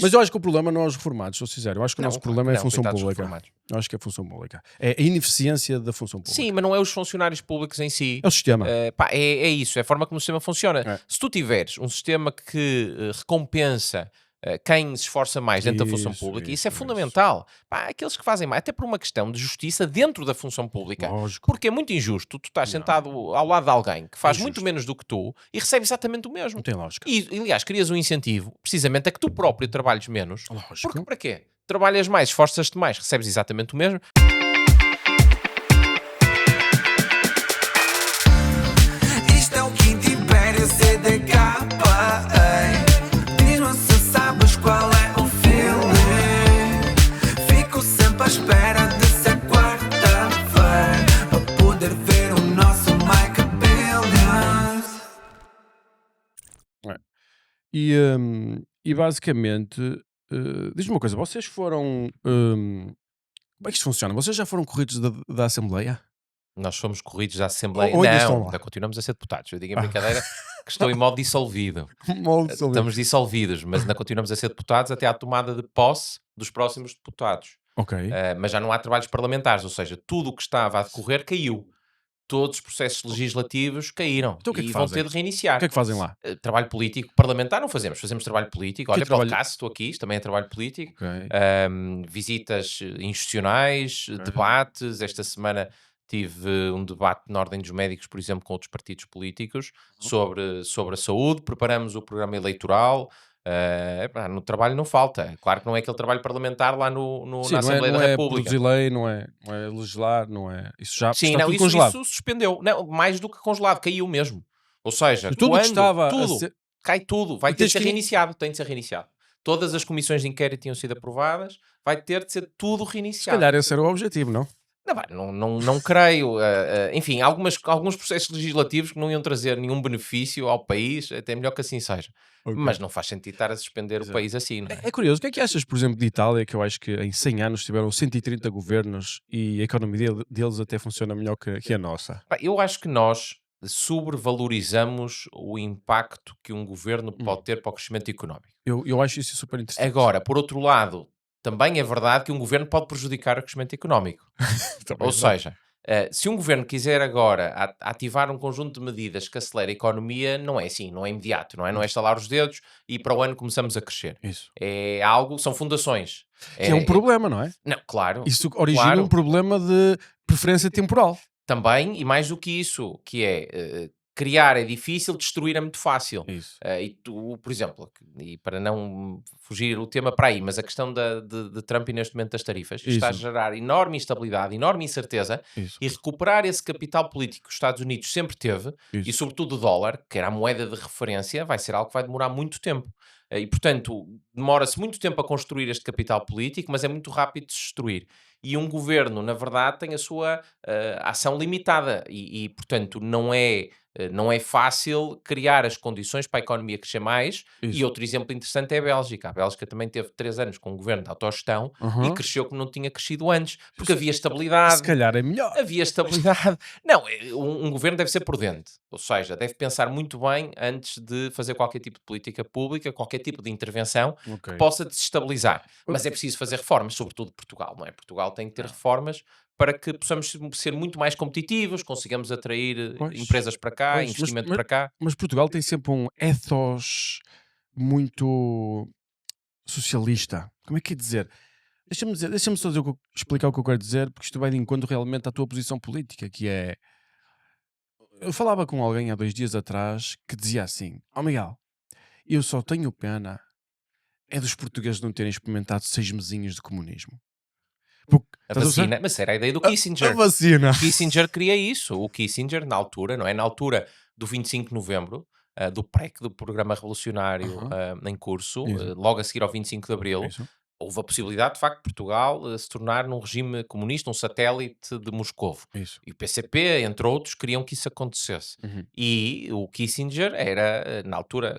Mas eu acho que o problema não é os reformados, sou sincero. Eu acho que o Não, nosso claro problema que é a não, função coitados dos pública. reformados. Eu acho que é a função pública. É a ineficiência da função pública. Sim, mas não é os funcionários públicos em si. É o sistema. Pá, é isso, é a forma como o sistema funciona. É. Se tu tiveres um sistema que recompensa quem se esforça mais dentro da função pública, isso é fundamental. Pá, aqueles que fazem mais, até por uma questão de justiça dentro da função pública. Lógico. Porque é muito injusto tu estás sentado ao lado de alguém que faz muito Injusto. menos do que tu e recebe exatamente o mesmo. Não tem lógica. E, aliás, crias um incentivo, precisamente, a que tu próprio trabalhes menos. Lógico. Porque para quê? Trabalhas mais, esforças-te mais, recebes exatamente o mesmo. Isto é o Quinto Império CDK. Diz-me se sabes qual é o feeling. Fico sempre à espera de ser quarta-feira para poder ver o nosso Mike Billions. E basicamente, diz-me uma coisa, vocês foram. Como é que isto funciona? Vocês já foram corridos da Assembleia? Nós fomos corridos da Assembleia. Ou ainda estão Não, lá? ainda continuamos a ser deputados. Eu digo em brincadeira que estou em modo dissolvido. Estamos Estamos dissolvidos, mas ainda continuamos a ser deputados até à tomada de posse dos próximos deputados. Ok. Mas já não há trabalhos parlamentares, ou seja, tudo o que estava a decorrer caiu. Todos os processos legislativos caíram Então o que é que e vão fazem? ter de reiniciar. O que é que fazem lá? Trabalho político, parlamentar não fazemos, fazemos trabalho político. Que Olha, trabalho- podcast, estou aqui, isto também é trabalho político. Ok. Visitas institucionais, debates. Esta semana tive um debate na Ordem dos Médicos, por exemplo, com outros partidos políticos sobre a saúde. Preparamos o programa eleitoral. No trabalho não falta. Claro que não é aquele trabalho parlamentar lá Sim, na não Assembleia é da República. produzir lei, não é legislar, não é. Isso já Sim, está não, tudo isso congelado. suspendeu. Não, mais do que congelado, caiu mesmo. Ou seja, E tudo o que estava a tudo, ser- cai tudo, vai E ter tens de ser que- reiniciado, tem de ser reiniciado. Todas as comissões de inquérito tinham sido aprovadas, vai ter de ser tudo Se reiniciado. calhar esse era o objetivo, não? Não creio. Enfim, alguns processos legislativos que não iam trazer nenhum benefício ao país, até melhor que assim seja. Ok. Mas não faz sentido estar a suspender Exato. o país assim, não é? É curioso, o que é que achas, por exemplo, de Itália, que eu acho que em 100 anos tiveram 130 governos e a economia deles até funciona melhor que a nossa? Pá, eu acho que nós sobrevalorizamos o impacto que um governo pode ter para o crescimento económico. Eu acho isso super interessante. Agora, por outro lado, também é verdade que um governo pode prejudicar o crescimento económico. Também Ou é verdade. seja, se um governo quiser agora ativar um conjunto de medidas que acelere a economia, não é assim, não é imediato, não é estalar os dedos e para o ano começamos a crescer. Isso. É algo, são fundações. Que é um problema, não é? Não, claro. Isso origina claro. um problema de preferência temporal. Também, e mais do que isso, que é criar é difícil, destruir é muito fácil. Isso. E tu, por exemplo, e para não fugir o tema para aí, mas a questão de Trump e neste momento das tarifas, está a Isso. gerar enorme instabilidade, enorme incerteza, Isso. e recuperar esse capital político que os Estados Unidos sempre teve, Isso. e sobretudo o dólar, que era a moeda de referência, vai ser algo que vai demorar muito tempo. E, portanto, demora-se muito tempo a construir este capital político, mas é muito rápido de se destruir. E um governo, na verdade, tem a sua ação limitada e, portanto, não é fácil criar as condições para a economia crescer mais. Isso. E outro exemplo interessante é a Bélgica. A Bélgica também teve 3 anos com um governo de autogestão e cresceu como não tinha crescido antes, porque havia estabilidade. Se calhar é melhor. Havia estabilidade. Não, um governo deve ser prudente, ou seja, deve pensar muito bem antes de fazer qualquer tipo de política pública, qualquer tipo de intervenção Ok. que possa desestabilizar. Mas é preciso fazer reformas, sobretudo Portugal, não é? Portugal tem que ter reformas para que possamos ser muito mais competitivos, consigamos atrair Pois, empresas para cá, pois, investimento mas- para cá. Mas Portugal tem sempre um ethos muito socialista. Como é que é dizer? Deixa-me só explicar o que eu quero dizer, porque isto vai de encontro realmente à tua posição política, que é... Eu falava com alguém há 2 dias atrás que dizia assim: Miguel, eu só tenho pena é dos portugueses não terem experimentado 6 mesinhos de comunismo. Porque, A estás a perceber? vacina, mas era a ideia do A Kissinger. vacina. Kissinger queria isso. O Kissinger, na altura, não é? Na altura do 25 de novembro, do PREC, do Programa Revolucionário em curso, Isso. logo a seguir ao 25 de abril, Isso. houve a possibilidade, de facto, de Portugal se tornar num regime comunista, um satélite de Moscovo. Isso. E o PCP, entre outros, queriam que isso acontecesse. Uhum. E o Kissinger era, na altura,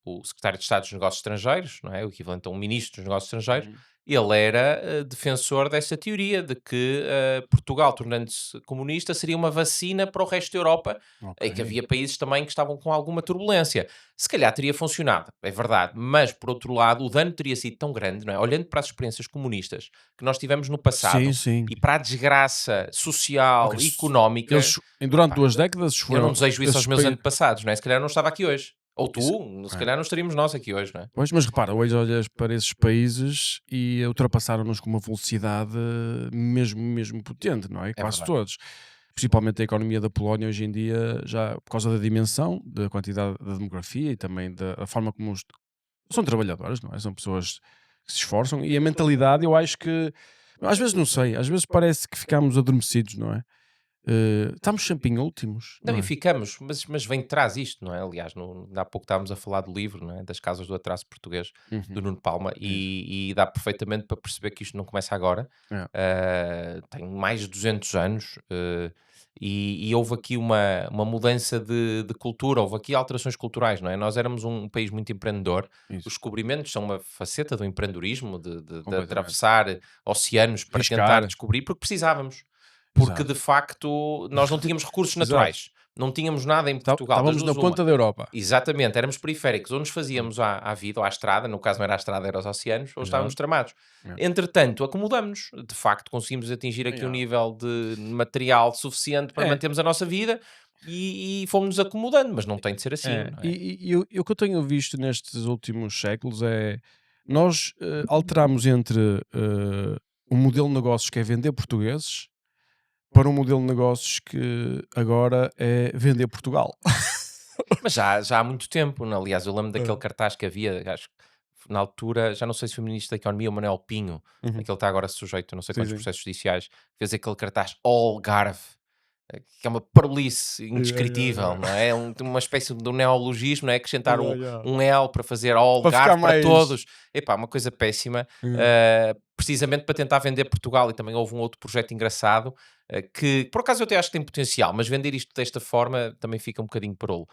o secretário de Estado dos Negócios Estrangeiros, não é? O equivalente a um ministro dos Negócios Estrangeiros, Uhum. ele era defensor dessa teoria de que Portugal, tornando-se comunista, seria uma vacina para o resto da Europa, em que Ok. havia países também que estavam com alguma turbulência. Se calhar teria funcionado, é verdade, mas por outro lado, o dano teria sido tão grande, não é? Olhando para as experiências comunistas que nós tivemos no Sim, passado sim. e para a desgraça social Ok, e económica, durante pá, 2 décadas eu não foram desejo isso aos esses meus países. antepassados, não é? Se calhar não estava aqui hoje. Ou Isso, tu, se é. calhar não estaríamos nós aqui hoje, não é? Pois, mas repara, hoje olhas para esses países e ultrapassaram-nos com uma velocidade mesmo potente, não é? É Quase verdade. todos. Principalmente a economia da Polónia hoje em dia, já por causa da dimensão, da quantidade da demografia e também da forma como são trabalhadoras, não é? São pessoas que se esforçam e a mentalidade, eu acho que, às vezes não sei, às vezes parece que ficamos adormecidos, não é? Estamos sempre em últimos, Não, não e é? ficamos, mas vem de trás isto, não é? Aliás, há pouco estávamos a falar do livro, não é? Das Casas do Atraso Português, do Uhum, Nuno Palma, isso. e dá perfeitamente para perceber que isto não começa agora. É. Tem mais de 200 anos, e houve aqui uma mudança de cultura, houve aqui alterações culturais, não é? Nós éramos um país muito empreendedor, os Isso, descobrimentos são uma faceta do empreendedorismo, de completamente. atravessar oceanos para tentar Arriscar, descobrir, porque precisávamos. Porque exato. de facto nós não tínhamos recursos Exato. naturais, não tínhamos nada em Portugal, Estávamos na das 2 uma. ponta da Europa. Exatamente, éramos periféricos, ou nos Hum, fazíamos à vida ou à estrada, no caso não era a estrada, era os oceanos, ou estávamos exato. tramados. É. Entretanto, acomodamos, de facto conseguimos atingir aqui um Yeah. nível de material suficiente para É, mantermos a nossa vida e fomos-nos acomodando, mas não tem de ser assim, é. não é? E o que eu tenho visto nestes últimos séculos é nós alteramos entre um modelo de negócios que é vender portugueses para um modelo de negócios que agora é vender Portugal. Mas já há muito tempo, não é? Aliás, eu lembro daquele É. cartaz que havia, acho que na altura, já não sei se foi o Ministro da Economia ou Manuel Pinho, Uhum. aquele está agora sujeito a não sei Sim, quantos sim. processos judiciais, fez aquele cartaz Algarve, que é uma parolice Yeah, yeah, indescritível, yeah. não é? Uma espécie de um neologismo, não é? Acrescentar Yeah, yeah. um L para fazer Para ficar Algarve para mais. todos. Epá, uma coisa péssima, Yeah. precisamente para tentar vender Portugal. E também houve um outro projeto engraçado, que por acaso eu até acho que tem potencial, mas vender isto desta forma também fica um bocadinho parolo,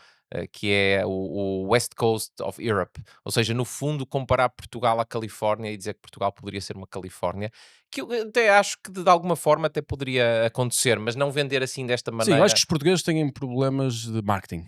que é o West Coast of Europe. Ou seja, no fundo, comparar Portugal à Califórnia e dizer que Portugal poderia ser uma Califórnia, que eu até acho que de alguma forma até poderia acontecer, mas não vender assim desta Sim, eu acho maneira. que os portugueses têm problemas de marketing.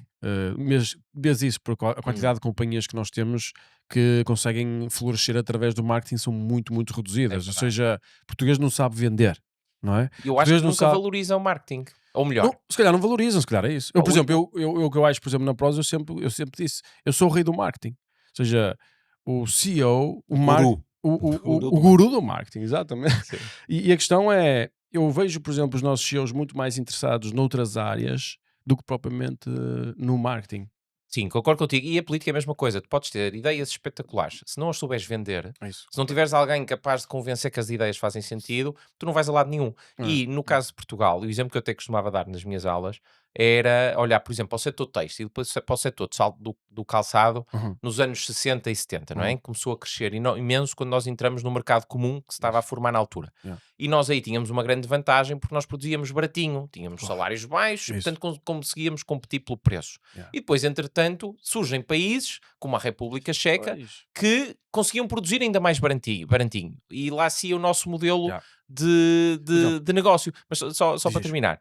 Vês isso, porque a Hum, quantidade de companhias que nós temos que conseguem florescer através do marketing são muito é reduzidas. Ou verdade. seja, português não sabe vender, não é? E eu acho Português que não nunca sabe. valorizam o marketing. Ou Não, melhor, se calhar não valorizam, se calhar é isso. Eu, por o- exemplo, o que eu acho, por exemplo, na prosa, eu sempre disse, eu sou o rei do marketing. Ou seja, o CEO, o guru. o guru do marketing, exatamente. Sim. E a questão é, eu vejo, por exemplo, os nossos CEOs muito mais interessados noutras áreas do que propriamente no marketing. Sim, concordo contigo. E a política é a mesma coisa. Tu podes ter ideias espetaculares. Se não as souberes vender, É isso. se não tiveres alguém capaz de convencer que as ideias fazem sentido, tu não vais a lado nenhum. E no caso de Portugal, o exemplo que eu até costumava dar nas minhas aulas era olhar, por exemplo, para o setor têxtil e depois para o setor do calçado Uhum. nos anos 60 e 70, não é? Uhum. Começou a crescer imenso quando nós entramos no mercado comum que se estava a formar na altura. Yeah. E nós aí tínhamos uma grande vantagem porque nós produzíamos baratinho, tínhamos Claro. salários baixos e, Isso. portanto, conseguíamos competir pelo preço. Yeah. E depois, entretanto, surgem países, como a República Checa, Pois. que conseguiam produzir ainda mais baratinho. E lá se ia o nosso modelo Yeah. de negócio. Mas só para Diz. terminar,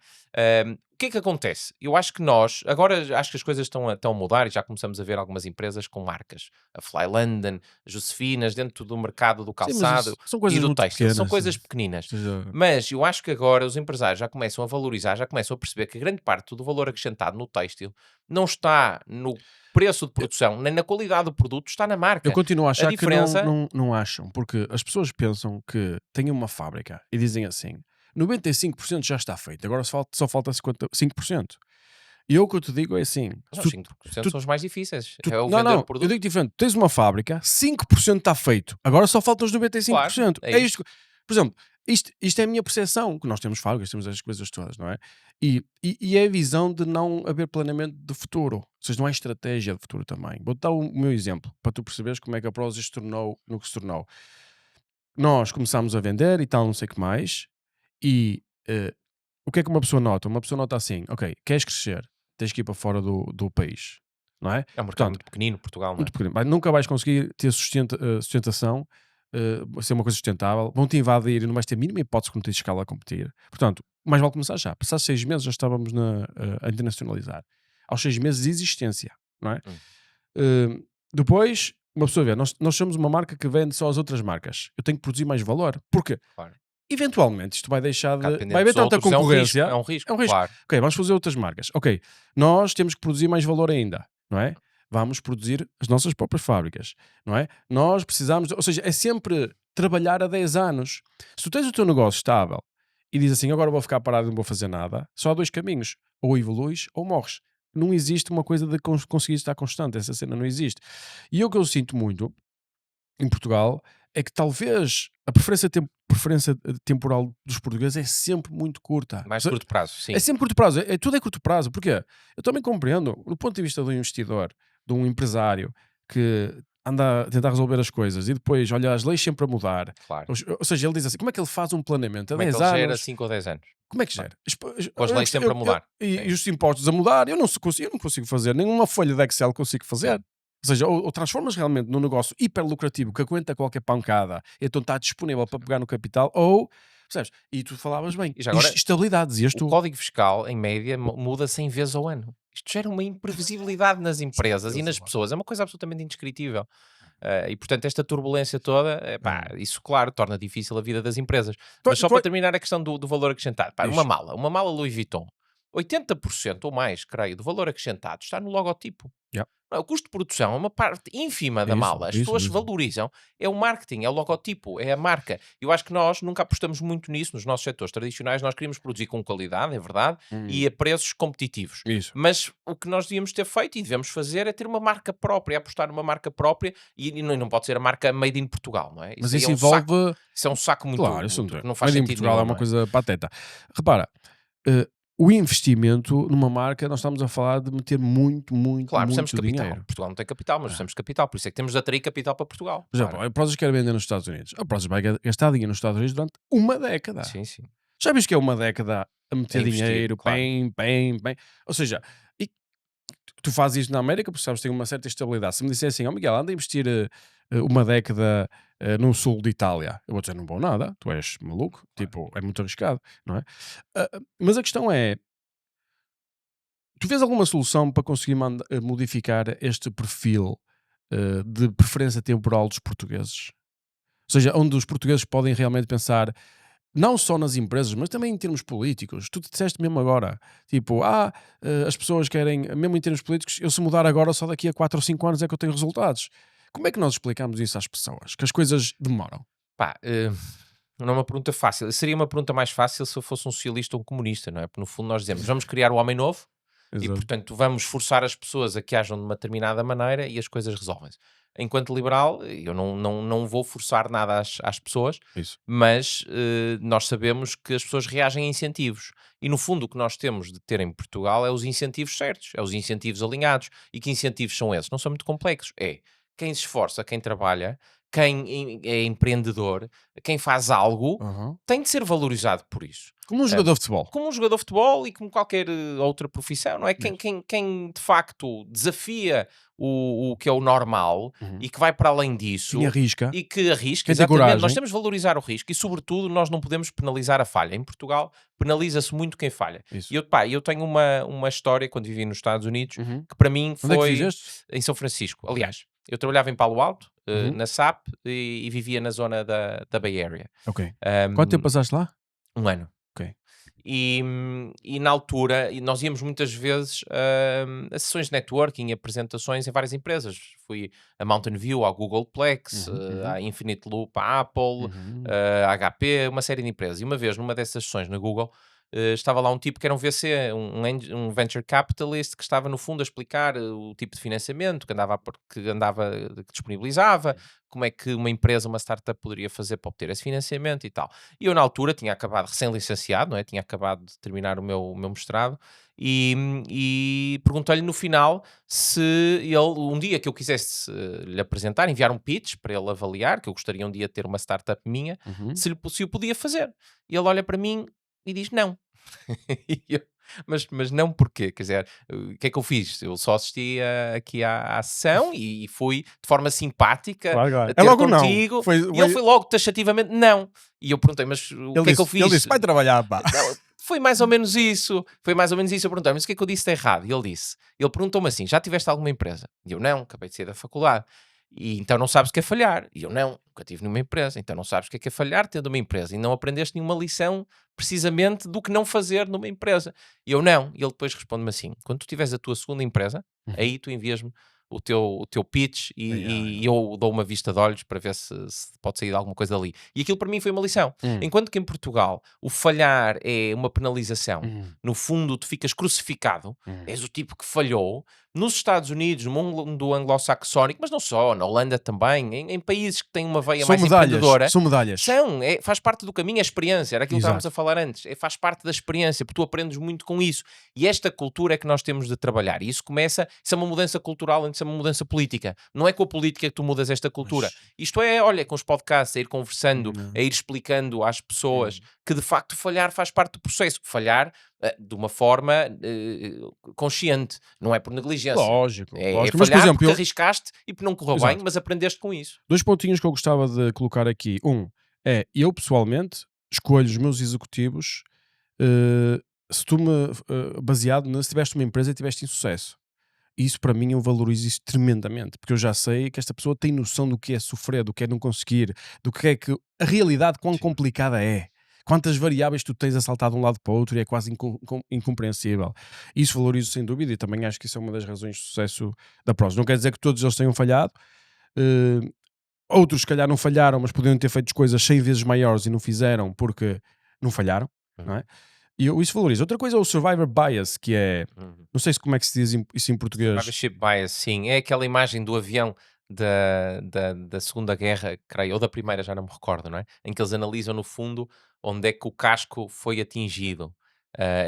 o que é que acontece? Eu acho que nós, agora acho que as coisas estão a mudar e já começamos a ver algumas empresas com marcas. A Fly London, Josefinas, dentro do mercado do Sim, mas calçado isso são e coisas do muito têxtil. São pequenas. coisas pequeninas. Ou seja, Mas eu acho que agora os empresários já começam a valorizar, já começam a perceber que grande parte do valor acrescentado no têxtil não está no preço de produção, nem na qualidade do produto, está na marca. eu continuo a achar que diferença- não acham, porque as pessoas pensam que têm uma fábrica e dizem assim: 95% já está feito, agora só falta 5%. E eu o que eu te digo é assim: Não, se os tu- 5% tu- são os mais difíceis. tu- É o não, vender não, o eu produto. digo diferente. Tens uma fábrica, 5% está feito, agora só faltam os 95%. Claro, É é isto. Por exemplo, isto é a minha percepção, que nós temos fábricas, temos as coisas todas, não é? E é a visão de não haver planeamento de futuro. Ou seja, não há estratégia de futuro também. Vou-te dar o meu exemplo, para tu perceberes como é que a Prozis se tornou no que se tornou. Nós começámos a vender e tal, não sei o que mais, e o que é que uma pessoa nota? Uma pessoa nota assim: ok, queres crescer, tens que ir para fora do país. não é? É um mercado Portanto, muito pequenino, Portugal, não é? muito pequeno. Nunca vais conseguir ter sustentação, ser uma coisa sustentável. Vão-te invadir e não vais ter a mínima hipótese como tens escala a competir. Portanto, mais vale começar já. Passados 6 meses já estávamos a internacionalizar. Aos 6 meses de existência, não é? Depois, uma pessoa vê, nós somos uma marca que vende só as outras marcas. Eu tenho que produzir mais valor. Porquê? Claro. Eventualmente isto vai deixar Ficar de... dependente Vai haver dos tanta outros concorrência. é um risco, É um risco. claro. Ok, vamos fazer outras marcas. Ok, nós temos que produzir mais valor ainda, não é? Vamos produzir as nossas próprias fábricas, não é? Nós precisamos... Ou seja, é sempre trabalhar a 10 anos. Se tu tens o teu negócio estável e dizes assim, agora vou ficar parado e não vou fazer nada, só há dois caminhos. Ou evoluís ou morres. Não existe uma coisa de conseguir estar constante. Essa cena não existe. E o que eu sinto muito em Portugal é que talvez a preferência temporal dos portugueses é sempre muito curta. Mais curto prazo, sim. É sempre curto prazo. Tudo é curto prazo. Porquê? Eu também compreendo, do ponto de vista de um investidor, de um empresário que anda a tentar resolver as coisas e depois olha as leis sempre a mudar. Claro. Ou seja, ele diz assim, como é que ele faz um planeamento a Como é que 10 ele gera anos? 5 ou 10 anos? Como é que gera? Com as leis sempre a mudar. E os impostos a mudar, eu não consigo fazer, nenhuma folha de Excel consigo fazer. Ou seja, ou transformas realmente num negócio hiper lucrativo que aguenta qualquer pancada, então está disponível para pegar no capital, ou, percebes? E tu falavas bem, E já agora, estabilidade, dizias o tu. código fiscal, em média, muda 100 vezes ao ano. Isto gera uma imprevisibilidade nas empresas e nas pessoas. É uma coisa absolutamente indescritível. E, portanto, esta turbulência toda, isso, claro, torna difícil a vida das empresas. Mas só para terminar a questão do valor acrescentado. Uma mala Louis Vuitton, 80% ou mais, creio, do valor acrescentado está no logotipo. Yeah. O custo de produção é uma parte ínfima da mala. As pessoas valorizam. É o marketing, é o logotipo, é a marca. Eu acho que nós nunca apostamos muito nisso nos nossos setores tradicionais. Nós queríamos produzir com qualidade, é verdade, e a preços competitivos. Isso. Mas o que nós devíamos ter feito e devemos fazer é ter uma marca própria, apostar numa marca própria e não pode ser a marca Made in Portugal, não é? Mas isso isso envolve... Isso é um saco muito... Claro, isso muito, não faz Made in sentido Portugal nenhum, é uma não é? coisa pateta. Repara, o investimento numa marca, nós estamos a falar de meter muito precisamos de capital. dinheiro. Portugal não tem capital, mas precisamos de capital. Por isso é que temos de atrair capital para Portugal. Por exemplo, a Prozis quer vender nos Estados Unidos. A Prozis vai gastar dinheiro nos Estados Unidos durante uma década. Sim, sim. Já viste que é uma década a meter A investir, dinheiro, claro. bem. Ou seja, e tu fazes isso na América porque sabes que tem uma certa estabilidade. Se me disser assim, Miguel, anda a investir uma década no sul de Itália, eu vou dizer, não vou nada, tu és maluco, tipo, é muito arriscado, não é? Mas a questão é, tu vês alguma solução para conseguir modificar este perfil de preferência temporal dos portugueses? Ou seja, onde os portugueses podem realmente pensar não só nas empresas, mas também em termos políticos. Tu disseste mesmo agora, tipo, as pessoas querem, mesmo em termos políticos, eu se mudar agora só daqui a 4 ou 5 anos é que eu tenho resultados. Como é que nós explicamos isso às pessoas? Que as coisas demoram? Não é uma pergunta fácil. Seria uma pergunta mais fácil se eu fosse um socialista ou um comunista, não é? Porque no fundo nós dizemos, vamos criar o homem novo e portanto vamos forçar as pessoas a que ajam de uma determinada maneira e as coisas resolvem-se. Enquanto liberal, eu não vou forçar nada às pessoas, mas nós sabemos que as pessoas reagem a incentivos. E no fundo o que nós temos de ter em Portugal é os incentivos certos, é os incentivos alinhados. E que incentivos são esses? Não são muito complexos. É quem se esforça, quem trabalha, quem é empreendedor, quem faz algo, tem de ser valorizado por isso. Como um jogador de futebol. Como um jogador de futebol e como qualquer outra profissão, não é? Quem de facto desafia o que é o normal e que vai para além disso. E que arrisca, quem tem exatamente. coragem. Nós temos de valorizar o risco e, sobretudo, nós não podemos penalizar a falha. Em Portugal, penaliza-se muito quem falha. Isso. E eu tenho uma história, quando vivi nos Estados Unidos, que para mim Onde é que foi fizeste? em São Francisco. Aliás, eu trabalhava em Palo Alto, na SAP, e vivia na zona da Bay Area. Ok. Quanto tempo passaste lá? 1 ano. Ok. E na altura, nós íamos muitas vezes a sessões de networking, apresentações em várias empresas. Fui a Mountain View, à Googleplex, à Infinite Loop, à Apple, à HP, uma série de empresas. E uma vez, numa dessas sessões na Google, estava lá um tipo que era um VC, um Venture Capitalist, que estava no fundo a explicar o tipo de financiamento que disponibilizava, como é que uma empresa, uma startup poderia fazer para obter esse financiamento e tal. E eu na altura tinha acabado recém-licenciado, não é? Tinha acabado de terminar o meu mestrado e perguntei-lhe no final se ele, um dia que eu quisesse lhe apresentar, enviar um pitch para ele avaliar, que eu gostaria um dia de ter uma startup minha, se o podia fazer. E ele olha para mim E diz não. E eu, mas não porquê? Quer dizer, o que é que eu fiz? Eu só assisti aqui à sessão e fui de forma simpática Claro, claro. É ter logo não. contigo. Foi, E ele foi- foi logo taxativamente não. E eu perguntei, mas o ele que é que eu disse, ele fiz? disse, vai trabalhar, pá. Não, foi mais ou menos isso. Foi mais ou menos isso. Eu perguntei, mas o que é que eu disse de errado? E ele disse, ele perguntou-me assim, já tiveste alguma empresa? E eu, não, acabei de sair da faculdade. E então não sabes o que é falhar. E eu, não, nunca tive nenhuma empresa. Então não sabes o que é falhar tendo uma empresa. E não aprendeste nenhuma lição precisamente do que não fazer numa empresa. E eu, não. E ele depois responde-me assim, quando tu tiveres a tua segunda empresa, aí tu envias-me o teu pitch e eu dou uma vista de olhos para ver se pode sair alguma coisa dali. E aquilo para mim foi uma lição. Enquanto que em Portugal o falhar é uma penalização, no fundo tu ficas crucificado, és o tipo que falhou. Nos Estados Unidos, no mundo anglo-saxónico, mas não só, na Holanda também, em países que têm uma veia mais empreendedora, São medalhas. faz parte do caminho, a experiência, era aquilo que estávamos Exato. a falar antes, faz parte da experiência, porque tu aprendes muito com isso. E esta cultura é que nós temos de trabalhar. E isso é uma mudança cultural antes de ser uma mudança política. Não é com a política que tu mudas esta cultura. Isto é, olha, com os podcasts, a ir conversando, a ir explicando às pessoas que de facto falhar faz parte do processo. Falhar de uma forma consciente, não é por negligência. Lógico. É Mas, por falhar exemplo, porque arriscaste e porque não correu bem, Exato. mas aprendeste com isso. 2 pontinhos que eu gostava de colocar aqui. Eu pessoalmente escolho os meus executivos se tu baseado se tiveste uma empresa e tiveste insucesso. Isso para mim eu valorizo isso tremendamente, porque eu já sei que esta pessoa tem noção do que é sofrer, do que é não conseguir, do que é que a realidade quão complicada é. Quantas variáveis tu tens a saltar de um lado para o outro e é quase incompreensível. Isso valorizo sem dúvida e também acho que isso é uma das razões de sucesso da Prozis. Não quer dizer que todos eles tenham falhado. Outros, se calhar, não falharam, mas poderiam ter feito coisas 100 vezes maiores e não fizeram porque não falharam, não é? E eu isso valorizo. Outra coisa é o survivor bias, que é, não sei como é que se diz isso em português. Survivorship bias, sim. É aquela imagem do avião da Segunda Guerra, creio, ou da Primeira, já não me recordo, não é? Em que eles analisam, no fundo, onde é que o casco foi atingido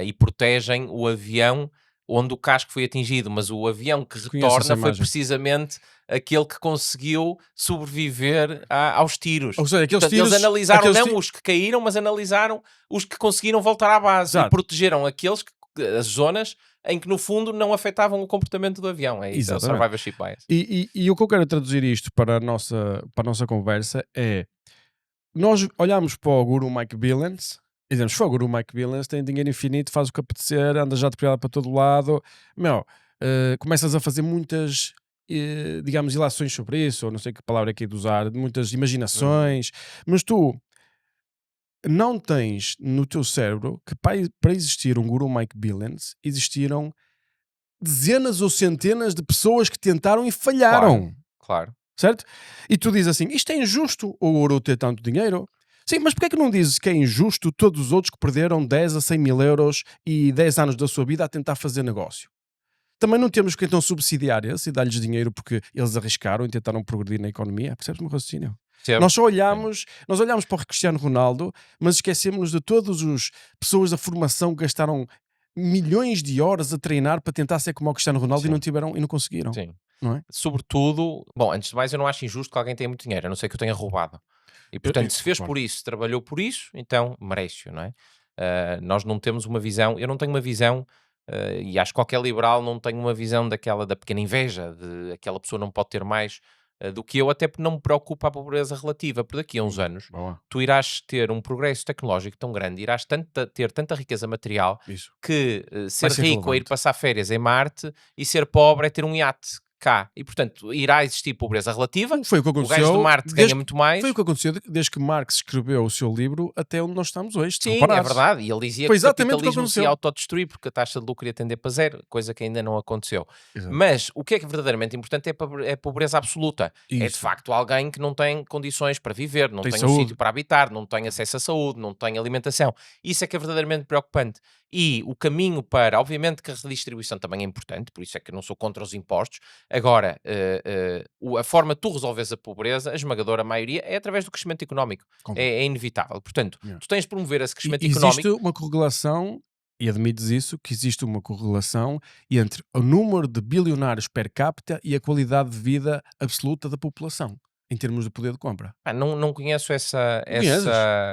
e protegem o avião onde o casco foi atingido, mas o avião que Conheço essa retorna foi imagem. precisamente aquele que conseguiu sobreviver aos tiros. Ou seja, aqueles Portanto, tiros... eles analisaram aqueles não os que caíram, mas analisaram os que conseguiram voltar à base e Exato. protegeram as zonas em que no fundo não afetavam o comportamento do avião. É isso, é o Exatamente. survivorship bias. E o que eu quero traduzir isto para a nossa conversa é, nós olhamos para o guru Mike Billens e dizemos, o guru Mike Billens tem dinheiro infinito, faz o que apetecer, anda já de para todo lado, começas a fazer muitas, digamos, ilações sobre isso, ou não sei que palavra é que é de usar, muitas imaginações, mas tu não tens no teu cérebro que para existir um guru Mike Billens existiram dezenas ou centenas de pessoas que tentaram e falharam. Claro. Certo? E tu dizes assim, isto é injusto o guru ter tanto dinheiro? Sim, mas porquê é que não dizes que é injusto todos os outros que perderam 10 a 100 mil euros e 10 anos da sua vida a tentar fazer negócio? Também não temos que então subsidiar esse e dar-lhes dinheiro porque eles arriscaram e tentaram progredir na economia? Percebes o meu raciocínio? Nós só olhamos para o Cristiano Ronaldo, mas esquecemos de todas as pessoas da formação que gastaram milhões de horas a treinar para tentar ser como o Cristiano Ronaldo e não conseguiram. Sim. Não é? Sobretudo, bom, antes de mais, eu não acho injusto que alguém tenha muito dinheiro, a não ser que eu tenha roubado. E portanto, se fez por isso, se trabalhou por isso, então merece-o, não é? Nós não temos uma visão, eu não tenho uma visão, e acho que qualquer liberal não tem uma visão da pequena inveja, de aquela pessoa não pode ter mais do que eu, até porque não me preocupa a pobreza relativa, porque daqui a uns anos tu irás ter um progresso tecnológico tão grande, irás ter tanta riqueza material que ser rico é ir passar férias em Marte e ser pobre é ter um iate cá. E portanto irá existir pobreza relativa. Foi o que O aconteceu. gajo de Marte ganha muito mais. Foi o que aconteceu desde que Marx escreveu o seu livro até onde nós estamos hoje. Sim, é verdade. E ele dizia Foi que o exatamente o que capitalismo se aconteceu. autodestruir porque a taxa de lucro ia tender para zero, coisa que ainda não aconteceu. Exato. Mas o que é verdadeiramente importante é a pobreza absoluta. É de Isso. facto alguém que não tem condições para viver, não Tem tem um saúde. sítio para habitar, não tem acesso à saúde, não tem alimentação. Isso é que é verdadeiramente preocupante. E o caminho para, obviamente que a redistribuição também é importante, por isso é que eu não sou contra os impostos. Agora, a forma de tu resolves a pobreza, a esmagadora maioria, é através do crescimento económico. É inevitável. Portanto, tu tens de promover esse crescimento económico. Existe uma correlação, e admites isso, que existe uma correlação entre o número de bilionários per capita e a qualidade de vida absoluta da população. em termos de poder de compra. Não conheço essa Conheces?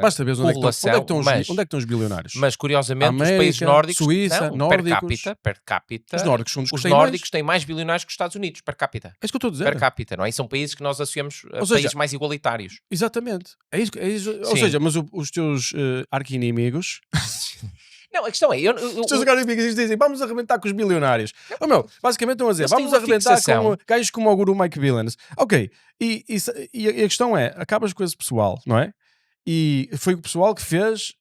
Basta ver onde é que correlação, onde é que estão os bilionários. mas curiosamente os países América, nórdicos, Suíça, per nórdicos. capita, Os nórdicos são dos que os têm mais. nórdicos têm mais bilionários que os Estados Unidos, per capita. É isso que eu estou a dizer. Per capita, não é? E são países que nós associamos a Ou seja, países mais igualitários. Exatamente. É isso. Ou Sim. seja, mas os teus arqui-inimigos, Não, a questão é, os teus arqui-inimigos dizem vamos arrebentar com os bilionários. Basicamente estão a dizer Eles têm vamos uma arrebentar fixação. com gajos como o guru Mike Billens. Ok, e a questão é, acabas com esse pessoal, não é? E foi o pessoal que fez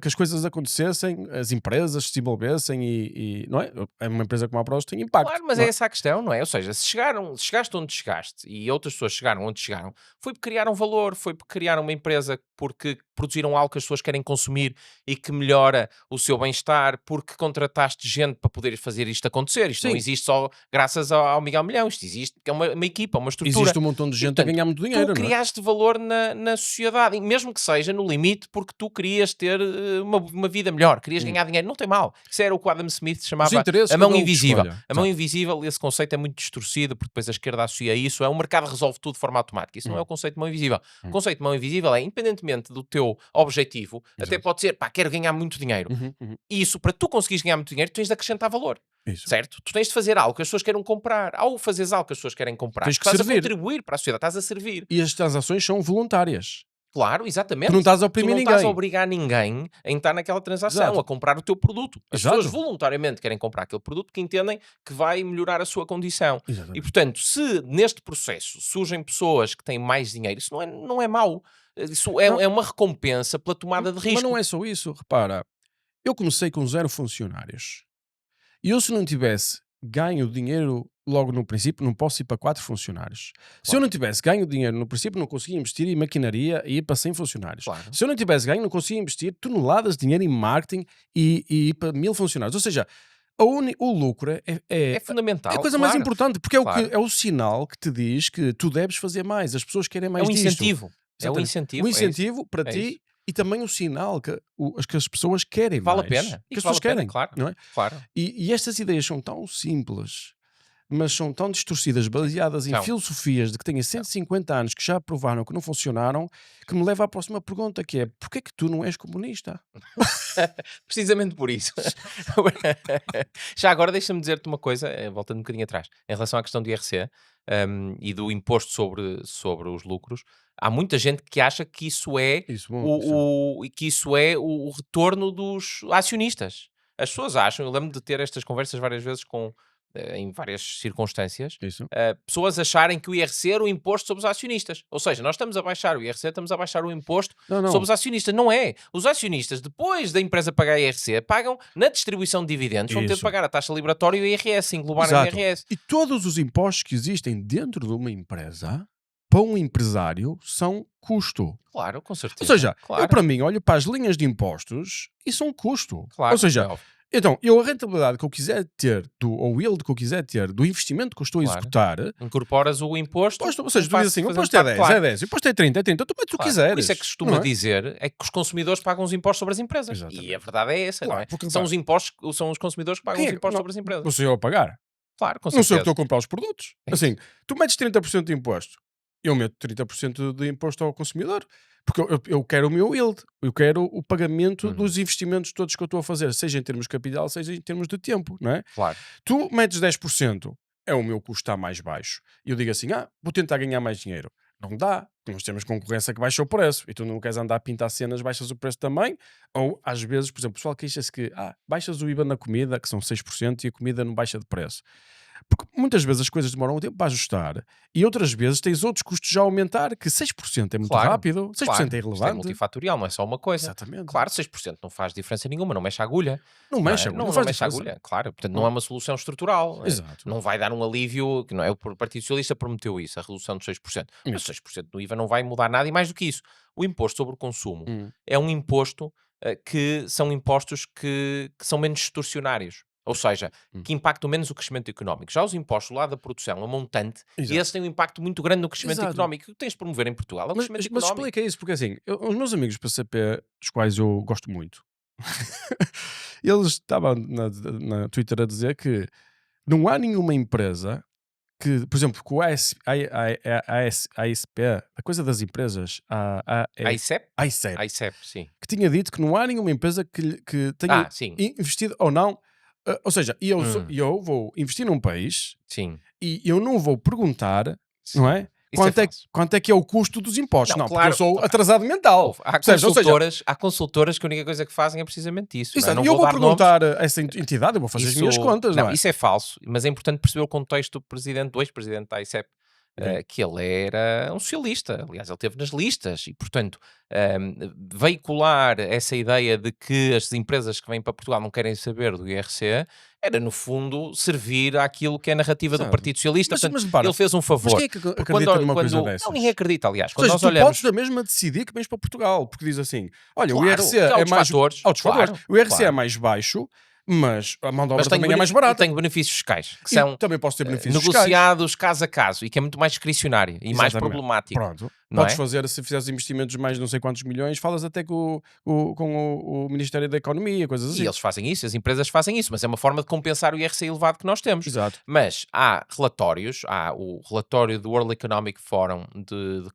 que as coisas acontecessem, as empresas se desenvolvessem e não é? Uma empresa como a Prozis tem impacto. Claro, mas não é essa a questão, não é? Ou seja, se chegaste onde chegaste e outras pessoas chegaram onde chegaram, foi porque criaram valor, foi porque criaram uma empresa porque produziram algo que as pessoas querem consumir e que melhora o seu bem-estar, porque contrataste gente para poder fazer isto acontecer. Isto não Sim. existe só graças ao Miguel Milhão, isto existe porque é uma equipa, uma estrutura. Existe um montão de gente portanto, a ganhar muito dinheiro, Tu não é? criaste valor na sociedade, e mesmo que seja no limite, porque tu querias ter uma vida melhor, querias ganhar dinheiro, não tem mal. Isso era o que o Adam Smith Os chamava interesses a mão cada um que invisível. escolha. A mão invisível, esse conceito é muito distorcido, porque depois a esquerda associa isso. É o mercado resolve tudo de forma automática. Isso não é o conceito de mão invisível. O conceito de mão invisível é, independentemente do teu objetivo, até pode ser, quero ganhar muito dinheiro. E isso, para tu conseguires ganhar muito dinheiro, tu tens de acrescentar valor. Isso. Certo? Tu tens de fazer algo que as pessoas querem comprar. Ao fazeres algo que as pessoas querem comprar, Tens que estás servir. a contribuir para a sociedade, estás a servir. E as transações são voluntárias. Claro, exatamente. Tu não estás a Tu oprimir não ninguém. estás a obrigar ninguém a entrar naquela transação, Exato. a comprar o teu produto. As Exato. pessoas voluntariamente querem comprar aquele produto que entendem que vai melhorar a sua condição. Exatamente. E, portanto, se neste processo surgem pessoas que têm mais dinheiro, isso não é mau. Isso é uma recompensa pela tomada de risco. Mas não é só isso. Repara, eu comecei com 0 funcionários. E eu, se não tivesse ganho dinheiro logo no princípio, não posso ir para 4 funcionários. Se eu não tivesse ganho dinheiro no princípio, não conseguia investir em maquinaria e ir para 100 funcionários. Claro. Se eu não tivesse ganho, não conseguia investir toneladas de dinheiro em marketing e ir para 1000 funcionários. Ou seja, o lucro É fundamental. é a coisa mais claro. importante, porque é, Claro. é o sinal que te diz que tu deves fazer mais. As pessoas querem É mais um disto. incentivo. É um Exatamente. incentivo. Um é isso. incentivo para É ti isso. e também o sinal que as pessoas querem Vale a mais. pena. Que as Vale pessoas a pena, querem, claro. não é? Claro. E estas ideias são tão simples, mas são tão distorcidas, baseadas em São. filosofias de que têm 150 anos que já provaram que não funcionaram, que me leva à próxima pergunta, que é: porquê é que tu não és comunista? Precisamente por isso. Já agora deixa-me dizer-te uma coisa, voltando um bocadinho atrás, em relação à questão do IRC e do imposto sobre os lucros. Há muita gente que acha que isso é Isso, bom, o retorno dos acionistas. As pessoas acham, eu lembro de ter estas conversas várias vezes em várias circunstâncias, isso. pessoas acharem que o IRC era o imposto sobre os acionistas. Ou seja, nós estamos a baixar o IRC, estamos a baixar o imposto Não. sobre os acionistas. Não é. Os acionistas, depois da empresa pagar IRC, pagam na distribuição de dividendos, vão ter de Isso. pagar a taxa liberatória e o IRS, englobar o Exato. IRS. E todos os impostos que existem dentro de uma empresa, para um empresário, são custo. Claro, com certeza. Ou seja, claro, eu para mim olho para as linhas de impostos e são custo. claro, Ou seja, é óbvio. então, eu a rentabilidade que eu quiser ter, ou o yield que eu quiser ter, do investimento que eu estou a Claro. executar, Incorporas o imposto. ou seja, tu faz- dizes assim, o fazendo imposto é parte, 10, claro. é 10, o imposto é 30, tu metes o que Claro. quiseres. Por isso é que se costuma não é? dizer é que os consumidores pagam os impostos sobre as empresas. Exatamente. E a verdade é essa, Claro, não é? porque, São pá, os impostos, são os consumidores que pagam Quem os é- impostos não, sobre as empresas. Não sou eu a pagar. Claro, com Não sou eu que certeza. estou a comprar os produtos. É Assim, tu metes 30% de imposto, eu meto 30% de imposto ao consumidor. Porque eu quero o meu yield, eu quero o pagamento Uhum. dos investimentos todos que eu estou a fazer, seja em termos de capital, seja em termos de tempo, não é? Claro. Tu metes 10%, é o meu custo está mais baixo. E eu digo assim, vou tentar ganhar mais dinheiro. Não dá, porque nós temos concorrência que baixa o preço. E tu não queres andar a pintar cenas, baixas o preço também. Ou, às vezes, por exemplo, o pessoal queixa-se que baixas o IVA na comida, que são 6%, e a comida não baixa de preço. Porque muitas vezes as coisas demoram um tempo para ajustar e outras vezes tens outros custos já a aumentar, que 6% é muito Claro, rápido, 6% claro. é Isto é irrelevante. multifatorial, não é só uma coisa. Exatamente. Claro, 6% não faz diferença nenhuma, não mexe a agulha. Não não é? mexe, Não, não faz mexe a diferença. agulha, claro. Portanto, não é uma solução estrutural. Exato. Não vai dar um alívio, que não é? O Partido Socialista prometeu isso, a redução de 6%. Mas 6% do IVA não vai mudar nada e mais do que isso. O imposto sobre o consumo é um imposto que são impostos que são menos distorcionários. Ou seja, que impactam menos o crescimento económico. Já os impostos lá da produção, a montante, Exato. esses têm um impacto muito grande no crescimento Exato. económico. O que tens de promover em Portugal é o Mas, crescimento mas económico. explica isso, porque assim, os meus amigos PCP, dos quais eu gosto muito, eles estavam na Twitter a dizer que não há nenhuma empresa que, por exemplo, com o ASP, a coisa das empresas, AICEP? AICEP, AICEP, sim. que tinha dito que não há nenhuma empresa que tenha Sim. investido ou não. Ou seja, eu vou investir num país Sim. e eu não vou perguntar, não é? Isso falso. Quanto é que é o custo dos impostos? Não, porque claro, eu sou atrasado mental. Há Percebes? Ou seja, há consultoras que a única coisa que fazem é precisamente isso. exato, Não eu vou dar nomes. perguntar a essa entidade, eu vou fazer as minhas contas, não é? Isso é falso, mas é importante perceber o contexto do ex-presidente da AICEP, que ele era um socialista, aliás, ele esteve nas listas, e portanto, veicular essa ideia de que as empresas que vêm para Portugal não querem saber do IRC, era no fundo servir àquilo que é a narrativa do Exato. Partido Socialista. Mas Portanto, repara, ele fez um favor. Mas quem é que Porque acredita numa coisa Não, dessas? ninguém acredita, aliás. Ou Quando seja, nós tu olhamos... podes da mesma decidir que vens para Portugal, porque diz assim, olha, o Claro, IRC há é outros mais... fatores, Há outros fatores. claro, O IRC é claro. mais baixo, mas a mão de obra Mas tem também é mais barata. tem benefícios fiscais, que E são também posso ter benefícios fiscais. negociados caso a caso, e que é muito mais discricionário e mais Exatamente. problemático. Pronto. Não Podes é? fazer, se fizeres investimentos de mais de não sei quantos milhões, falas até com o Ministério da Economia, coisas assim. E eles fazem isso, as empresas fazem isso, mas é uma forma de compensar o IRC elevado que nós temos. Exato. Mas há relatórios, há o relatório do World Economic Forum de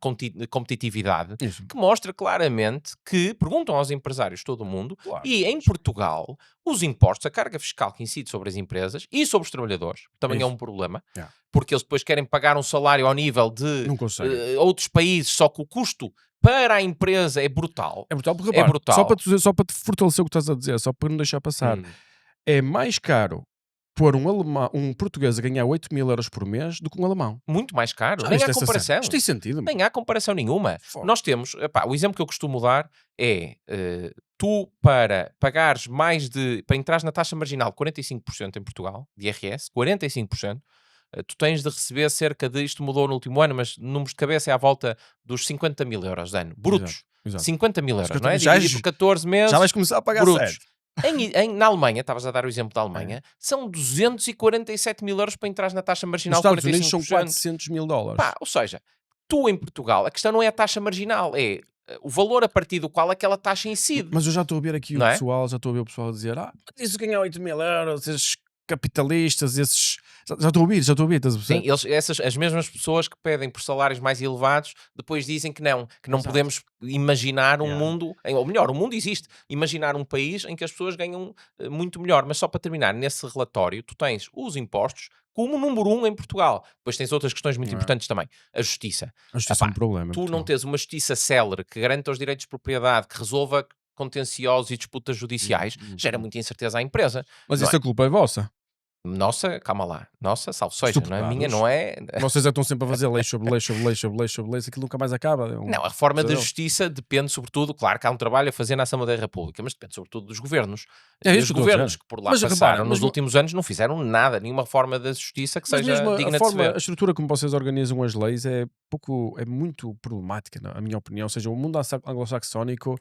competitividade, Isso. que mostra claramente que perguntam aos empresários de todo o mundo, Claro. e em Portugal, os impostos, a carga fiscal que incide sobre as empresas e sobre os trabalhadores, também é Isso. um problema, Yeah. porque eles depois querem pagar um salário ao nível de Não conseguem. outros países, só que o custo para a empresa é brutal. É brutal, porque É repara, brutal. só para te fortalecer o que estás a dizer, só para não deixar passar, Hum. é mais caro pôr um português a ganhar 8.000 euros por mês do que um alemão. Muito mais caro. Já Nem viste há essa comparação. cena? Isto tem sentido. Nem há comparação nenhuma. Foda. Nós temos, o exemplo que eu costumo dar é tu para pagares para entrares na taxa marginal 45% em Portugal, de IRS, 45%, tu tens de receber cerca de, isto mudou no último ano, mas números de cabeça é à volta dos 50.000 euros de ano, brutos. Exato. 50.000 euros, 50 não é? já Dividido por 14 meses, Já vais começar a pagar brutos. certo. Na Alemanha, estavas a dar o exemplo da Alemanha, são 247.000 euros para entrares na taxa Nos marginal Estados 45%. Unidos são 400 mil dólares. Pá, ou seja, tu em Portugal, a questão não é a taxa marginal, é o valor a partir do qual aquela taxa incide. Mas eu já estou a ver aqui Não é? já estou a ver o pessoal a dizer, isso ganhar 8.000 euros, esses capitalistas, esses... Já estou a ouvir, estás a Sim, perceber? as mesmas pessoas que pedem por salários mais elevados, depois dizem que não Exato. podemos imaginar um Yeah. mundo, ou melhor, o mundo existe, imaginar um país em que as pessoas ganham muito melhor. Mas só para terminar, nesse relatório, tu tens os impostos como número 1 em Portugal. Depois tens outras questões muito Yeah. importantes também. A justiça. A justiça é um Epá, problema. em Tu não Portugal. tens uma justiça célere que garanta os direitos de propriedade, que resolva contenciosos e disputas judiciais, gera muita incerteza à empresa. Mas não isso a culpa é vossa. Nossa, calma lá. Nossa, salvo seja, não é minha, deputados. não é... Vocês é que estão sempre a fazer lei sobre lei, sobre lei, sobre lei, sobre lei, aquilo nunca mais acaba. Não, a reforma da pesadelo. justiça depende sobretudo, claro que há um trabalho a fazer na Assembleia da República, mas depende sobretudo dos governos. É E isso os que eu estou a governos dizer. que por lá Mas passaram repara, nos mas- últimos anos não fizeram nada, nenhuma reforma da justiça que Mas seja mesmo digna a de se forma, ver. a estrutura como vocês organizam as leis é muito problemática, na minha opinião. Ou seja, o mundo anglo-saxónico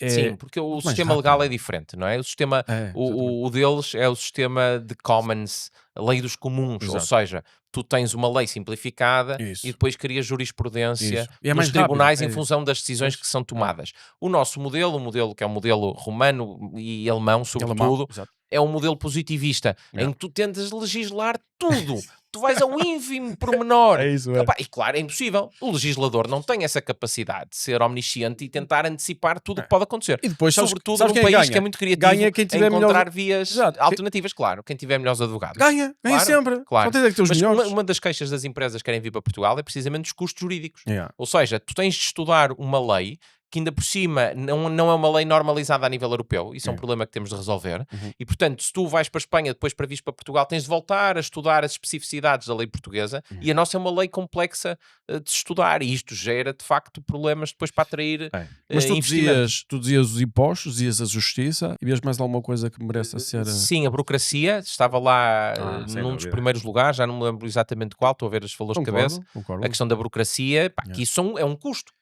é... Sim, porque o mais sistema rápido. legal é diferente, não é? O sistema, É, o deles é o sistema de commons, a lei dos comuns, ou Exato. seja, tu tens uma lei simplificada Isso. e depois crias jurisprudência Isso. E é nos mais tribunais rápido, em é função das decisões que são tomadas. O nosso modelo, o modelo que é o modelo romano e alemão, sobretudo, Exato. é um modelo positivista, Yeah. em que tu tentas legislar tudo. Tu vais ao ínfimo pormenor. É isso, Epá, e claro, é impossível. O legislador não tem essa capacidade de ser omnisciente e tentar antecipar tudo o que pode acontecer. E depois, Sobretudo sabes num quem país ganha? que é muito criativo Ganha quem tiver em encontrar melhores- vias Exato. alternativas, claro. Quem tiver melhores advogados. Ganha Claro, sempre. claro. Só tens é que ter os Mas melhores. uma das queixas das empresas que querem vir para Portugal é precisamente os custos jurídicos. Yeah. Ou seja, tu tens de estudar uma lei que ainda por cima não é uma lei normalizada a nível europeu. Isso é um É. problema que temos de resolver. Uhum. E, portanto, se tu vais para a Espanha, depois para vir para Portugal, tens de voltar a estudar as especificidades da lei portuguesa. E a nossa é uma lei complexa de se estudar. E isto gera, de facto, problemas depois para atrair É. Mas investimentos. tu dizias os impostos, dizias a justiça e vias mais alguma coisa que mereça ser... Sim, a burocracia estava lá sem num dos dúvida. primeiros lugares, já não me lembro exatamente qual, estou a ver os valores de cabeça. Concordo. A questão da burocracia, pá, Yeah. que isso é um custo.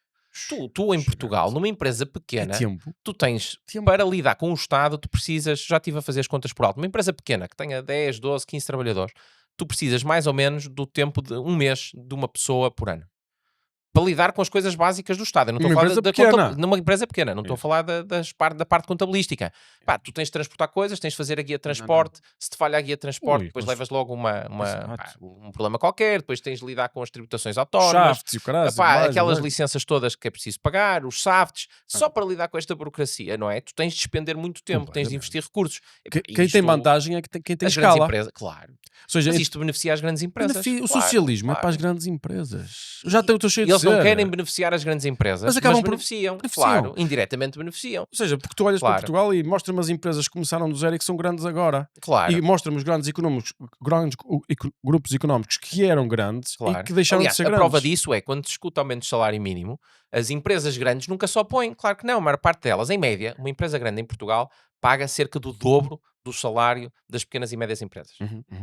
Tu em Portugal, numa empresa É pequena, tempo. tu tens, Tempo. para lidar com o Estado, tu precisas, já estive a fazer as contas por alto, uma empresa pequena que tenha 10, 12, 15 trabalhadores, tu precisas mais ou menos do tempo de um mês de uma pessoa por ano. para lidar com as coisas básicas do Estado. Eu não estou a Numa falar empresa da pequena. numa empresa pequena, não estou a Isso. falar da parte contabilística. Pá, tu tens de transportar coisas, tens de fazer a guia de transporte, se te falha a guia de transporte, Ui, depois mas- levas logo Exato. um problema qualquer, depois tens de lidar com as tributações autónomas, Shafts e o caralho. aquelas licenças todas que é preciso pagar, os SAFTs, só para lidar com esta burocracia, não é? Tu tens de despender muito tempo, tens de Completamente. investir recursos. Quem tem Isto- vantagem é quem tem as grandes escala. empresas, claro. Ou seja, Mas isto beneficia as grandes empresas. o claro, socialismo é para as claro. grandes empresas. Eu já estou cheio E de eles não dizer. querem beneficiar as grandes empresas, Mas mas, acabam por- beneficiam, beneficiam. claro, indiretamente beneficiam. Ou seja, porque tu olhas para Claro. Portugal e mostra-me as empresas que começaram do zero e que são grandes agora. Claro, E mostra-me os grandes grupos económicos que eram grandes claro. e que deixaram Aliás, de ser a grandes. prova disso é quando se discute aumento de salário mínimo, as empresas grandes nunca só põem, claro que não, a maior parte delas, em média, uma empresa grande em Portugal paga cerca do dobro do salário das pequenas e médias empresas.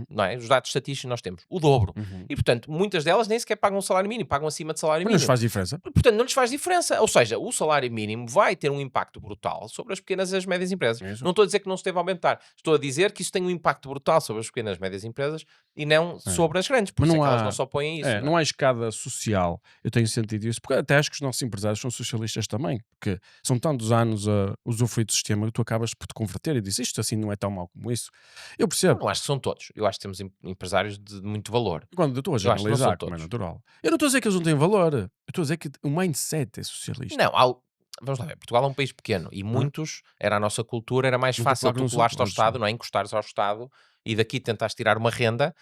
Não é? Os dados estatísticos nós temos o dobro. E, portanto, muitas delas nem sequer pagam um salário mínimo, pagam acima de salário Mas não mínimo. nos faz diferença. Portanto, não lhes faz diferença. Ou seja, o salário mínimo vai ter um impacto brutal sobre as pequenas e as médias empresas. Isso. Não estou a dizer que não se deve aumentar. Estou a dizer que isso tem um impacto brutal sobre as pequenas e médias empresas e não sobre as grandes. Por Mas isso é não que elas há- não só põem isso. Não há escada social. Eu tenho sentido isso. Porque até acho que os nossos empresários são socialistas também. Porque são tantos anos a usufruir do sistema que tu acabas por te converter e dizes isto assim não é tão mau como isso. Eu percebo. Não acho que são todos. Eu acho que temos empresários de muito valor. Quando eu estou a Eu acho que não generalizar, são como é todos. natural. Eu não estou a dizer que eles não têm valor. Eu estou a dizer que o mindset é socialista. Não, vamos lá ver. Portugal é um país pequeno e muitos, era a nossa cultura, era mais Mas fácil claro que não tu são colares ao todos, Estado, sim. não é? Encostares ao Estado e daqui tentares tirar uma renda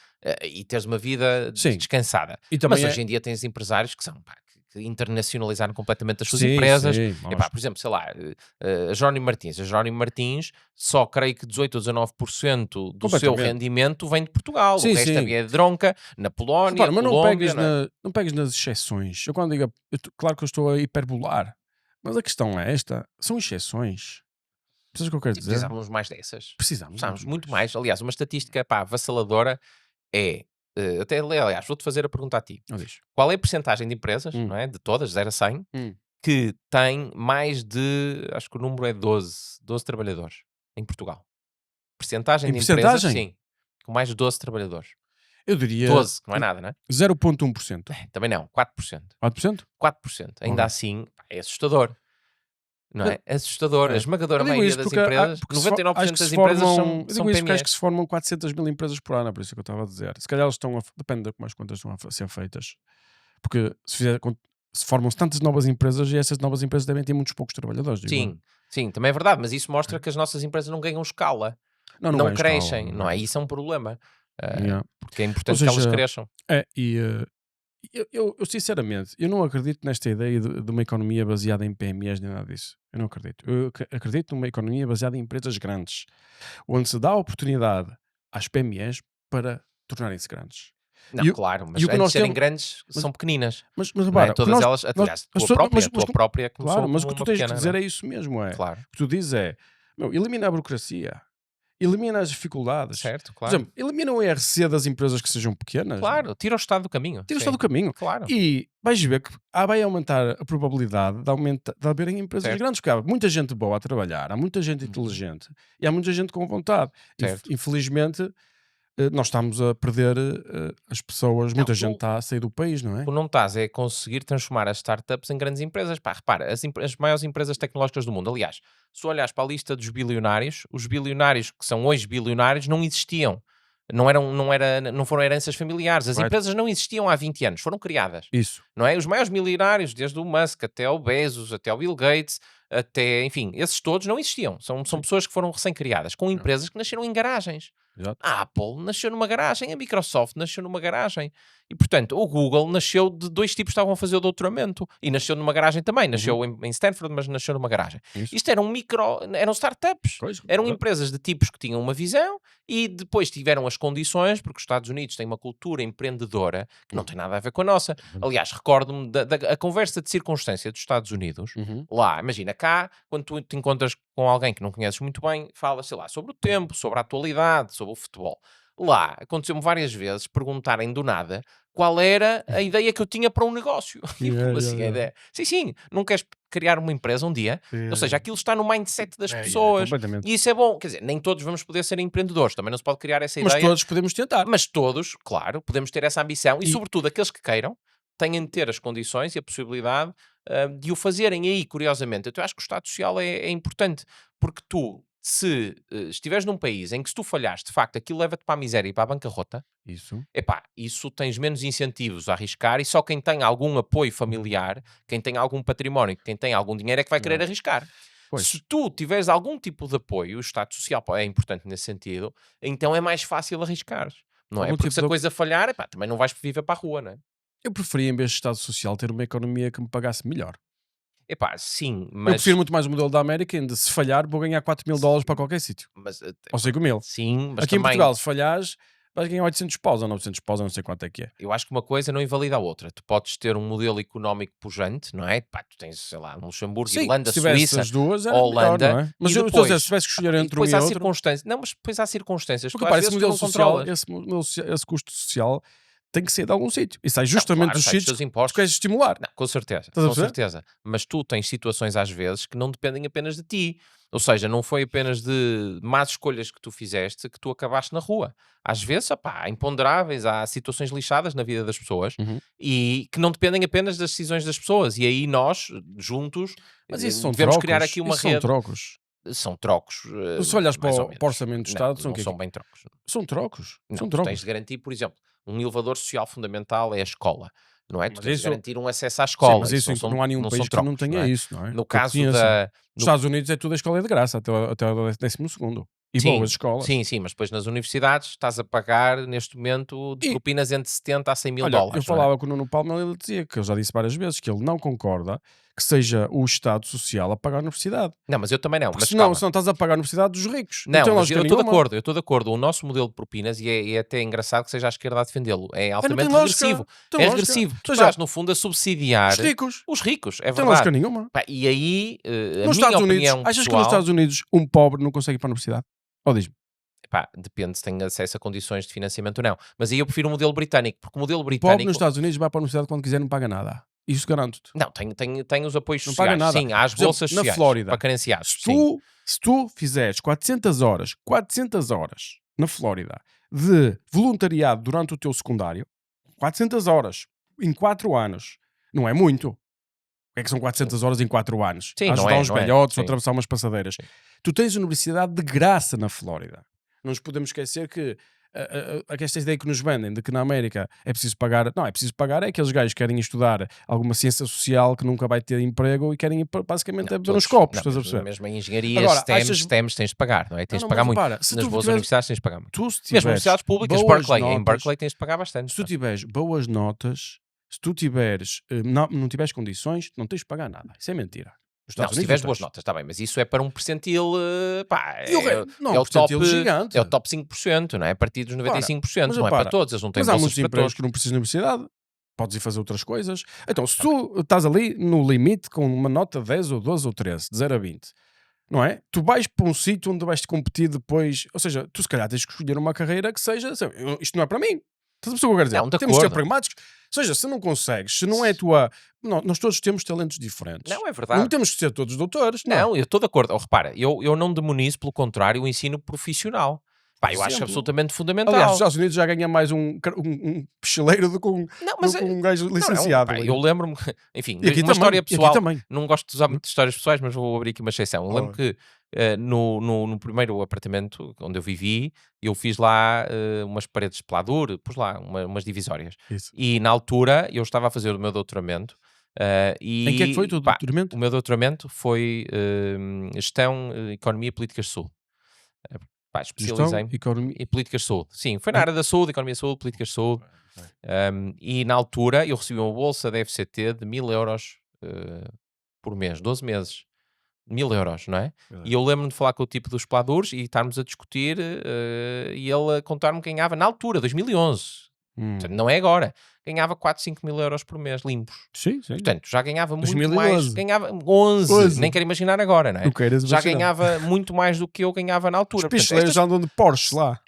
e teres uma vida Sim. descansada. E também Mas hoje em dia tens empresários que são que internacionalizaram completamente as suas Sim, empresas. sim, Epá, lógico. por exemplo, sei lá, a Jerónimo Martins. A Jerónimo Martins, só creio que 18 ou 19% do seu Completamente. rendimento vem de Portugal. Sim, o resto sim. é de Dronca, na Polónia, Repara, mas Colômbia. Não é? não pegues nas exceções. Eu quando digo, claro que eu estou a hiperbolar, mas a questão é esta: são exceções. Percebes o que eu quero dizer? Precisávamos mais dessas. Precisamos. Precisamos muito mais. Aliás, uma estatística avassaladora é. Aliás, vou-te fazer a pergunta a ti. Não diz. Qual é a percentagem de empresas, Hum. não é? De todas, 0 a 100, Hum. que tem mais de. Acho que o número é 12 trabalhadores em Portugal. Percentagem Em de empresas, percentagem? sim. Com mais de 12 trabalhadores. Eu diria 12, que não é nada, não é? 0,1%. Também não, 4%. 4%? 4%. Ainda Ok. assim, é assustador. Não é? É assustador. É. A esmagadora Eu digo maioria isso das porque empresas, porque se 99% acho que das se empresas formam- são eu digo isso porque PMEs. acho que se formam 400 mil empresas por ano, é por isso que eu estava a dizer. Se calhar elas estão depende de como as contas estão a ser feitas. Porque se formam-se tantas novas empresas e essas novas empresas devem ter muitos poucos trabalhadores. digo eu. Sim, sim, também é verdade, mas isso mostra que as nossas empresas não ganham escala, não ganham escala, crescem, não é? ganham. Isso é um problema, Yeah. porque é importante Ou que elas seja, cresçam. Eu sinceramente, eu não acredito nesta ideia de uma economia baseada em PMEs nem nada disso. Eu não acredito. Eu acredito numa economia baseada em empresas grandes, onde se dá a oportunidade às PMEs para tornarem-se grandes. Não, e o- claro, mas e o que antes nós de serem temos- grandes, mas- são pequeninas. Mas Não é? repara, o que Todas nós- elas, aliás, as tua pessoas- própria, mas- a tua própria começou claro, mas o como que tu uma tens de pequena, dizer não é isso mesmo, é. Claro, O que tu dizes é, elimina a burocracia, elimina as dificuldades. certo, Por claro. exemplo, elimina o IRC das empresas que sejam pequenas. Claro, tira o Estado do caminho. Tira o sim, Estado do caminho. Claro. E vais ver que vai aumentar a probabilidade de haverem empresas Certo. grandes, porque há muita gente boa a trabalhar, há muita gente inteligente e há muita gente com vontade. Certo. Infelizmente, nós estamos a perder as pessoas, muita tu- gente está a sair do país, não é? Tu não estás é conseguir transformar as startups em grandes empresas. Pá, repara, as maiores empresas tecnológicas do mundo. Aliás, se olhares para a lista dos bilionários, os bilionários que são hoje bilionários não existiam. Não foram heranças familiares. As Right. empresas não existiam há 20 anos, foram criadas. Isso. Não é? Os maiores milionários, desde o Musk até o Bezos, até o Bill Gates, até, enfim, esses todos não existiam. São pessoas que foram recém-criadas, com empresas que nasceram em garagens. Exato. A Apple nasceu numa garagem, a Microsoft nasceu numa garagem. E, portanto, o Google nasceu de dois tipos que estavam a fazer o doutoramento. E nasceu numa garagem também. Nasceu em Stanford, mas nasceu numa garagem. Isso. Isto eram startups. Pois, Eram claro. empresas de tipos que tinham uma visão e depois tiveram as condições, porque os Estados Unidos têm uma cultura empreendedora que não tem nada a ver com a nossa. Aliás, recordo-me da conversa de circunstância dos Estados Unidos. Uhum. Lá, imagina, cá, quando tu te encontras com alguém que não conheces muito bem, fala, sei lá, sobre o tempo, sobre a atualidade, sobre o futebol. Lá, aconteceu-me várias vezes perguntarem do nada qual era a ideia que eu tinha para um negócio. E eu, como assim, a ideia? Sim, não queres criar uma empresa um dia? Ou seja, aquilo está no mindset das pessoas. completamente. E isso é bom. Quer dizer, nem todos vamos poder ser empreendedores. Também não se pode criar essa Mas ideia. todos podemos tentar. Mas todos, claro, podemos ter essa ambição. E sobretudo, aqueles que queiram, têm de ter as condições e a possibilidade de o fazerem. E aí, curiosamente, eu acho que o Estado Social é importante, porque tu, se estiveres num país em que se tu falhaste, de facto, aquilo leva-te para a miséria e para a bancarrota, Isso. epá, isso tens menos incentivos a arriscar, e só quem tem algum apoio familiar, quem tem algum património, quem tem algum dinheiro é que vai querer Não. arriscar. Pois. Se tu tiveres algum tipo de apoio, o Estado Social é importante nesse sentido, então é mais fácil arriscar. Não é? Algum Porque tipo se a de- coisa falhar, epá, também não vais viver para a rua, não é? Eu preferia, em vez de Estado Social, ter uma economia que me pagasse melhor. Epá, sim, Eu mas... prefiro muito mais o modelo da América, onde se falhar vou ganhar 4 mil dólares para qualquer sítio. mas, Ou 5 mil. sim, mas Aqui em também... Portugal, se falhares, vais ganhar 800 paus ou 900 paus, eu não sei quanto é que é. Eu acho que uma coisa não invalida a outra. Tu podes ter um modelo económico pujante, não é? Pá, tu tens, sei lá, um Luxemburgo, Sim, Irlanda, se tivesse Suíça, as duas, era Holanda, melhor, não é? Mas e eu estou a dizer, depois- se tivesse que escolher e entre um depois e há outro... circunstâncias. Não, mas depois há circunstâncias. Porque, Tu, às pá, vezes, esse tu modelo não social, controlas. esse custo social tem que sair de algum sítio. E sai Não, justamente claro, dos sai dos sítios teus que tu impostos. queres estimular. Não, com certeza, Estás a com perceber? certeza. Mas tu tens situações às vezes que não dependem apenas de ti. Ou seja, não foi apenas de más escolhas que tu fizeste que tu acabaste na rua. Às vezes, opá, há imponderáveis, há situações lixadas na vida das pessoas Uhum. e que não dependem apenas das decisões das pessoas. E aí nós, juntos, Mas isso são devemos trocos. criar aqui uma Isso são rede. trocos. São trocos. Tu se olhas para mais o ou menos. orçamento do Estado, são não o quê? são bem trocos. São trocos. Não, São tu trocos. tens de garantir, por exemplo, um elevador social fundamental é a escola. Não é? Tu Mas tens de isso- garantir um acesso à Sim, escola. mas isso são, não há nenhum não país são que não trocos, tenha não é? isso, não é? No Que eu caso conheça. da... Nos Estados Unidos é tudo a escola é de graça, até o 12º. E boas escolas. Sim, sim, mas depois nas universidades estás a pagar neste momento de E- propinas entre 70 a 100 mil Olha, dólares. eu não é? falava com o Nuno Palma e ele dizia, que eu já disse várias vezes, que ele não concorda que seja o Estado Social a pagar a universidade. Não, mas eu também não. Porque Mas senão, calma. senão estás a pagar a universidade dos ricos. Não, tem mas lógica eu estou de nenhuma. acordo, eu estou de acordo. O nosso modelo de propinas, e é até engraçado que seja a esquerda a defendê-lo, é Mas não altamente tem lógica. regressivo. Tem É lógica. regressivo. Tu Ou seja, estás, no fundo, a subsidiar os ricos. os ricos, é Não tem lógica verdade. nenhuma. Pá, e aí, a Nos minha Estados Unidos, opinião achas que nos pessoal, Estados Unidos um pobre não consegue ir para a universidade? Ou diz-me. pá, depende se tem acesso a condições de financiamento ou não. Mas aí eu prefiro o modelo britânico, porque o modelo O pobre britânico... nos Estados Unidos vai para a universidade quando quiser, não paga nada. Isso garanto-te. Não, tem os apoios Não sociais. paga nada. Sim, há as Por exemplo, bolsas na sociais Flórida, para carenciados. Se tu fizeres 400 horas na Flórida de voluntariado durante o teu secundário, 400 horas em 4 anos, não é muito. O que é que são 400 horas em 4 anos? Sim, A não ajudar é, uns não é. velhotes ou Sim. atravessar umas passadeiras. Sim. Tu tens universidade de graça na Flórida. Não nos podemos esquecer que esta ideia que nos vendem de que na América é preciso pagar. Não, é preciso pagar é aqueles gajos que querem estudar alguma ciência social que nunca vai ter emprego e querem ir basicamente a beber uns copos, estás a perceber? Mesmo em engenharia, Agora, STEMs tens de pagar, não é? Tens de Não, pagar mas muito. repara, se Nas tu boas tiveres- universidades tens de pagar muito. Tu, se Mesmo tiveres universidades públicas, boas Berkeley, em notas- Berkeley tens de pagar bastante. Se tu tiveres boas notas, se tu tiveres não tiveres condições, não tens de pagar nada. Isso é mentira. Nos Não, Estados se Unidos tiveres não boas tens. notas, está bem, mas isso é para um percentil, pá, E o re- não, é um o top, percentil gigante. é o top 5%, não é? A partir dos 95%, mas não é para repara, todos, eles não têm Mas há bolsas muitos para empregos todos. que não precisas de universidade. Podes ir fazer outras coisas. Então, se tu estás ali no limite com uma nota 10 ou 12 ou 13, de 0 a 20, não é? Tu vais para um sítio onde vais-te competir depois. Ou seja, tu se calhar tens que escolher uma carreira que seja. Isto não é para mim. Estás a perceber o que eu quero dizer? Não, de Temos de ser acordo. pragmáticos. Ou seja, se não consegues, se não é a tua. Nós todos temos talentos diferentes. Não, é verdade. Não temos que ser todos doutores. Não, eu estou de acordo. Oh, repara, eu não demonizo, pelo contrário, o ensino profissional. Pá, eu acho Exemplo. absolutamente fundamental. Aliás, nos Estados Unidos já ganha mais um picheleiro do que não, do que um gajo licenciado. pá, ali. eu lembro-me, enfim, E aqui uma história e aqui pessoal. também. Não gosto de usar muito de histórias pessoais, mas vou abrir aqui uma exceção. Eu lembro Oh. que no primeiro apartamento onde eu vivi, eu fiz lá umas paredes de pelador, pus lá umas divisórias. Isso. E na altura eu estava a fazer o meu doutoramento. E, Em que é que foi o teu pá, doutoramento? o meu doutoramento foi Gestão, Economia e Políticas de Saúde. Pá, especializei-me Gestão, economia. em Políticas de Saúde. Sim, foi na área da saúde, Economia de Saúde, Políticas de Saúde. E na altura eu recebi uma bolsa da FCT de 1000 euros por mês, 12 meses. 1000 euros, não é? E eu lembro-me de falar com o tipo dos peladores e estarmos a discutir e ele a contar-me que ganhava na altura, 2011. Portanto, não é agora. Ganhava 4, 5 mil euros por mês, limpos. Sim, sim. Portanto, já ganhava muito 2011. mais. Ganhava 11. 11. Nem quero imaginar agora, não é? Não queiras Já imaginar. ganhava muito mais do que eu ganhava na Os altura. Portanto, picheleiros estas- andam de Porsche lá.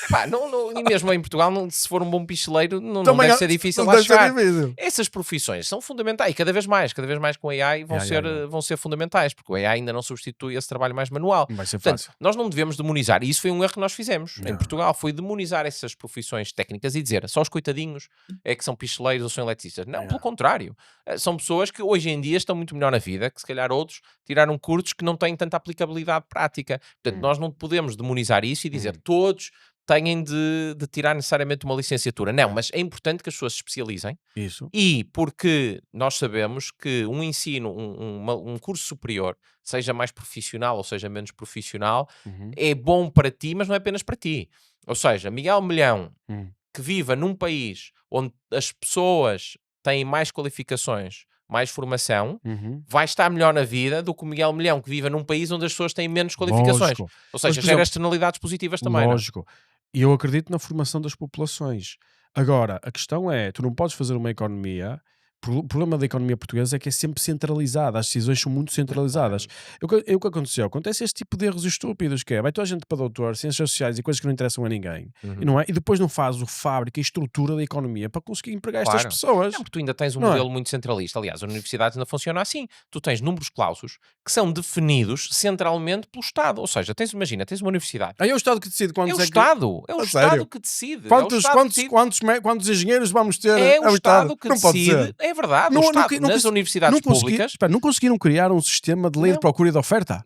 pá, e mesmo em Portugal, se for um bom picheleiro, não Também deve ser difícil não lá deve ser chegar. difícil. Essas profissões são fundamentais, cada vez mais com a AI vão ser fundamentais, porque o AI ainda não substitui esse trabalho mais manual. Não vai ser Portanto, fácil. nós não devemos demonizar, e isso foi um erro que nós fizemos em Não. Portugal, foi demonizar essas profissões técnicas e dizer, só os coitadinhos é que são picheleiros ou são eletricistas. Não, Yeah. pelo contrário. São pessoas que hoje em dia estão muito melhor na vida, que se calhar outros tiraram cursos que não têm tanta aplicabilidade prática. Portanto, Hum. nós não podemos demonizar isso e dizer Hum. todos têm de tirar necessariamente uma licenciatura. Não, É. mas é importante que as pessoas se especializem. Isso. E porque nós sabemos que um ensino, um curso superior, seja mais profissional ou seja menos profissional, Uhum. é bom para ti, mas não é apenas para ti. Ou seja, Miguel Milhão, Hum. que viva num país onde as pessoas têm mais qualificações, mais formação, Uhum. vai estar melhor na vida do que o Miguel Milhão, que viva num país onde as pessoas têm menos qualificações. Lógico. Ou Mas, seja, por gera exemplo, externalidades positivas também, não é? lógico. E eu acredito na formação das populações. Agora, a questão é, tu não podes fazer uma economia. O problema da economia portuguesa é que é sempre centralizada, as decisões são muito centralizadas. O que aconteceu? Acontece este tipo de erros estúpidos, que é, vai toda a gente para doutor, ciências sociais e coisas que não interessam a ninguém, Uhum. e, não é? E depois não faz o fábrica e estrutura da economia para conseguir empregar estas Claro. pessoas. Não, porque tu ainda tens um Não é? modelo muito centralista. Aliás, as universidades ainda funcionam assim. Tu tens números clausos que são definidos centralmente pelo Estado. Ou seja, imagina, tens uma universidade. Aí é o Estado que decide É quantos o é Estado. É o A Estado sério? que decide. Quantos, é o Estado quantos, que decide. quantos engenheiros vamos ter? É o Estado que Não pode decide. ser. É verdade. Não- o não Estado, que- não nas que- universidades públicas... Não conseguiram criar um sistema de lei de Não. procura e de oferta?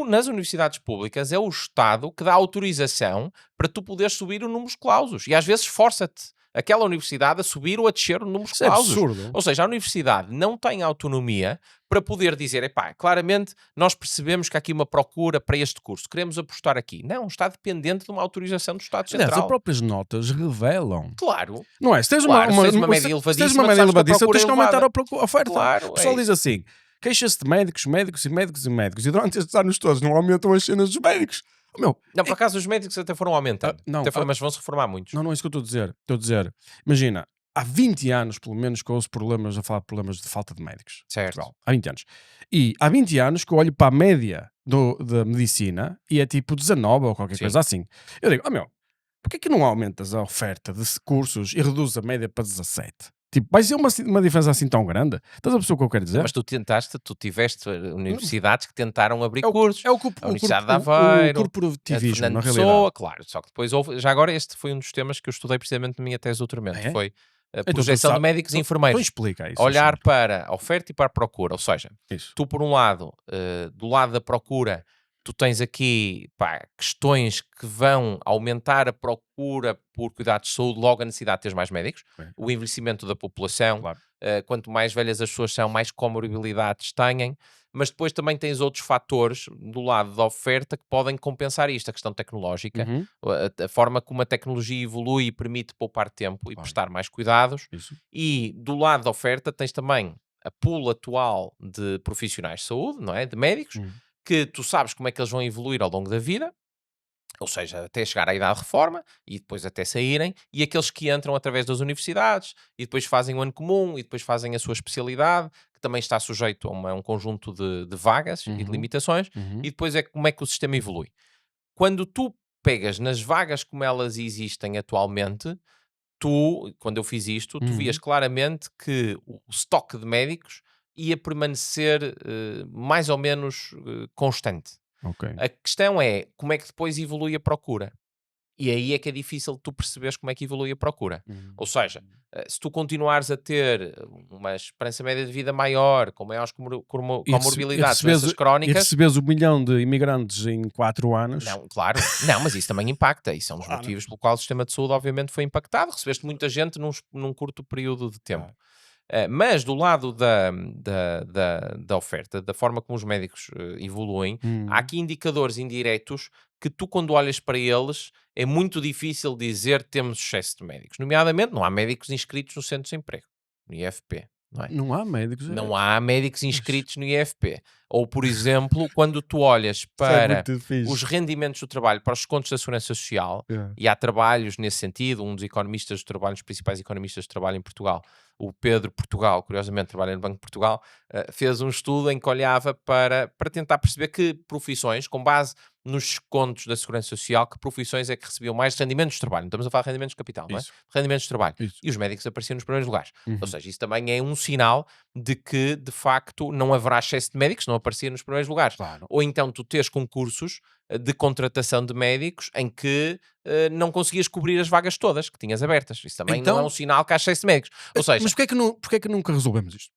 Nas universidades públicas é o Estado que dá autorização para tu poderes subir o números clausos. E às vezes força-te aquela universidade a subir ou a descer o números Isso é clausos. absurdo. Ou seja, a universidade não tem autonomia para poder dizer, epá, claramente nós percebemos que há aqui uma procura para este curso, queremos apostar aqui. Não, está dependente de uma autorização do Estado Aliás, Central. as próprias notas revelam. Claro, Não é? Se tens Claro, se tens uma média se tens elevadíssima, uma média sabes que a elevadíssima, procura tens é que aumentar elevada. a oferta. Claro, O pessoal é diz assim, queixa-se de médicos, médicos e médicos e médicos. E durante estes anos todos não aumentam as cenas dos médicos. Oh, meu, Não, por acaso os médicos até foram aumentando. não, Mas vão-se reformar muitos. não é isso que eu estou a dizer. Estou a dizer, imagina, há 20 anos, pelo menos, que eu ouço problemas, a falar de problemas de falta de médicos. em Certo. Portugal. Há 20 anos. E há 20 anos que eu olho para a média da medicina e é tipo 19 ou qualquer Sim. coisa assim. Eu digo, meu, porquê que não aumentas a oferta de cursos e reduzes a média para 17? Tipo, vai ser uma diferença assim tão grande? Estás a perceber o que eu quero dizer? Mas tu tiveste universidades que tentaram abrir É o, cursos. é o, corpo- A o, Universidade corpo- de o Aveiro, A corporativismo, Fernando na realidade. Pessoa, claro. Só que depois houve... Já agora este foi um dos temas que eu estudei precisamente na minha tese de doutoramento. É? Foi a Então, tu projeção de sabes- médicos e Então enfermeiros. explica isso. Olhar para a oferta e para a procura. Ou seja, Isso. tu por um lado, do lado da procura, tu tens aqui questões que vão aumentar a procura por cuidados de saúde, logo a necessidade de ter mais médicos, Ok. o envelhecimento da população, Claro. quanto mais velhas as pessoas são, mais comorbilidades têm, mas depois também tens outros fatores do lado da oferta que podem compensar isto, a questão tecnológica, Uhum. a forma como a tecnologia evolui e permite poupar tempo e Claro. prestar mais cuidados, Isso. e do lado da oferta tens também a pool atual de profissionais de saúde, não é? De médicos, Uhum. que tu sabes como é que eles vão evoluir ao longo da vida, ou seja, até chegar à idade de reforma e depois até saírem, e aqueles que entram através das universidades e depois fazem o ano comum e depois fazem a sua especialidade, que também está sujeito a um conjunto de vagas e de Uhum. limitações, Uhum. e depois é como é que o sistema evolui. Quando tu pegas nas vagas como elas existem atualmente, quando eu fiz isto, tu vias claramente que o estoque de médicos ia permanecer mais ou menos constante. Ok. A questão é como é que depois evolui a procura. E aí é que é difícil tu perceberes como é que evolui a procura. Ou seja, se tu continuares a ter uma esperança média de vida maior, com maiores comorbilidades, doenças E crónicas... recebes 1 milhão de imigrantes em 4 anos. Não, claro. Não, mas isso também impacta. Isso é um dos Claro. motivos pelo qual o sistema de saúde obviamente foi impactado. Recebeste muita gente num curto período de tempo. Mas do lado da oferta, da forma como os médicos evoluem, há aqui indicadores indiretos que tu, quando olhas para eles, é muito difícil dizer que temos excesso de médicos. Nomeadamente, não há médicos inscritos no Centro de Desemprego, no IFP. Não é? Não há médicos. Não há médicos inscritos no IFP. Ou, por exemplo, quando tu olhas Isso é para muito fixe. os rendimentos do trabalho, para os descontos da Segurança Social, Yeah. e há trabalhos nesse sentido, um dos economistas do trabalho, os principais economistas de trabalho em Portugal, o Pedro Portugal, curiosamente trabalha no Banco de Portugal, fez um estudo em que olhava para tentar perceber que profissões, com base nos descontos da Segurança Social que profissões é que recebiam mais rendimentos de trabalho. Não estamos a falar de rendimentos de capital, não é? Isso, Rendimentos de trabalho. isso. E os médicos apareciam nos primeiros lugares. Ou Uhum. seja, isso também é um sinal de que, de facto, não haverá excesso de médicos, não aparecia nos primeiros lugares. Claro. Ou então tu tens concursos de contratação de médicos em que não conseguias cobrir as vagas todas que tinhas abertas. Isso também não é um Então, sinal que há excesso de médicos. Ou seja, mas porquê é que nunca resolvemos isto?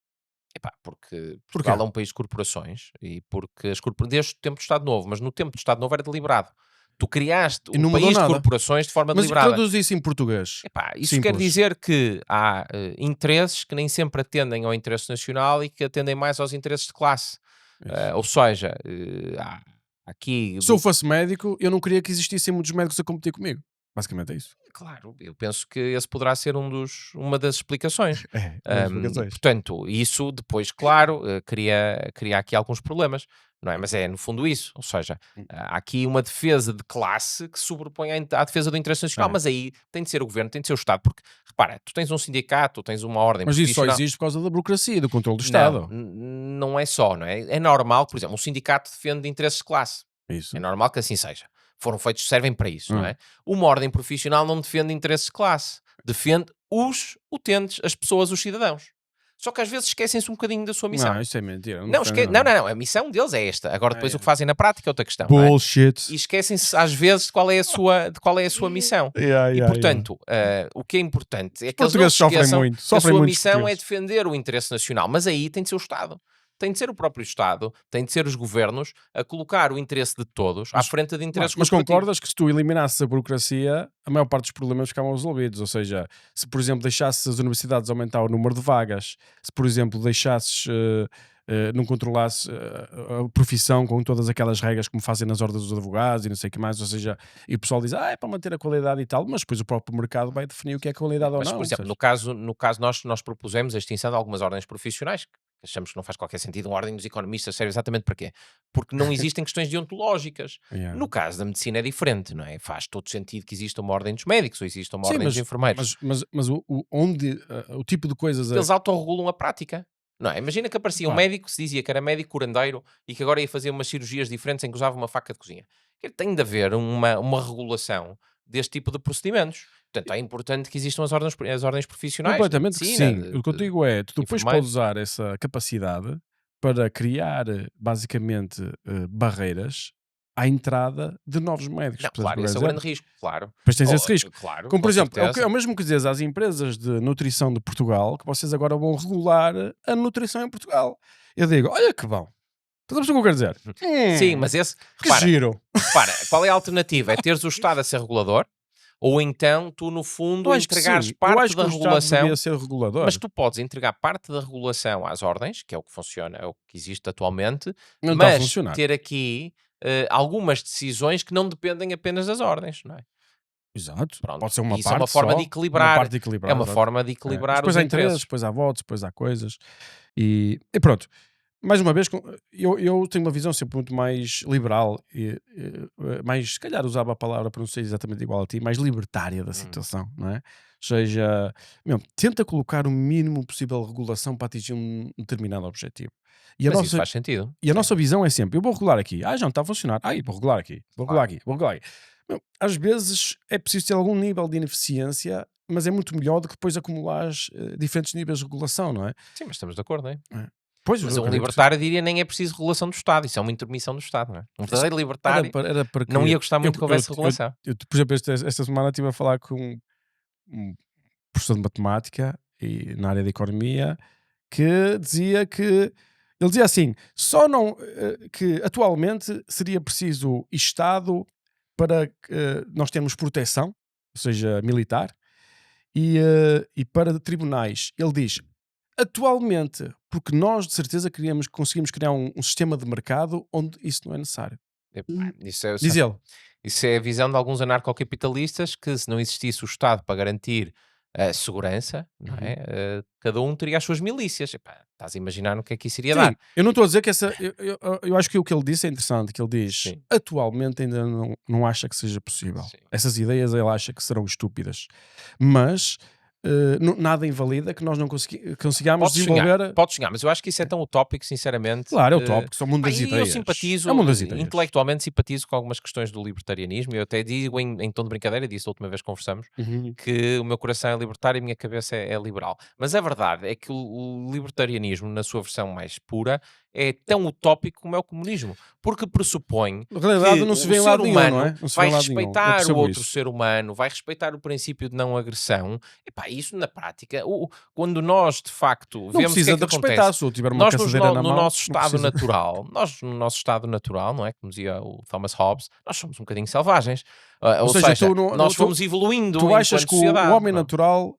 epá, porque Porquê? Portugal é um país de corporações e porque desde o tempo do Estado Novo, mas no tempo do Estado Novo era deliberado. Tu criaste E um não mudou país de nada. corporações de forma Mas deliberada. traduz isso em português. Epá, isso quer Simples. dizer que há interesses que nem sempre atendem ao interesse nacional e que atendem mais aos interesses de classe. Isso. Ou seja, há aqui... Se eu fosse médico, eu não queria que existissem muitos médicos a competir comigo. Basicamente é isso. Claro, eu penso que esse poderá ser uma das explicações. É, das explicações. Portanto, isso depois, claro, cria aqui alguns problemas, não é? Mas é no fundo isso, ou seja, há aqui uma defesa de classe que se sobrepõe à defesa do interesse nacional, É. mas aí tem de ser o governo, tem de ser o Estado, porque, repara, tu tens um sindicato, tu tens uma ordem Mas isso só profissional. existe por causa da burocracia e do controle do Não, Estado. não é só, não é? É normal, por exemplo, um sindicato defende interesses de classe. Isso. É normal que assim seja. Foram feitos, servem para isso, não Hum. é? Uma ordem profissional não defende interesses de classe. Defende os utentes, as pessoas, os cidadãos. Só que às vezes esquecem-se um bocadinho da sua missão. Não, isso é mentira. Não, defende não, a missão deles é esta. Agora depois o que fazem na prática é outra questão, não é? Bullshit. E esquecem-se às vezes de qual é a sua missão. E portanto, o que é importante é que eles não portugueses se sofrem esqueçam muito. que a Sofrem sua muito os missão é portugueses. defender o interesse nacional. Mas aí tem de ser o Estado. Tem de ser o próprio Estado, tem de ser os governos a colocar o interesse de todos à frente de interesses Mas corporativos. concordas que se tu eliminasses a burocracia, a maior parte dos problemas ficavam resolvidos? Ou seja, se por exemplo deixasses as universidades aumentar o número de vagas, se por exemplo deixasses, não controlasses a profissão com todas aquelas regras como fazem nas ordens dos advogados e não sei o que mais, ou seja, e o pessoal diz, é para manter a qualidade e tal, mas depois o próprio mercado vai definir o que é qualidade ou Mas, não. por ou exemplo, seja, no caso nós propusemos a extinção de algumas ordens profissionais, que achamos que não faz qualquer sentido. Uma ordem dos economistas serve exatamente para quê? Porque não existem questões deontológicas. yeah. No caso da medicina é diferente, não é? Faz todo sentido que exista uma ordem dos médicos ou exista uma Sim, ordem dos enfermeiros. mas o tipo de coisas Eles autorregulam a prática. Não é? Imagina que aparecia um Claro. médico que se dizia que era médico curandeiro e que agora ia fazer umas cirurgias diferentes em que usava uma faca de cozinha. Tem de haver uma regulação deste tipo de procedimentos. Portanto, é importante que existam as ordens profissionais. Completamente que medicina, sim. O que eu te digo é, tu depois enfermeiros. podes usar essa capacidade para criar, basicamente, barreiras à entrada de novos médicos. Não, percebes o claro, que eu esse é o quero grande dizer? risco, claro. Depois tens esse risco. Claro, Como, por com exemplo, é certeza. o mesmo que dizes às empresas de nutrição de Portugal, que vocês agora vão regular a nutrição em Portugal. Eu digo, olha que bom. Estás a perceber o que eu quero dizer? Sim, mas esse... Que giro. Repara, qual é a alternativa? É teres o Estado a ser regulador ou então tu, no fundo, Eu acho que entregares sim. Eu parte acho que da o Estado regulação... devia ser regulador. Mas tu podes entregar parte da regulação às ordens, que é o que funciona, é o que existe atualmente, Não está a mas funcionar. ter aqui algumas decisões que não dependem apenas das ordens, não é? Exato. Pronto. Pode ser uma Isso parte é uma forma só, de equilibrar. Uma parte de equilibrar, É uma exato. forma de Mas equilibrar depois os há interesses, interesses. depois há votos, depois há coisas. E pronto. Mais uma vez, eu tenho uma visão sempre muito mais liberal e mais, se calhar usava a palavra para não ser exatamente igual a ti, mais libertária da situação, não é? Ou seja, tenta colocar o mínimo possível de regulação para atingir um determinado objetivo. E Mas isso faz sentido. a nossa visão é sempre, eu vou regular aqui, já não está a funcionar, vou regular aqui, vou regular aqui, vou regular aqui. Às vezes é preciso ter algum nível de ineficiência, mas é muito melhor do que depois acumulares diferentes níveis de regulação, não é? Sim, mas estamos de acordo, não é? Pois, Mas eu um acredito que libertário diria nem é preciso regulação do Estado, isso é uma intermissão do Estado, não é? Um verdadeiro libertário era para não que- ia gostar muito que houvesse regulação. Por exemplo, esta semana estive a falar com um professor de matemática e na área da economia que dizia que ele dizia assim, só não que atualmente seria preciso Estado para nós termos proteção, ou seja, militar, e para tribunais. Ele diz, atualmente, porque nós de certeza conseguimos criar um sistema de mercado onde isso não é necessário. Epá, Diz ele. Isso é a visão de alguns anarcocapitalistas que, se não existisse o Estado para garantir a segurança, não é? Cada um teria as suas milícias. Epá, estás a imaginar no que é que isso iria dar? Sim, eu não estou a dizer que essa. Eu acho que o que ele disse é interessante. Que ele diz Sim. atualmente ainda não acha que seja possível. Sim. Essas ideias ele acha que serão estúpidas, mas nada invalida que nós não consigamos Pode sonhar, desenvolver. pode sonhar, mas eu acho que isso é tão utópico, sinceramente. Claro, é utópico, são mundo das E eu ideias. simpatizo, É mundo das ideias. intelectualmente simpatizo com algumas questões do libertarianismo. Eu até digo em tom de brincadeira, disse a última vez que conversamos, Uhum. que o meu coração é libertário e a minha cabeça é liberal. Mas a verdade é que o libertarianismo, na sua versão mais pura, é tão utópico como é o comunismo. Porque pressupõe Na realidade, que não se o vê em ser lado nenhum, humano não é? Não se vai vê em lado nenhum. Eu respeitar o percebo outro isso. ser humano, vai respeitar o princípio de não agressão. Epá, isso na prática, quando nós de facto Não vemos o que precisa é de que acontece. respeitar. Se eu tiver uma Nós caçadeira na no mão, nosso não estado precisa. natural, no nosso estado natural, não é? Como dizia o Thomas Hobbes, nós somos um bocadinho selvagens. Ou seja, seja, tu não- nós tu- fomos evoluindo Tu achas enquanto que o sociedade. homem não? natural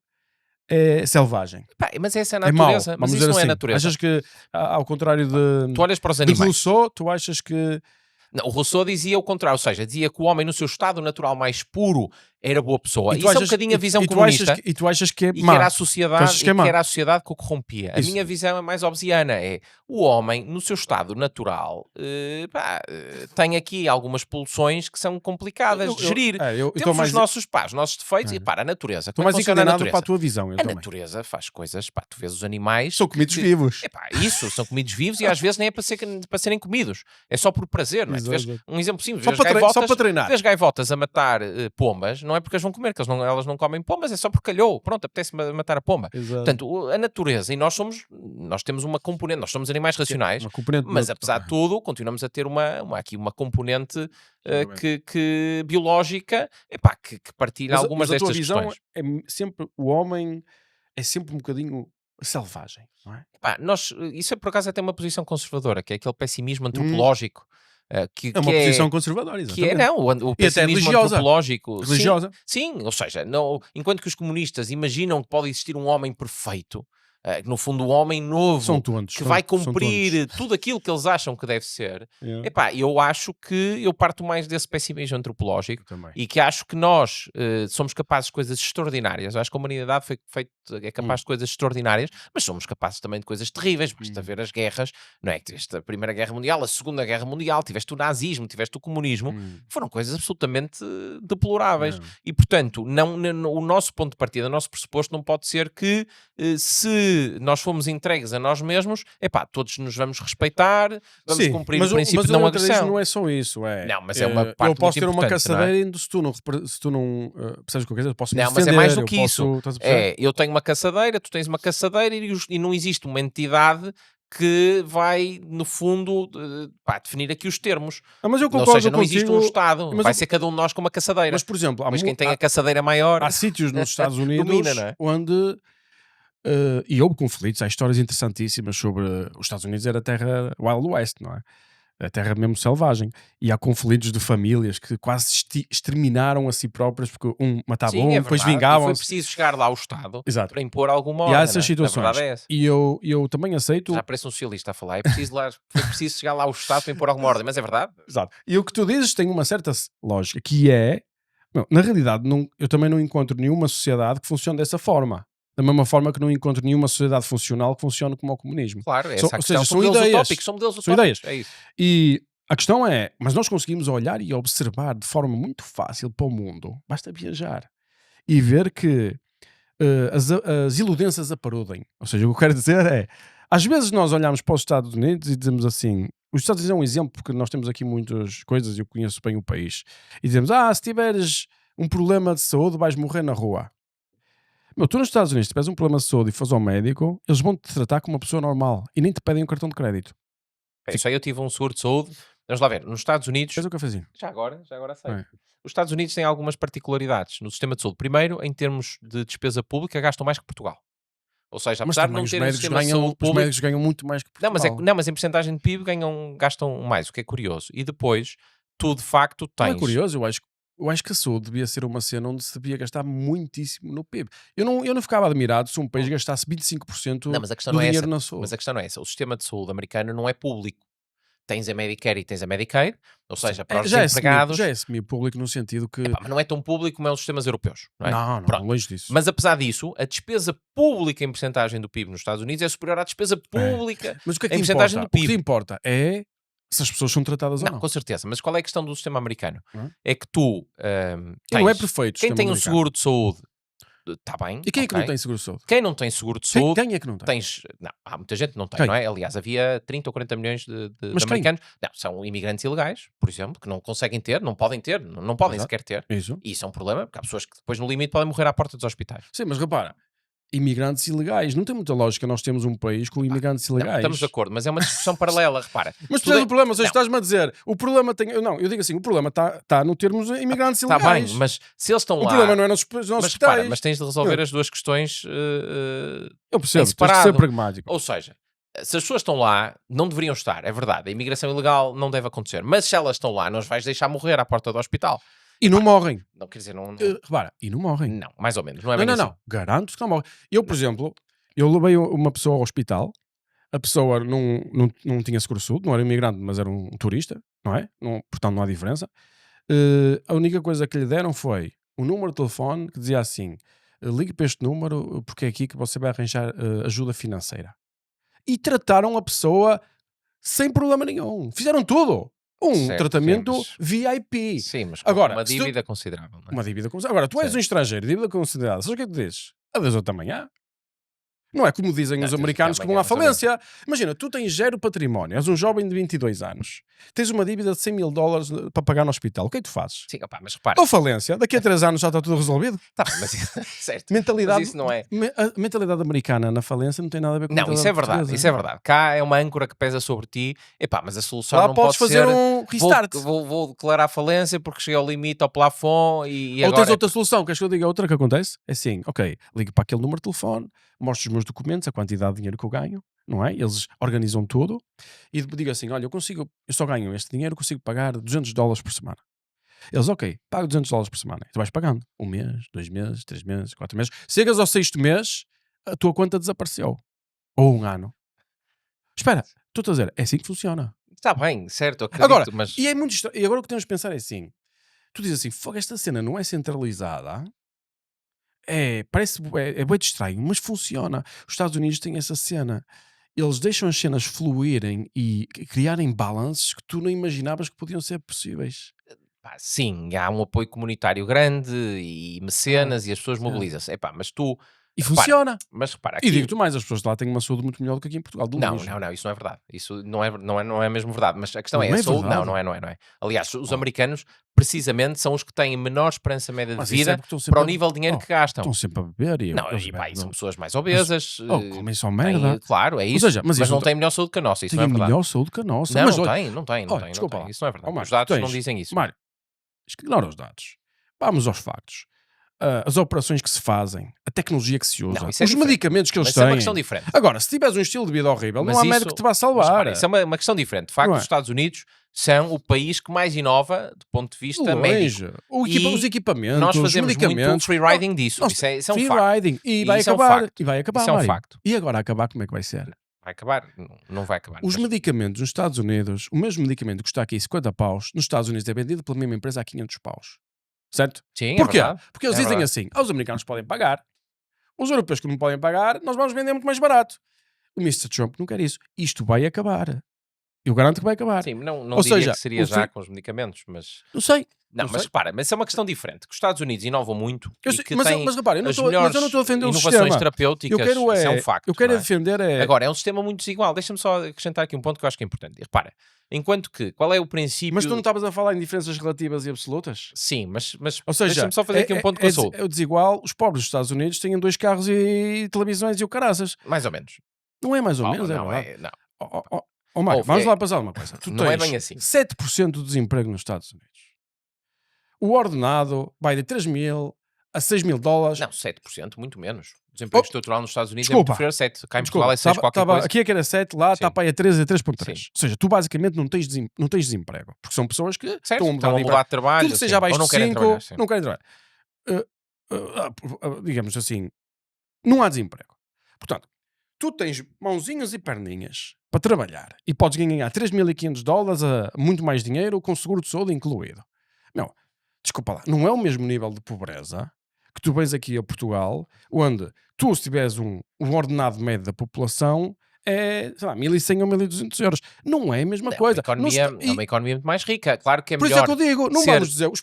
é selvagem? Pá, mas essa é a É mau, natureza. Mas vamos isso dizer não é assim. natureza. Achas que, ao contrário Tu olhas para os de animais. Rousseau, tu achas que... Não, o Rousseau dizia o contrário, ou seja, dizia que o homem no seu estado natural mais puro era boa pessoa. E tu Isso é um achas- bocadinho a visão e tu comunista. achas que- E tu achas que é E que má? era a Tu sociedade, achas que é e que má? era a sociedade que o corrompia. A Isso. minha visão é mais obsiana, é o homem, no seu estado natural, tem aqui algumas pulsões que são complicadas de gerir. Eu estou Temos mais... os nossos defeitos, É. e para a natureza. Estou Como é mais que funciona a inclinado natureza? para a tua visão. Eu A também. natureza faz coisas, pá, tu vês os animais... São comidos que- vivos. Epá, isso, são comidos vivos e às vezes nem é para serem comidos. É só por prazer, não é? Tu vês Exato. um exemplo simples, Só vês para treinar. vês gaivotas a matar pombas, não é porque elas vão comer, que elas não comem pombas, é só porque calhou. Pronto, apetece matar a pomba. Exato. Portanto, a natureza, e nós temos uma componente, nós somos animais racionais, Uma componente mas de- apesar de tudo, continuamos a ter aqui uma componente que biológica, epá, que partilha algumas mas a tua destas visão questões. sempre... O homem é sempre um bocadinho selvagem, não é? Epá, isso é por acaso até uma posição conservadora, que é aquele pessimismo antropológico. É uma posição conservadora, que é, exatamente. não, o E até pessimismo religiosa. antropológico. Religiosa. Sim, ou seja, enquanto que os comunistas imaginam que pode existir um homem perfeito, no fundo, um homem novo São tontos. que vai são cumprir tudo aquilo que eles acham que deve ser. Yeah. Epá, eu acho que eu parto mais desse pessimismo antropológico Também. e que acho que nós somos capazes de coisas extraordinárias. Eu acho que a humanidade é capaz de coisas extraordinárias, mas somos capazes também de coisas terríveis. Basta ver as guerras, não é? Que tiveste a Primeira Guerra Mundial, a Segunda Guerra Mundial, tiveste o nazismo, tiveste o comunismo, foram coisas absolutamente deploráveis. Não. E, portanto, o nosso ponto de partida, o nosso pressuposto não pode ser que se nós formos entregues a nós mesmos, epá, todos nos vamos respeitar, vamos Sim, cumprir mas o princípio mas de não o neutralismo agressão. não é só isso. Não, mas é uma parte eu posso muito ter uma importante, não é? caçadeira e se tu não percebes o que eu quero dizer, eu posso me Não, mas é defender, mais do eu que posso- isso. estás a perceber? Eu tenho uma caçadeira, tu tens uma caçadeira e não existe uma entidade que vai, no fundo, definir aqui os termos. Mas eu Ou concordo seja, não existe um contigo, Estado. mas Vai eu- ser cada um de nós com uma caçadeira. Mas, por exemplo, Mas quem tem a caçadeira maior... há sítios nos Estados Unidos Domina, não é? onde e houve conflitos, há histórias interessantíssimas sobre os Estados Unidos, era a terra Wild West, não é? A terra mesmo selvagem. E há conflitos de famílias que quase exterminaram a si próprias porque um matava Sim, é depois verdade. E foi vingavam-se. preciso chegar lá ao Estado Exato. para impor alguma E ordem. há essas não é? A situações. verdade é essa. E eu também aceito. Já parece um socialista a falar. Foi preciso chegar lá ao Estado para impor alguma ordem. Mas é verdade. Exato. E o que tu dizes tem uma certa lógica, que é, na realidade, eu também não encontro nenhuma sociedade que funcione dessa forma. Da mesma forma que não encontro nenhuma sociedade funcional que funcione como o comunismo. Claro, é São- essa a ou questão. seja, são modelos ideias. utópicos. São modelos São utópicos. ideias. É isso. E a questão é, mas nós conseguimos olhar e observar de forma muito fácil para o mundo. Basta viajar e ver que as iludências aparudem. Ou seja, o que eu quero dizer é, às vezes nós olhamos para os Estados Unidos e dizemos assim, os Estados Unidos é um exemplo porque nós temos aqui muitas coisas e eu conheço bem o país. E dizemos, se tiveres um problema de saúde vais morrer na rua. Tu nos Estados Unidos, se tiveres um problema de saúde e fores ao médico, eles vão-te tratar como uma pessoa normal e nem te pedem um cartão de crédito. Isso aí eu tive um seguro de saúde. Vamos lá ver. Nos Estados Unidos... Fez o cafezinho. Já agora sei. É. Os Estados Unidos têm algumas particularidades no sistema de saúde. Primeiro, em termos de despesa pública, gastam mais que Portugal. Ou seja, Mas apesar de também não os terem um médicos sistema de saúde os público... médicos ganham muito mais que Não, Portugal. mas em percentagem de PIB gastam mais, o que é curioso. E depois, tu de facto Não tens... é curioso, eu acho que a saúde devia ser uma cena onde se devia gastar muitíssimo no PIB. Eu não ficava admirado se um país gastasse 25% Não, mas a questão do não é dinheiro essa. na saúde. Mas a questão não é essa. O sistema de saúde americano não é público. Tens a Medicare e tens a Medicaid, ou seja, para os desempregados... Já é semi-público no sentido que... Epá, mas não é tão público como é os sistemas europeus. Não é? Não, Pronto. longe disso. Mas apesar disso, a despesa pública em percentagem do PIB nos Estados Unidos é superior à despesa pública Mas o que é que em importa? percentagem do O que PIB. importa é se as pessoas são tratadas ou Não, não. com certeza. Mas qual é a questão do sistema americano? Não é? É que tu E não é tens... perfeito. o Quem sistema tem um americano. seguro de saúde Está bem. E quem é que não ok. tem seguro de saúde? Quem não tem seguro de saúde, Quem é que não tem? não, há muita gente que não tem, Quem? não é? Aliás, havia 30 ou 40 milhões de Mas quem? americanos. Não, são imigrantes ilegais, por exemplo, que não conseguem ter, não podem ter, não podem Exato. sequer ter. Isso. E isso é um problema, porque há pessoas que depois no limite podem morrer à porta dos hospitais. Sim, mas repara, imigrantes ilegais. Não tem muita lógica nós temos um país com imigrantes Não, ilegais. estamos de acordo, mas é uma discussão paralela, repara. Mas tu Tudo tens o problema, ou seja, não. estás-me a dizer, o problema tem. Não, eu digo assim, o problema está no termos imigrantes Está ilegais. bem, mas se eles estão O lá... problema não é nos mas hospitais. repara, mas tens de resolver as duas questões Eu percebo, tens de separado. ser pragmático. Ou seja, se as pessoas estão lá, não deveriam estar, é verdade. A imigração ilegal não deve acontecer. Mas se elas estão lá, não os vais deixar morrer à porta do hospital. E não morrem. Não, quer dizer, não... Repara, e não morrem. Não, mais ou menos. Não é Não, bem não, assim. não. Garanto que não morrem. Eu, por exemplo, eu levei uma pessoa ao hospital, a pessoa não tinha seguro de saúde, não era imigrante, mas era um turista, não é? Portanto, não há diferença. A única coisa que lhe deram foi um número de telefone que dizia assim: ligue para este número porque é aqui que você vai arranjar ajuda financeira. E trataram a pessoa sem problema nenhum. Fizeram tudo. Um Certo, tratamento sim, mas- VIP. Sim, mas com Agora, uma se tu- dívida considerável. Não é? Uma dívida considerável. Agora, tu és Sim. um estrangeiro, dívida considerável. Sabes o que é que tu dizes? Adeus até amanhã. Não é como dizem Não, os adeus americanos até que vão à amanhã, mais ou falência. Imagina, tu tens zero património, és um jovem de 22 anos, tens uma dívida de 100 mil dólares para pagar no hospital. O que é que tu fazes? Sim, opá, mas repara. Ou falência, daqui a 3 anos já está tudo resolvido. Tá bem, mas, certo. Mentalidade, Mas isso não é. A mentalidade americana na falência não tem nada a ver com a Não, isso é mentalidade verdade, portuguesa. isso é verdade. Cá é uma âncora que pesa sobre ti. Epá, mas a solução Lá não podes pode fazer ser... um restart. Vou declarar falência porque cheguei ao limite, ao plafond e Ou agora... tens outra solução, queres que eu diga outra que acontece? É assim, ok, ligo para aquele número de telefone, mostro os meus documentos, a quantidade de dinheiro que eu ganho, não é? Eles organizam tudo e digo assim, olha, eu só ganho este dinheiro, consigo pagar 200 dólares por semana. Eles, ok, pago 200 dólares por semana. E tu vais pagando. 1 mês, 2 meses, 3 meses, 4 meses. Chegas ao 6º mês, a tua conta desapareceu. Ou 1 ano. Espera, estou a dizer, é assim que funciona. Está bem, certo, acredito, Agora, mas... e é muito e agora o que temos de pensar é assim, tu dizes assim, fogo, esta cena não é centralizada, parece, é bem estranho, mas funciona. Os Estados Unidos têm essa cena. Eles deixam as cenas fluírem e criarem balances que tu não imaginavas que podiam ser possíveis. Pá, sim, há um apoio comunitário grande e mecenas e as pessoas sim. mobilizam-se. Epá, mas tu... E repara, funciona. Mas repara, E aqui... digo-te mais, as pessoas de lá têm uma saúde muito melhor do que aqui em Portugal. De Não, longe. não, isso não é verdade. Isso não é mesmo verdade. Mas a questão Não é, é a saúde... verdade? Não é. Aliás, os Oh. americanos, precisamente, são os que têm menor esperança média de Mas isso é vida porque estão sempre para o a- nível de dinheiro Oh, que gastam. Estão sempre a beber e Não, eles e pá, bebem, e são não. pessoas mais obesas. Comem só têm- merda. claro, é isso. seja, mas isso não não têm melhor saúde que a nossa, isso Têm não é a verdade. melhor saúde que a nossa. Não, Mas não olha, tem, não tem, não olha, tem, desculpa não lá. tem. Isso não é verdade. Oh, Mário, Os dados tu não tens- dizem isso. Mário, ignora os dados. Vamos aos factos. As operações que se fazem, a tecnologia que se usa, Não, isso é os diferente. medicamentos que eles Mas isso é têm. uma questão diferente. Agora, se tiveres um estilo de vida horrível, Mas não há isso- médico que te vá Mas, salvar. repara, isso é uma questão diferente. De facto, Não é? os Estados Unidos são o país que mais inova do ponto de vista médico. Longe. E os equipamentos, Nós os fazemos muito medicamentos. free riding disso. Nós- Isso é um free facto. riding. E E vai isso é um acabar. facto. E vai acabar, Isso é um Mário. facto. E agora acabar, como é que vai ser? Vai acabar? Não vai acabar. Os mas- medicamentos nos Estados Unidos, o mesmo medicamento que custa aqui 50 paus, nos Estados Unidos é vendido pela mesma empresa a 500 paus. Certo? Sim, Porquê? é verdade. Porque eles É dizem verdade. assim, os americanos podem pagar, os europeus que não podem pagar, nós vamos vender muito mais barato. O Mr. Trump não quer isso. Isto vai acabar. Eu garanto que vai acabar. Sim, não Ou diria seja, que seria o já free- com os medicamentos, mas... Não sei. Não, Não mas sei. repara, mas isso é uma questão diferente. Que os Estados Unidos inovam muito Eu e sei, que mas, têm mas repara, eu não as estou- mas melhores eu não estou a defender o inovações sistema. terapêuticas. Eu quero Isso é é, um facto. eu quero não é? defender é... Agora, é um sistema muito desigual. Deixa-me só acrescentar aqui um ponto que eu acho que é importante. Repara, enquanto que, qual é o princípio... Mas tu não estavas a falar em diferenças relativas e absolutas? Sim, mas Ou seja, deixa-me só fazer aqui um ponto com a saúde. é o desigual. Os pobres dos Estados Unidos têm 2 carros e televisões e o caraças. Mais ou menos. Não é mais ou Oh, menos, não, verdade. é, não. Mário, Ouve, vamos é- lá passar uma coisa. Tu não é tens bem assim. 7% de desemprego nos Estados Unidos. O ordenado vai de 3 mil a 6 mil dólares. Não, 7%, muito menos. O desemprego estrutural nos Estados Unidos Desculpa. é muito inferior a 7. Cá em Desculpa, Portugal é 6 qualquer coisa. aqui é que era 7, lá está Sim. para aí a 13 a 3.3. Sim. Ou seja, tu basicamente não tens desemprego. Porque são pessoas que Certo? estão a Estão a de mudar de trabalho. Tudo que assim, seja abaixo ou não de querem 5, trabalhar, sim. não querem trabalhar. Digamos assim, não há desemprego. Portanto, tu tens mãozinhas e perninhas para trabalhar e podes ganhar 3.500 dólares a muito mais dinheiro com seguro de saúde incluído. Não, desculpa lá, não é o mesmo nível de pobreza que tu vens aqui a Portugal, onde tu, se tiveres um ordenado médio da população, é, sei lá, 1.100 ou 1.200 euros. Não é a mesma coisa. É uma economia muito mais rica. Claro que é Por isso é melhor. que eu digo, não ser- vamos dizer, os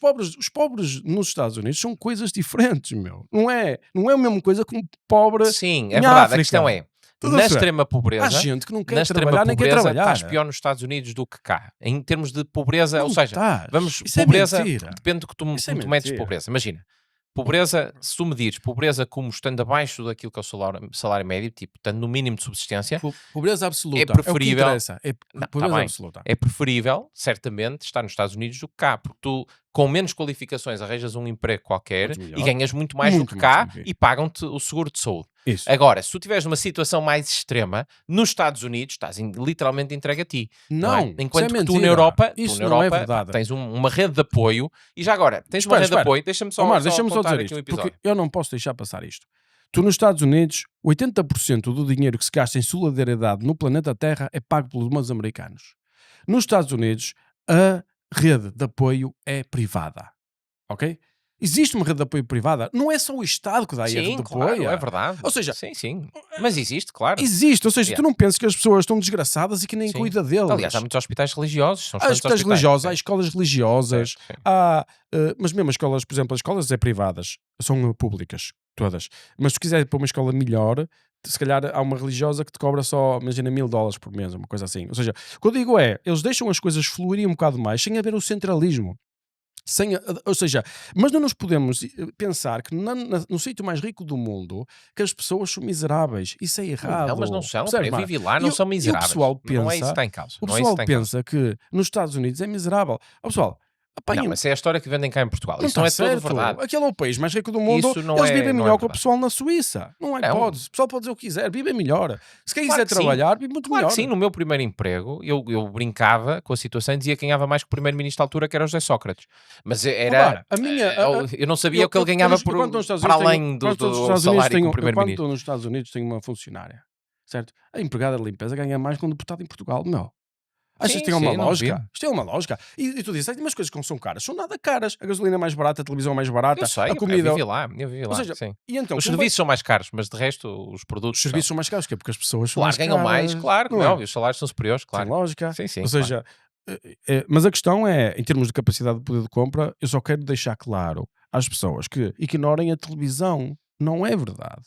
pobres nos Estados Unidos são coisas diferentes, meu. Não é a mesma coisa que um pobre Sim, é em verdade. África. A questão é, Tudo na certo. extrema Há pobreza, gente que não na quer extrema trabalhar, nem quer pobreza, trabalhar. estás pior nos Estados Unidos do que cá. Em termos de pobreza, Não ou seja, estás. vamos, Isso é pobreza, mentira. depende do que tu, Isso é como tu medes mentira. pobreza. Imagina, pobreza, se tu medires pobreza como estando abaixo daquilo que é o salário médio, tipo, estando no mínimo de subsistência, Pobreza absoluta. É preferível- É o que interessa. Não, Pobreza tá bem. absoluta. é preferível, certamente, estar nos Estados Unidos do que cá, porque tu, com menos qualificações, arranjas um emprego qualquer Muito melhor. e ganhas muito mais Muito do que mais cá do que aqui. e pagam-te o seguro de saúde. Isso. Agora, se tu tiveres numa situação mais extrema, nos Estados Unidos, estás literalmente entregue a ti. Não, é? isso Enquanto é que tu mentira. na Europa, Isso não é verdade. tens uma rede de apoio e já agora, tens uma Espera, rede de espera. apoio, deixa-me só, Omar, deixa-me só apontar dizer aqui um isto, episódio. porque eu não posso deixar passar isto. Tu nos Estados Unidos, 80% do dinheiro que se gasta em solidariedade no planeta Terra é pago pelos americanos. Nos Estados Unidos, a rede de apoio é privada. Ok? Existe uma rede de apoio privada. Não é só o Estado que dá aí a rede Sim, de claro, apoio. é verdade. Ou seja, sim. Mas existe, claro. existe. Ou seja, Yeah. tu não pensas que as pessoas estão desgraçadas e que nem Sim. cuida deles. Aliás, há muitos hospitais religiosos. São Há excelentes escolas hospitais, religiosas, há sim. escolas religiosas, Sim. mas mesmo as escolas, por exemplo, as escolas é privadas, são públicas, todas. Mas se tu quiser ir para uma escola melhor, se calhar há uma religiosa que te cobra só, imagina, $1.000 por mês, uma coisa assim. Ou seja, o que eu digo é, eles deixam as coisas fluírem um bocado mais, sem haver o centralismo. Ou seja, mas não nos podemos pensar que no sítio mais rico do mundo que as pessoas são miseráveis. Isso é errado. Não, mas não são. Percebes, Eu Mara? vivi lá, E não o- são e miseráveis. o pessoal Não é isso que pensa, está em causa. o Não é isso pessoal que está em causa. pensa que nos Estados Unidos é miserável. Ó pessoal, apanhem. Não, mas é a história que vendem cá em Portugal. Não Isso não está é todo certo. verdade. Aquele é o país mais rico do mundo. Isso não Eles é- vivem não é melhor que o verdade. pessoal na Suíça. Não é Não. hipótese. O pessoal pode dizer o que quiser, vivem melhor. Se quem Claro quiser que sim. trabalhar, vive muito Claro melhor. que sim, no meu primeiro emprego eu brincava com a situação e dizia que ganhava mais que o primeiro-ministro da altura, que era o José Sócrates. Mas era. Repara, eu não sabia o que ele ganhava eu quando nos Estados para Unidos além do quando estou nos do Estados Unidos salário que tenho- o eu quando primeiro-ministro. estou nos Estados Unidos tenho uma funcionária, certo? A empregada de limpeza ganha mais que um deputado em Portugal, meu. Achas que tem uma sim, não lógica? duvido. Isto é uma lógica. E tu dizes, mas coisas que não são caras, são nada caras. A gasolina é mais barata, a televisão é mais barata, Eu sei, a comida. eu vivi lá. Ou seja, sim. E então, Os como serviços são mais caros, mas de resto os produtos os serviços são mais caros, que é porque as pessoas são claro, mais ganham mais, caras, claro, não não é? óbvio, os salários são superiores, claro. Tem lógica. Sim, Ou seja, mas a questão é, em termos de capacidade de poder de compra, eu só quero deixar claro às pessoas que ignorem a televisão. Não é verdade.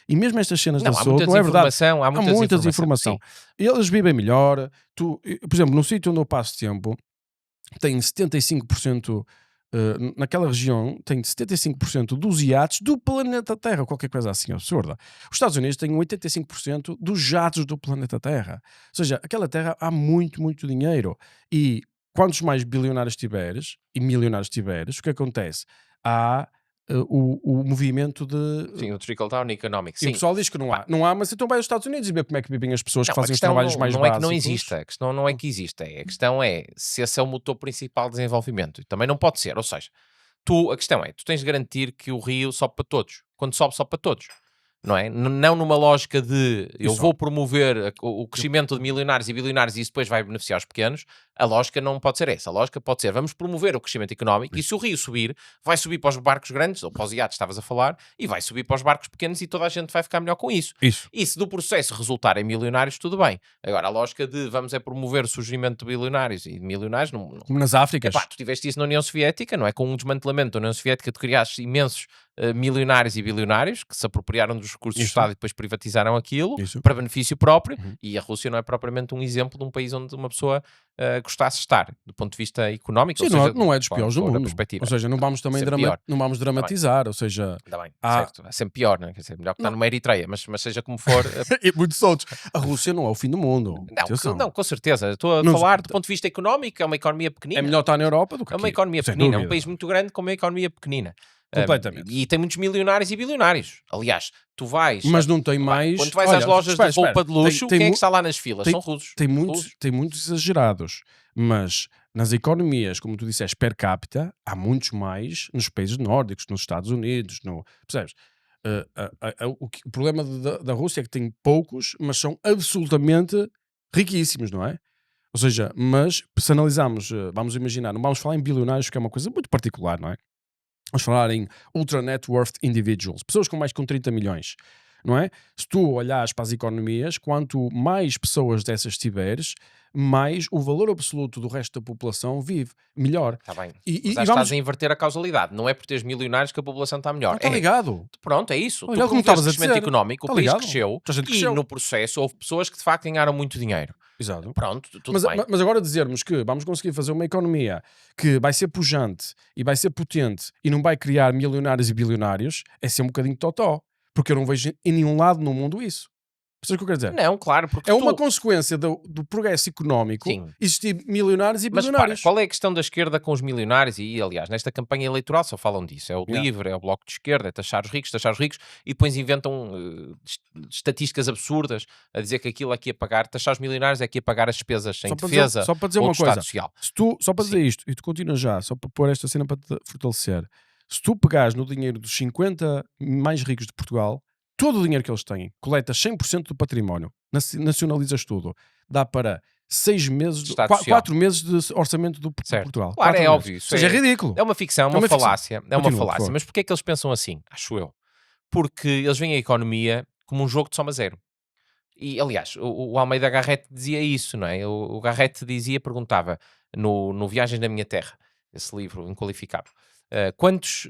E mesmo estas cenas Não, da há saúde, muita não é verdade. desinformação, há muita desinformação. Sim. Eles vivem melhor. Por exemplo, no sítio onde eu passo tempo, tem 75%, naquela região, tem 75% dos iates do planeta Terra, qualquer coisa assim absurda. Os Estados Unidos têm 85% dos jatos do planeta Terra. Ou seja, aquela terra há muito, muito dinheiro. E quantos mais bilionários tiveres e milionários tiveres, o que acontece? Há o movimento de... Sim, o trickle-down economic. E Sim. o pessoal diz que não há. Não há, mas então vai aos Estados Unidos e vê como é que vivem as pessoas que Não, a fazem os questão trabalhos mais não básicos. é que não exista, a questão não é que exista, a questão é se esse é o motor principal de desenvolvimento. E também não pode ser, ou seja, a questão é, tu tens de garantir que o rio sobe para todos, quando sobe para todos. Não é? Não numa lógica de eu Isso. vou promover o crescimento de milionários e bilionários e isso depois vai beneficiar os pequenos. A lógica não pode ser essa. A lógica pode ser vamos promover o crescimento económico e se o rio subir, vai subir para os barcos grandes, ou para os iates, estavas a falar, e vai subir para os barcos pequenos e toda a gente vai ficar melhor com isso. Isso. E se do processo resultar em milionários, tudo bem. Agora, a lógica de vamos é promover o surgimento de bilionários e de milionários, não. Como nas Áfricas. Epá, tu tiveste isso na União Soviética, não é? Com um desmantelamento da União Soviética, tu criaste imensos milionários e bilionários que se apropriaram dos recursos do Isso. Estado e depois privatizaram aquilo Isso. para benefício próprio. Uhum. E a Rússia não é propriamente um exemplo de um país onde uma pessoa gostasse de estar, do ponto de vista económico. Sim, ou seja, não é dos piores do fora da mundo. perspectiva. Ou seja, não vamos também Sempre pior. não vamos dramatizar. Ou seja, Ainda bem, há- certo. É sempre pior, não é? Quer dizer, melhor que estar numa Eritreia, mas seja como for. e muitos outros. A Rússia não é o fim do mundo. Atenção. Não, com certeza. Estou a Não- falar do ponto de vista económico, é uma economia pequenina. É melhor estar na Europa do que É uma aqui. economia Sem pequenina, é um dúvida. país muito grande com uma economia pequenina. Completamente. E tem muitos milionários e bilionários. Aliás, tu vais. Mas não tem mais. Quando tu vais Olha, às lojas espera, de roupa espera. de luxo, Tem quem é mu- que está lá nas filas? tem- São russos. Tem Russos. muitos exagerados, mas nas economias, como tu disseste, per capita, há muitos mais nos países nórdicos, nos Estados Unidos, percebes? O problema da Rússia é que tem poucos, mas são absolutamente riquíssimos, não é? Ou seja, mas se analisarmos, vamos imaginar, não vamos falar em bilionários, que é uma coisa muito particular, não é? Vamos falar em ultra net worth individuals, pessoas com mais de 30 milhões. não é? Se tu olhares para as economias, quanto mais pessoas dessas tiveres, mais o valor absoluto do resto da população vive melhor. Está bem. E Mas vamos... estás a inverter a causalidade. Não é por teres milionários que a população está melhor. Está ligado. Pronto, é isso. Está Tu ligado, como promoveste estavas a crescimento dizer. económico, o Está país ligado. cresceu A gente e cresceu. no processo houve pessoas que de facto ganharam muito dinheiro. Exato. Pronto, tudo bem. Mas agora dizermos que vamos conseguir fazer uma economia que vai ser pujante e vai ser potente e não vai criar milionários e bilionários, é ser um bocadinho totó. Porque eu não vejo em nenhum lado no mundo isso. Percebes o que eu quero dizer? Não, claro, porque É uma consequência do progresso económico Sim. existir milionários e Mas bilionários. qual é a questão da esquerda com os milionários? E, aliás, nesta campanha eleitoral só falam disso. É o Yeah. LIVRE, é o Bloco de Esquerda, é taxar os ricos, e depois inventam estatísticas absurdas a dizer que aquilo é que ia pagar, taxar os milionários é que ia pagar as despesas sem defesa Só para dizer ou uma do coisa. Estado Social. Só para dizer isto, e tu continuas já, só para pôr esta cena para te fortalecer. Se tu pegares no dinheiro dos 50 mais ricos de Portugal, todo o dinheiro que eles têm, coletas 100% do património, nacionalizas tudo, dá para 6 meses, Estado Social. 4 meses de orçamento de Certo. Portugal. Claro, 4 é meses. óbvio, isso Ou seja, é é- ridículo. É uma ficção, é É uma uma ficção. falácia. É uma Continua, por falácia. favor. Mas porquê é que eles pensam assim? Acho eu. Porque eles veem a economia como um jogo de soma zero. E, aliás, o Almeida Garrett dizia isso, não é? O Garrett perguntava no Viagens da Minha Terra, esse livro inqualificável, quantos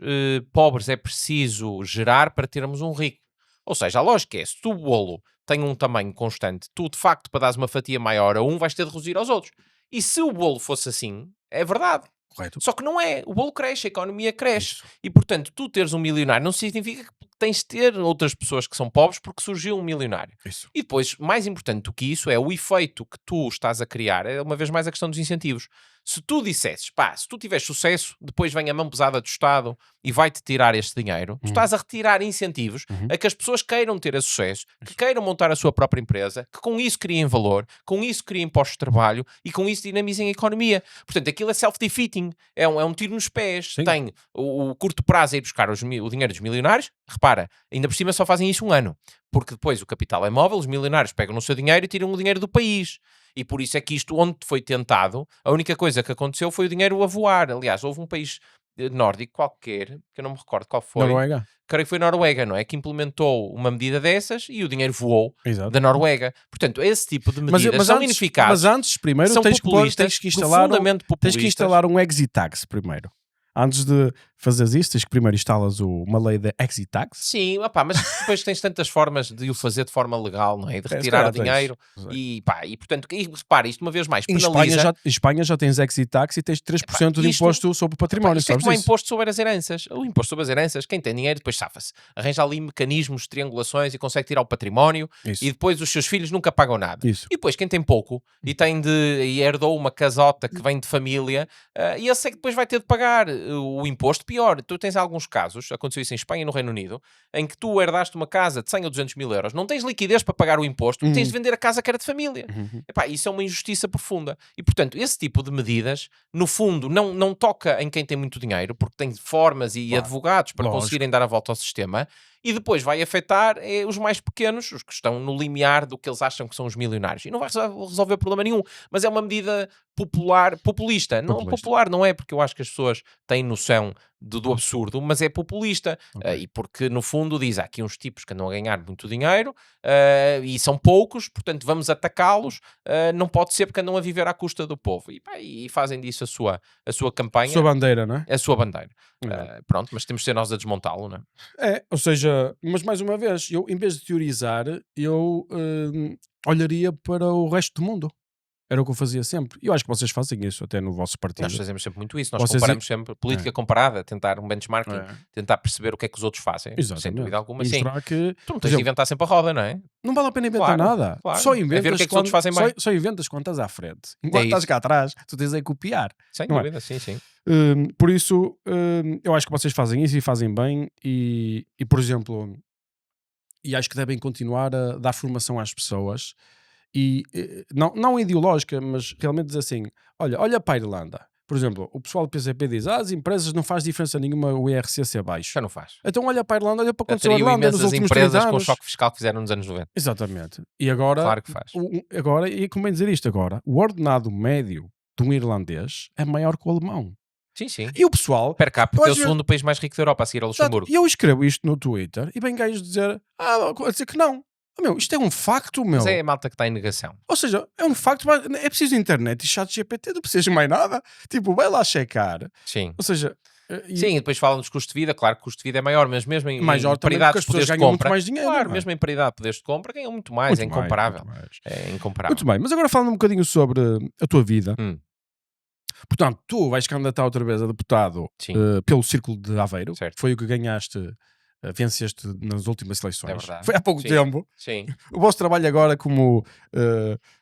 pobres é preciso gerar para termos um rico? Ou seja, a lógica é, se tu o bolo tem um tamanho constante, tu, de facto, para dares uma fatia maior a um, vais ter de reduzir aos outros. E se o bolo fosse assim, é verdade. Correto. Só que não é. O bolo cresce, a economia cresce. Isso. E, portanto, tu teres um milionário não significa que tens de ter outras pessoas que são pobres porque surgiu um milionário. Isso. E depois, mais importante do que isso, é o efeito que tu estás a criar. É uma vez mais a questão dos incentivos. Se tu dissesses, se tu tiveres sucesso, depois vem a mão pesada do Estado e vai-te tirar este dinheiro, tu estás a retirar incentivos a que as pessoas queiram ter esse sucesso, que queiram montar a sua própria empresa, que com isso criem valor, com isso criem impostos de trabalho e com isso dinamizem a economia. Portanto, aquilo é self-defeating, é um tiro nos pés. Sim. Tem o curto prazo a ir buscar o dinheiro dos milionários, repara, ainda por cima só fazem isso um ano, porque depois o capital é móvel, os milionários pegam no seu dinheiro e tiram o dinheiro do país. E por isso é que isto, onde foi tentado, a única coisa que aconteceu foi o dinheiro a voar. Aliás, houve um país nórdico qualquer, que eu não me recordo qual foi, Noruega. creio que foi Noruega, não é? Que implementou uma medida dessas e o dinheiro voou Exato. da Noruega. Portanto, esse tipo de medidas são ineficazes, Mas antes, primeiro, são tens populistas, que instalar profundamente tens populistas. que instalar um exit tax primeiro. Antes de fazeres isto, tens que primeiro instalas uma lei de exit tax. Sim, opá, mas depois tens tantas formas de o fazer de forma legal, não é? De Se retirar calhar o dinheiro e portanto, repara, isto uma vez mais Em penaliza. Espanha já tens exit tax e tens 3% de isto- imposto sobre o património. Isto é Sabes como é disso? imposto sobre as heranças. O imposto sobre as heranças, quem tem dinheiro depois safa-se. Arranja ali mecanismos de triangulações e consegue tirar o património Isso. e depois os seus filhos nunca pagam nada. Isso. E depois quem tem pouco e herdou uma casota que vem de família, e esse é que depois vai ter de pagar o imposto. Pior, tu tens alguns casos, aconteceu isso em Espanha e no Reino Unido, em que tu herdaste uma casa de 100 ou 200 mil euros, não tens liquidez para pagar o imposto, tens de vender a casa que era de família. Epá, isso é uma injustiça profunda. E, portanto, esse tipo de medidas, no fundo, não toca em quem tem muito dinheiro, porque tem formas e Claro. advogados para Lógico. conseguirem dar a volta ao sistema, e depois vai afetar os mais pequenos, os que estão no limiar do que eles acham que são os milionários. E não vai resolver problema nenhum, mas é uma medida populista. Não, popular não é, porque eu acho que as pessoas têm noção do absurdo, mas é populista. Ok. E porque, no fundo, diz, há aqui uns tipos que andam a ganhar muito dinheiro e são poucos, portanto vamos atacá-los. Não pode ser porque andam a viver à custa do povo. E fazem disso a sua campanha, Sua bandeira, não é? a sua bandeira. Exato. Pronto, mas temos de ser nós a desmontá-lo, não é? É, ou seja, mas mais uma vez, eu em vez de teorizar, eu olharia para o resto do mundo. Era o que eu fazia sempre. E eu acho que vocês fazem isso até no vosso partido. Nós fazemos sempre muito isso. Nós Vocês- comparamos sempre política comparada, tentar um benchmarking, É. tentar perceber o que é que os outros fazem. Sem Exatamente. dúvida alguma. E Sim. mostrar que Tu não por tens de exemplo, inventar sempre a roda, não é? não vale a pena inventar Claro, nada. claro. Só É ver inventas o que é que os outros fazem bem. só inventas quando estás à frente. Enquanto estás isso. cá atrás, tu tens aí copiar. Sem Não é? dúvida, sim, sim. Por isso, eu acho que vocês fazem isso e fazem bem. E por exemplo, e acho que devem continuar a dar formação às pessoas. E não ideológica, mas realmente dizer assim: olha para a Irlanda. Por exemplo, o pessoal do PCP diz: as empresas não faz diferença nenhuma o IRC ser baixo. Já não faz. Então olha para a Irlanda, olha para o que aconteceu a Atraiu Irlanda nos imensas últimos 30 empresas com o anos. choque fiscal que fizeram nos anos 90. Exatamente. E agora, Claro que faz. agora, e como bem dizer isto agora, o ordenado médio de um irlandês é maior que o alemão. Sim, sim. E o pessoal, Per eu capita é às o vezes, segundo país mais rico da Europa, a seguir ao exato, Luxemburgo. e eu escrevo isto no Twitter e vem gajos dizer, a dizer que não. Isto é um facto, Mas é meu. a malta que está em negação. Ou seja, é um facto, é preciso internet e chat GPT, não precisas de mais nada. Tipo, vai lá checar. Sim. Ou seja, Sim, e depois falam dos custos de vida. Claro que o custo de vida é maior, mas mesmo em maior também paridade porque as de pessoas poderes de ganham muito compra. mais dinheiro, Claro, não é? mesmo em paridade de poderes de compra, ganham muito mais. Muito É mais, incomparável. muito mais. É incomparável. Muito bem, mas agora falando um bocadinho sobre a tua vida. Hum, Portanto, tu vais candidatar outra vez a deputado Sim. pelo Círculo de Aveiro. Certo. Foi o que ganhaste, venceste nas últimas eleições. É verdade. Foi há pouco Sim. tempo. Sim. O vosso trabalho agora como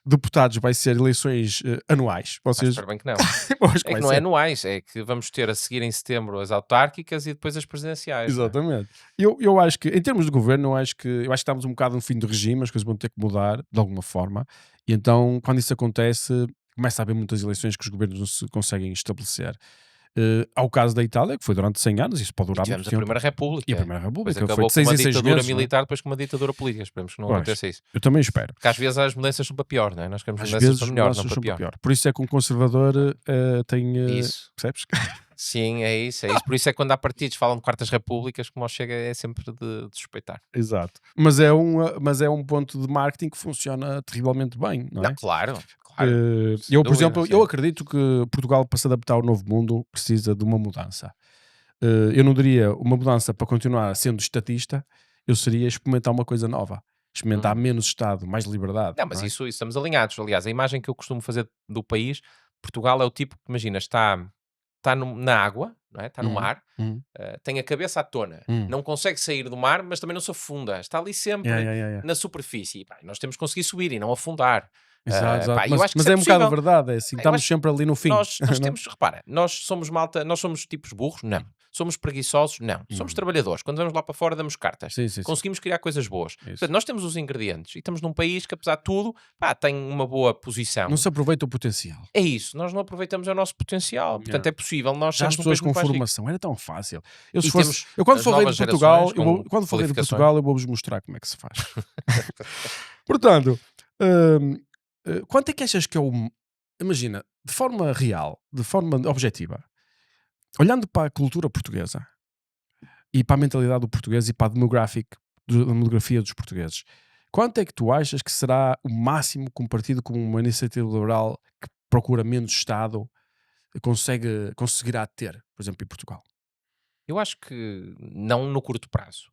deputados vai ser eleições anuais. Mas Vocês... espero bem que não. Pois É vai que não é ser. anuais, é que vamos ter a seguir em setembro as autárquicas e depois as presidenciais. não é? Exatamente. Eu acho que, em termos de governo, eu acho que estamos um bocado no fim do regime, as coisas vão ter que mudar de alguma forma. E então, quando isso acontece, começa a haver muitas eleições que os governos não se conseguem estabelecer. Há o caso da Itália, que foi durante 100 anos, isso pode E durar tivemos muito a tempo. Primeira República. E a Primeira Depois República foi acabou de com 6 uma em 6 ditadura meses. não é? militar, depois com uma ditadura política. Esperemos que não Pois. aconteça isso. Eu também espero. Porque às vezes as mudanças são para pior, não é? Nós queremos Às mudanças vezes para os melhor, nossos não para são pior. para pior. Por isso é que um conservador tem... Isso. percebes? Sim, é isso, é isso. Por isso é que quando há partidos que falam de quartas repúblicas, como ao Chega é sempre de suspeitar. Exato. Mas é um ponto de marketing que funciona terrivelmente bem, não é? Não, claro. Eu, por dúvida, exemplo, sim. eu acredito que Portugal, para se adaptar ao novo mundo, precisa de uma mudança. Eu não diria uma mudança para continuar sendo estatista, eu seria experimentar uma coisa nova. Experimentar menos Estado, mais liberdade. Não, mas é? isso estamos alinhados. Aliás, a imagem que eu costumo fazer do país, Portugal é o tipo que, imagina, está na água, não é? Está no mar, tem a cabeça à tona, não consegue sair do mar, mas também não se afunda, está ali sempre Yeah. na superfície. E, pá, nós temos que conseguir subir e não afundar. Exato. Pá, eu acho que Mas isso é um bocado possível. verdade, é assim, Eu estamos acho sempre ali no fim. Nós não é? temos, repara, nós somos malta, nós somos tipos burros? Não. Somos preguiçosos? Não. Somos trabalhadores. Quando vamos lá para fora, damos cartas. Sim. Conseguimos criar coisas boas. Isso. Portanto, nós temos os ingredientes e estamos num país que, apesar de tudo, pá, tem uma boa posição. Não se aproveita o potencial. É isso, nós não aproveitamos o nosso potencial. Portanto, Yeah. é possível nós Já as sermos um pessoas país com muito mais rico. formação, era tão fácil. Eu, se E fosse- temos eu quando as for rei de novas Portugal, gerações com quando for rei de qualificações. Portugal, eu vou-vos mostrar como é que se faz. Portanto, quanto é que achas que é o... Imagina, de forma real, de forma objetiva, olhando para a cultura portuguesa e para a mentalidade do português e para a demografia dos portugueses, quanto é que tu achas que será o máximo que um partido como uma iniciativa liberal que procura menos Estado conseguirá ter, por exemplo, em Portugal? Eu acho que não no curto prazo,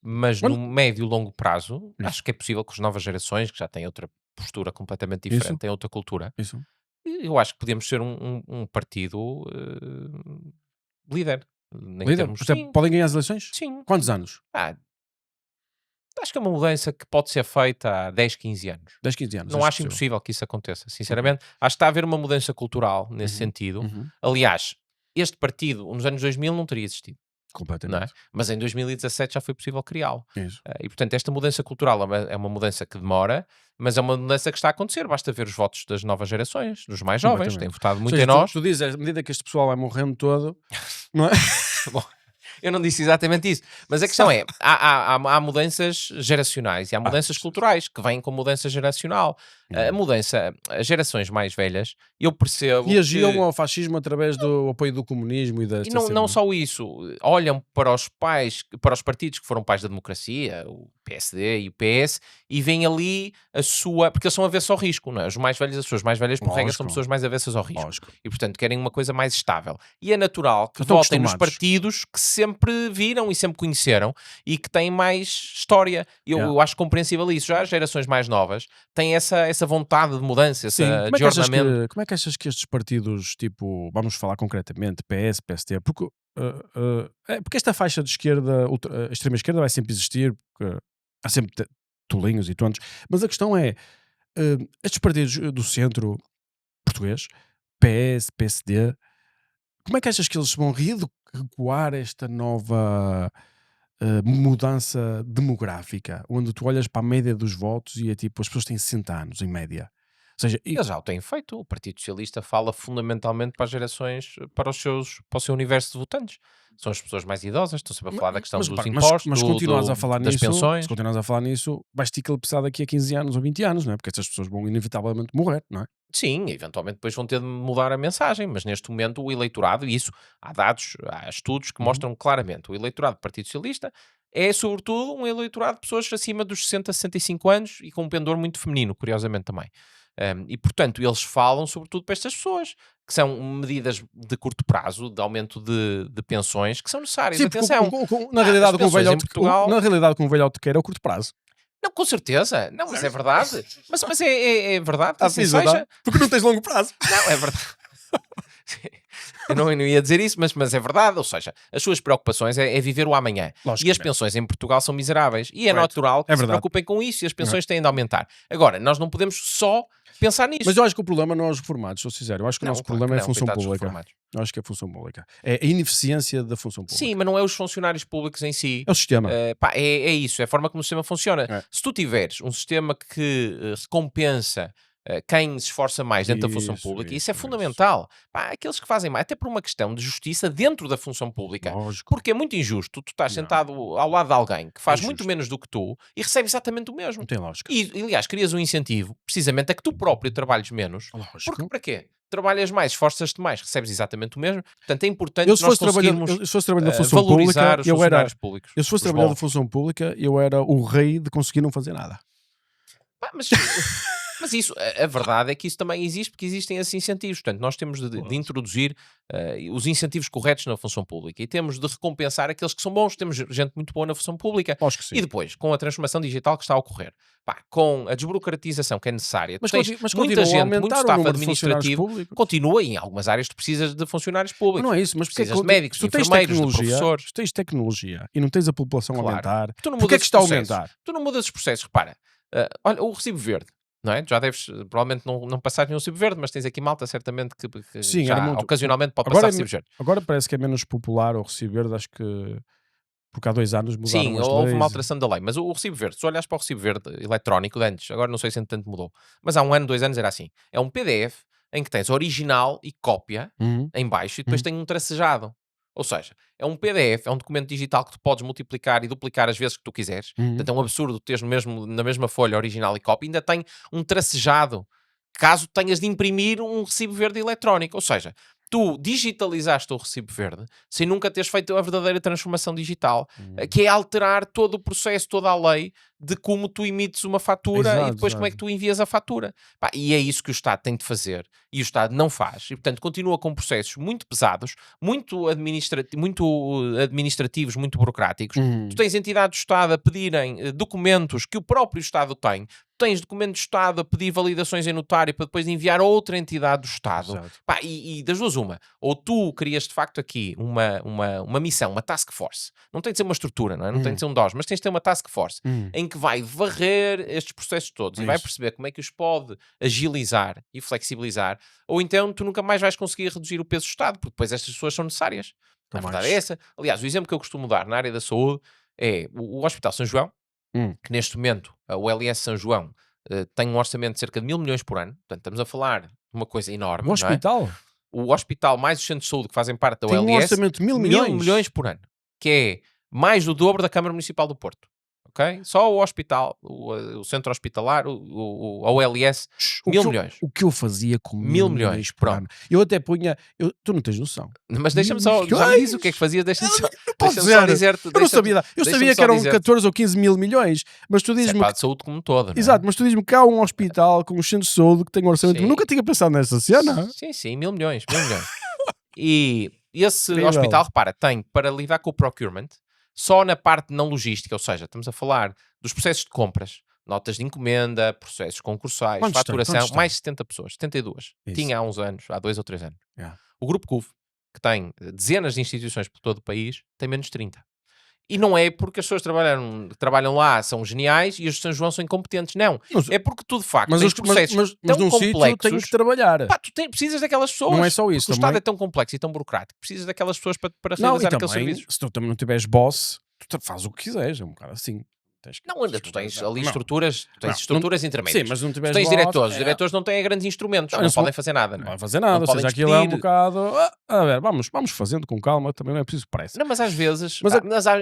mas Olha- no médio e longo prazo, Isso. acho que é possível que as novas gerações, que já têm outra postura completamente Isso. diferente, têm outra cultura, Isso. eu acho que podemos ser um partido líder. Em Líder? termos, Por exemplo, sim, podem ganhar as eleições? sim. Quantos anos? Acho que é uma mudança que pode ser feita há 10, 15 anos. 10, 15 anos. Não acho impossível que isso aconteça, sinceramente. Acho que está a haver uma mudança cultural nesse sentido. Aliás, este partido, nos anos 2000, não teria existido, não é? Completamente. Mas em 2017 já foi possível criá-lo. Isso. E, portanto, esta mudança cultural é uma mudança que demora, mas é uma mudança que está a acontecer. Basta ver os votos das novas gerações, dos mais jovens, têm votado Ou muito seja, em nós. Tu dizes, à medida que este pessoal vai morrendo todo, não é? Bom, eu não disse exatamente isso, mas a questão é, há mudanças geracionais e há mudanças culturais que vêm com mudança geracional. A mudança, as gerações mais velhas, eu percebo Reagiam que... ao fascismo através do apoio do comunismo e da... E não só isso, olham para os partidos que foram pais da democracia, o PSD e o PS, e veem ali a sua... Porque eles são avessos ao risco, não é? Os mais velhos, as pessoas mais velhas, por regra, são Lógico. pessoas mais avessas ao risco. Lógico. E, portanto, querem uma coisa mais estável. E é natural que Estão votem nos acostumados. partidos que sempre viram e sempre conheceram e que têm mais história. Eu acho compreensível isso. Já as gerações mais novas têm essa vontade de mudança, esse Sim. adjornamento. Como é que achas que estes partidos, tipo, vamos falar concretamente, PS, PSD, porque esta faixa de esquerda, a extrema esquerda vai sempre existir, porque há sempre tolinhos e tontos, mas a questão é, estes partidos do centro português, PS, PSD, como é que achas que eles vão recuar esta nova mudança demográfica, onde tu olhas para a média dos votos e é tipo, as pessoas têm 60 anos em média. Ou seja, Eles já o têm feito. O Partido Socialista fala fundamentalmente para as gerações, para o seu universo de votantes. São as pessoas mais idosas, estão sempre a falar da questão dos repara, impostos, mas continuas a falar das nisso, pensões. se continuas a falar nisso, vais ter que eclipsar daqui a 15 anos ou 20 anos, não é? Porque estas pessoas vão inevitavelmente morrer, não é? Sim, eventualmente depois vão ter de mudar a mensagem, mas neste momento o eleitorado, e isso há dados, há estudos que Uhum. mostram claramente, o eleitorado do Partido Socialista é sobretudo um eleitorado de pessoas acima dos 60, 65 anos e com um pendor muito feminino, curiosamente também. E portanto eles falam sobretudo para estas pessoas, que são medidas de curto prazo, de aumento de pensões, que são necessárias. Sim, porque Atenção, na as realidade, o que um pensões em velhote, Portugal... na realidade, o que um velhote quer é o curto prazo. Não, com certeza. Não, mas é verdade. Mas é verdade. Ah, Assim sim, verdade. seja. Porque não tens longo prazo. Não, é verdade. Eu não ia dizer isso, mas é verdade. Ou seja, as suas preocupações é viver o amanhã. E as Logicamente. pensões em Portugal são miseráveis. E é Correto. natural que É se verdade. preocupem com isso e as pensões têm de aumentar. Agora, nós não podemos só pensar nisso. Mas eu acho que o problema não é os reformados, sou sincero. Eu acho que o Não, nosso claro problema que é a não, função coitados dos pública. reformados. Eu acho que é a função pública. É a ineficiência da função pública. Sim, mas não é os funcionários públicos em si. É o sistema. É isso, é a forma como o sistema funciona. É. Se tu tiveres um sistema que recompensa quem se esforça mais dentro da função pública, isso é fundamental. Pá, aqueles que fazem mais, até por uma questão de justiça dentro da função pública. Lógico. Porque é muito injusto. Tu estás Não. sentado ao lado de alguém que faz muito Injusto. menos do que tu e recebe exatamente o mesmo. Não tem lógica. E, aliás, crias um incentivo, precisamente, a que tu próprio trabalhes menos. Lógico. Porque para quê? Trabalhas mais, esforças-te mais, recebes exatamente o mesmo. Portanto, é importante Eu, que se nós fosse trabalhador, conseguirmos se fosse trabalhador da função valorizar pública, os eu era. funcionários públicos. Eu, se fosse os trabalhador da bons. função pública, eu era o rei de conseguir não fazer nada. Pá, mas isso, a verdade é que isso também existe, porque existem esses incentivos. Portanto, nós temos de introduzir os incentivos corretos na função pública e temos de recompensar aqueles que são bons. Temos gente muito boa na função pública. Acho que sim. E depois, com a transformação digital que está a ocorrer, pá, com a desburocratização que é necessária, Mas, tens mas muita continua a gente, muito aumentar o staff número de funcionários administrativo, públicos. continua e em algumas áreas tu precisas de funcionários públicos. Mas não é isso, mas porque precisas de médicos, se tu de tens enfermeiros, de tecnologia, professores. se tens tecnologia e não tens a população a Claro. aumentar, Tu não porque é mudas que está a os processos. aumentar? Tu não mudas os processos, repara. Olha, o recibo verde, não é? Já deves, provavelmente não passaste nenhum recibo verde, mas tens aqui malta certamente que Sim, já era muito. ocasionalmente pode Agora passar é recibos verdes. Agora parece que é menos popular o recibo verde, acho que porque há 2 anos mudaram Sim, as houve leis. uma alteração da lei, mas o recibo verde, se olhas para o recibo verde eletrónico de antes, agora não sei se tanto mudou, mas há 1 ano, 2 anos era assim. É um PDF em que tens original e cópia Uhum. em baixo e depois tem um tracejado. Ou seja, é um PDF, é um documento digital que tu podes multiplicar e duplicar as vezes que tu quiseres. Uhum. Portanto, é um absurdo teres na mesma folha original e cópia. Ainda tem um tracejado, caso tenhas de imprimir um recibo verde eletrónico. Ou seja, tu digitalizaste o recibo verde sem nunca teres feito a verdadeira transformação digital, que é alterar todo o processo, toda a lei de como tu emites uma fatura Exato, e depois como é que tu envias a fatura. Pá, e é isso que o Estado tem de fazer e o Estado não faz. E, portanto, continua com processos muito pesados, muito administrativos, muito burocráticos. Uhum. Tu tens entidades do Estado a pedirem documentos que o próprio Estado tem. Tens documentos do Estado a pedir validações em notário para depois enviar a outra entidade do Estado. Exato. Pá, e das duas uma. Ou tu crias de facto aqui uma missão, uma task force. Não tem de ser uma estrutura, não é? Não tem de ser um DOS, mas tens de ter uma task force em que vai varrer estes processos todos e vai Isso. perceber como é que os pode agilizar e flexibilizar. Ou então tu nunca mais vais conseguir reduzir o peso do Estado, porque depois estas pessoas são necessárias. A Nunca verdade mais. é essa. Aliás, o exemplo que eu costumo dar na área da saúde é o Hospital São João, que neste momento o LS São João tem um orçamento de cerca de 1.000 milhões por ano. Portanto, estamos a falar de uma coisa enorme. O hospital O hospital mais os centros de saúde que fazem parte da tem um OLS, orçamento de 1.000 1.000 milhões. milhões por ano, que é mais do dobro da Câmara Municipal do Porto. Ok? Só o hospital, o centro hospitalar, o OLS, O 1.000 que eu- milhões. O que eu fazia com 1.000 1.000 milhões, milhões por pronto. ano? Eu até punha. Tu não tens noção. Mas deixa-me só, Milhões? já me diz o que é que fazias, deixa-me só, Pode deixa-me só dizer. dizer-te. Eu não sabia. Eu sabia que eram 14 ou 15 mil milhões. Mas tu Isso é dizes-me. para a saúde como todo, não é? Exato, mas tu dizes-me que há um hospital com um centro de saúde que tem um orçamento. Sim. Eu nunca tinha pensado nessa cena. Sim, sim, 1.000 milhões, 1.000 milhões. E esse Incrível. hospital, repara, tem para lidar com o procurement, só na parte não logística, ou seja, estamos a falar dos processos de compras, notas de encomenda, processos concursais, Quantos tem? faturação, Quantos tem? mais de 70 pessoas, 72. Isso. Tinha há uns anos, há 2 ou 3 anos. Yeah. O Grupo CUV, que tem dezenas de instituições por todo o país, tem menos de 30. E não é porque as pessoas que trabalham lá são geniais e os de São João são incompetentes, não. Mas- É porque tu, de facto, Mas, tens processos mas tão num sítio complexos. tenho que trabalhar. Pá, tu precisas daquelas pessoas. Não é só isso porque o Estado também. é tão complexo e tão burocrático. Precisas daquelas pessoas para Não, e realizar aqueles também, serviços. se tu também não tiveres boss, tu fazes o que quiseres. É um bocado assim. tens que... Não, ainda tu tens ali Não. estruturas, tu tens Não, estruturas Sim, intermédias. mas não Tu tiveres tens voz, diretores, os diretores não têm grandes instrumentos, Não, não eles podem fazer nada, não não é? vai fazer nada, Não ou podem seja, aquilo é um despedir. bocado... a ver, vamos fazendo com calma, também não é preciso pressa. Não, mas às vezes, Mas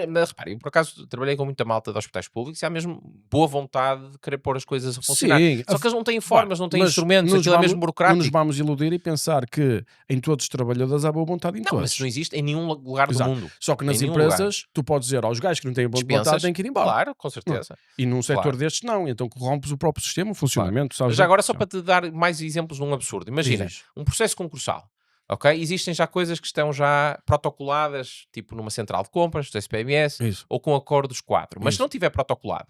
mas repare, eu por acaso trabalhei com muita malta de hospitais públicos e há mesmo boa vontade de querer pôr as coisas a funcionar. Sim, Só que eles não têm formas, não têm mas instrumentos, não nos aquilo é mesmo Não nos burocrático. vamos iludir e pensar que em todos os trabalhadores há boa vontade em Não, todos. mas isso não existe em nenhum lugar do Exato. mundo. Só que nas Em nenhum lugar. empresas, tu podes dizer aos gajos que não têm boa vontade Dispensas, têm que ir embora. claro, com certeza. E num setor Claro. destes não, então corrompes o próprio sistema, o funcionamento. Sabes Mas já agora só para te dar mais exemplos de um absurdo. Imagina, Diz. um processo concursal. Ok? Existem já coisas que estão já protocoladas, tipo numa central de compras, do SPMS, Isso. ou com acordos quadro. Mas se Isso. não tiver protocolado,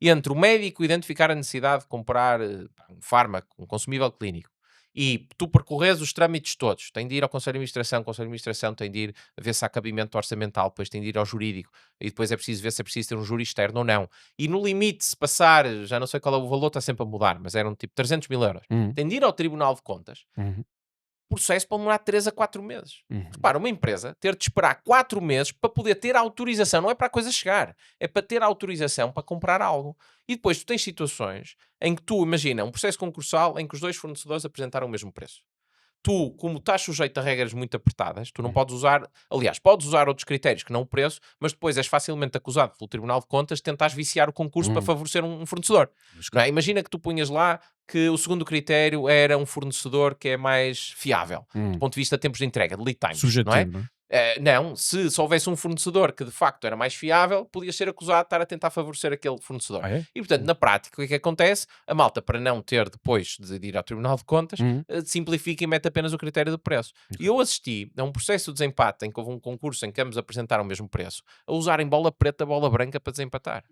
entre o médico identificar a necessidade de comprar um fármaco, um consumível clínico, e tu percorres os trâmites todos, tem de ir ao Conselho de Administração, o Conselho de Administração tem de ir ver se há cabimento orçamental, depois tem de ir ao jurídico, e depois é preciso ver se é preciso ter um júri externo ou não. E no limite, se passar, já não sei qual é o valor, está sempre a mudar, mas eram tipo 300 mil euros. Tem de ir ao Tribunal de Contas, Uhum. o processo pode demorar 3 a 4 meses. Uhum. Repara, uma empresa ter de esperar 4 meses para poder ter autorização, não é para a coisa chegar, é para ter autorização para comprar algo. E depois tu tens situações em que tu, imagina, um processo concursal em que os dois fornecedores apresentaram o mesmo preço. Tu, como estás sujeito a regras muito apertadas, tu não podes usar, aliás, podes usar outros critérios que não o preço, mas depois és facilmente acusado pelo Tribunal de Contas de tentares viciar o concurso para favorecer um fornecedor. Não é? Imagina que tu punhas lá que o segundo critério era um fornecedor que é mais fiável, do ponto de vista de tempos de entrega, de lead times, Subjetivo, não é? não é? Não, se houvesse um fornecedor que de facto era mais fiável, podias ser acusado de estar a tentar favorecer aquele fornecedor. Ah, é? E portanto, na prática, o que é que acontece? A malta, para não ter depois de ir ao Tribunal de Contas, simplifica e mete apenas o critério do preço. E eu assisti a um processo de desempate em que houve um concurso em que ambos apresentaram o mesmo preço, a usarem bola preta, bola branca para desempatar.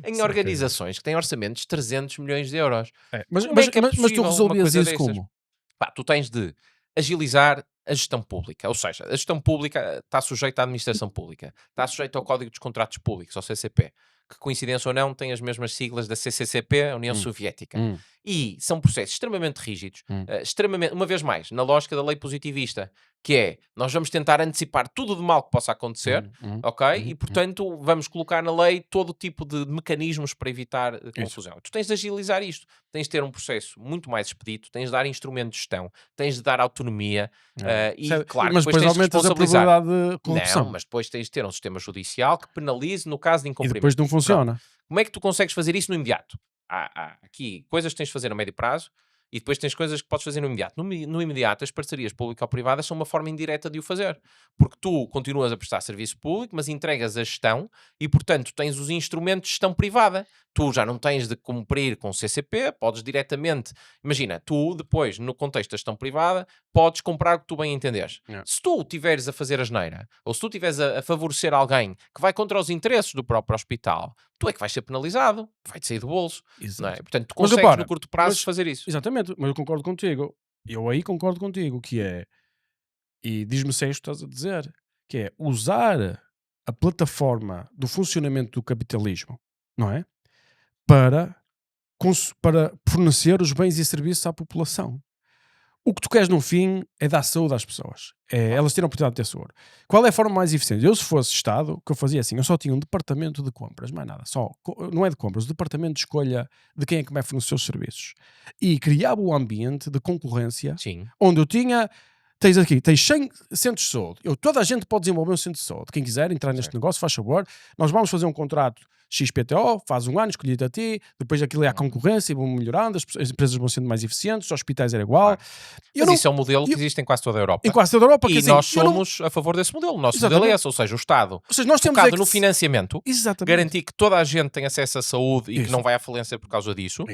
Em Isso é organizações que têm orçamentos de 300 milhões de euros. Mas, Como é que é mas tu possível uma resolvias coisa isso destas? como? Pá, tu tens de agilizar a gestão pública, ou seja, a gestão pública está sujeita à administração pública, está sujeita ao Código dos Contratos Públicos, ao CCP, que coincidência ou não tem as mesmas siglas da CCCP, a União Soviética. E são processos extremamente rígidos, extremamente, uma vez mais, na lógica da lei positivista, que é, nós vamos tentar antecipar tudo de mal que possa acontecer, ok? E, portanto, vamos colocar na lei todo tipo de mecanismos para evitar confusão. Tu tens de agilizar isto, tens de ter um processo muito mais expedito, tens de dar instrumentos de gestão, tens de dar autonomia e, claro, mas depois tens de aumentas a responsabilizar. probabilidade de corrupção. Não, mas depois tens de ter um sistema judicial que penalize no caso de E incumprimento. depois não funciona. Como é que tu consegues fazer isso no imediato? Há aqui coisas que tens de fazer a médio prazo e depois tens coisas que podes fazer no imediato. No imediato, as parcerias público-privadas são uma forma indireta de o fazer. Porque tu continuas a prestar serviço público, mas entregas a gestão e, portanto, tens os instrumentos de gestão privada. Tu já não tens de cumprir com o CCP, podes diretamente... Imagina, tu depois, no contexto da gestão privada, podes comprar o que tu bem entenderes. Se tu estiveres a fazer asneira, ou se tu estiveres a favorecer alguém que vai contra os interesses do próprio hospital, tu é que vais ser penalizado, vai-te sair do bolso. Não é? Portanto, tu Mas consegues repara, no curto prazo fazer isso. Exatamente, mas eu concordo contigo. Eu aí concordo contigo, que é, e diz-me se é isto que estás a dizer, que é usar a plataforma do funcionamento do capitalismo, não é? Para fornecer os bens e serviços à população. O que tu queres no fim é dar saúde às pessoas. É elas terem a oportunidade de ter saúde. Qual é a forma mais eficiente? Eu, se fosse Estado, o que eu fazia assim, eu só tinha um departamento de compras, mais nada. Não é de compras, o departamento de escolha de quem é que vai fornecer os serviços. E criava o ambiente de concorrência, Sim. onde eu tinha... Tens 100 centros de saúde. Toda a gente pode desenvolver um centro de saúde. Quem quiser entrar neste negócio, faz favor. Nós vamos fazer um contrato XPTO, faz um ano, escolhido a ti, depois aquilo é a concorrência e vão melhorando, as empresas vão sendo mais eficientes, os hospitais era igual. Mas isso é um modelo que existe em quase toda a Europa. Em quase toda a Europa. E quer dizer, nós somos a favor desse modelo. O nosso modelo é esse, ou seja, o Estado nós temos focado no financiamento, Exatamente. garantir que toda a gente tem acesso à saúde e que não vai à falência por causa disso.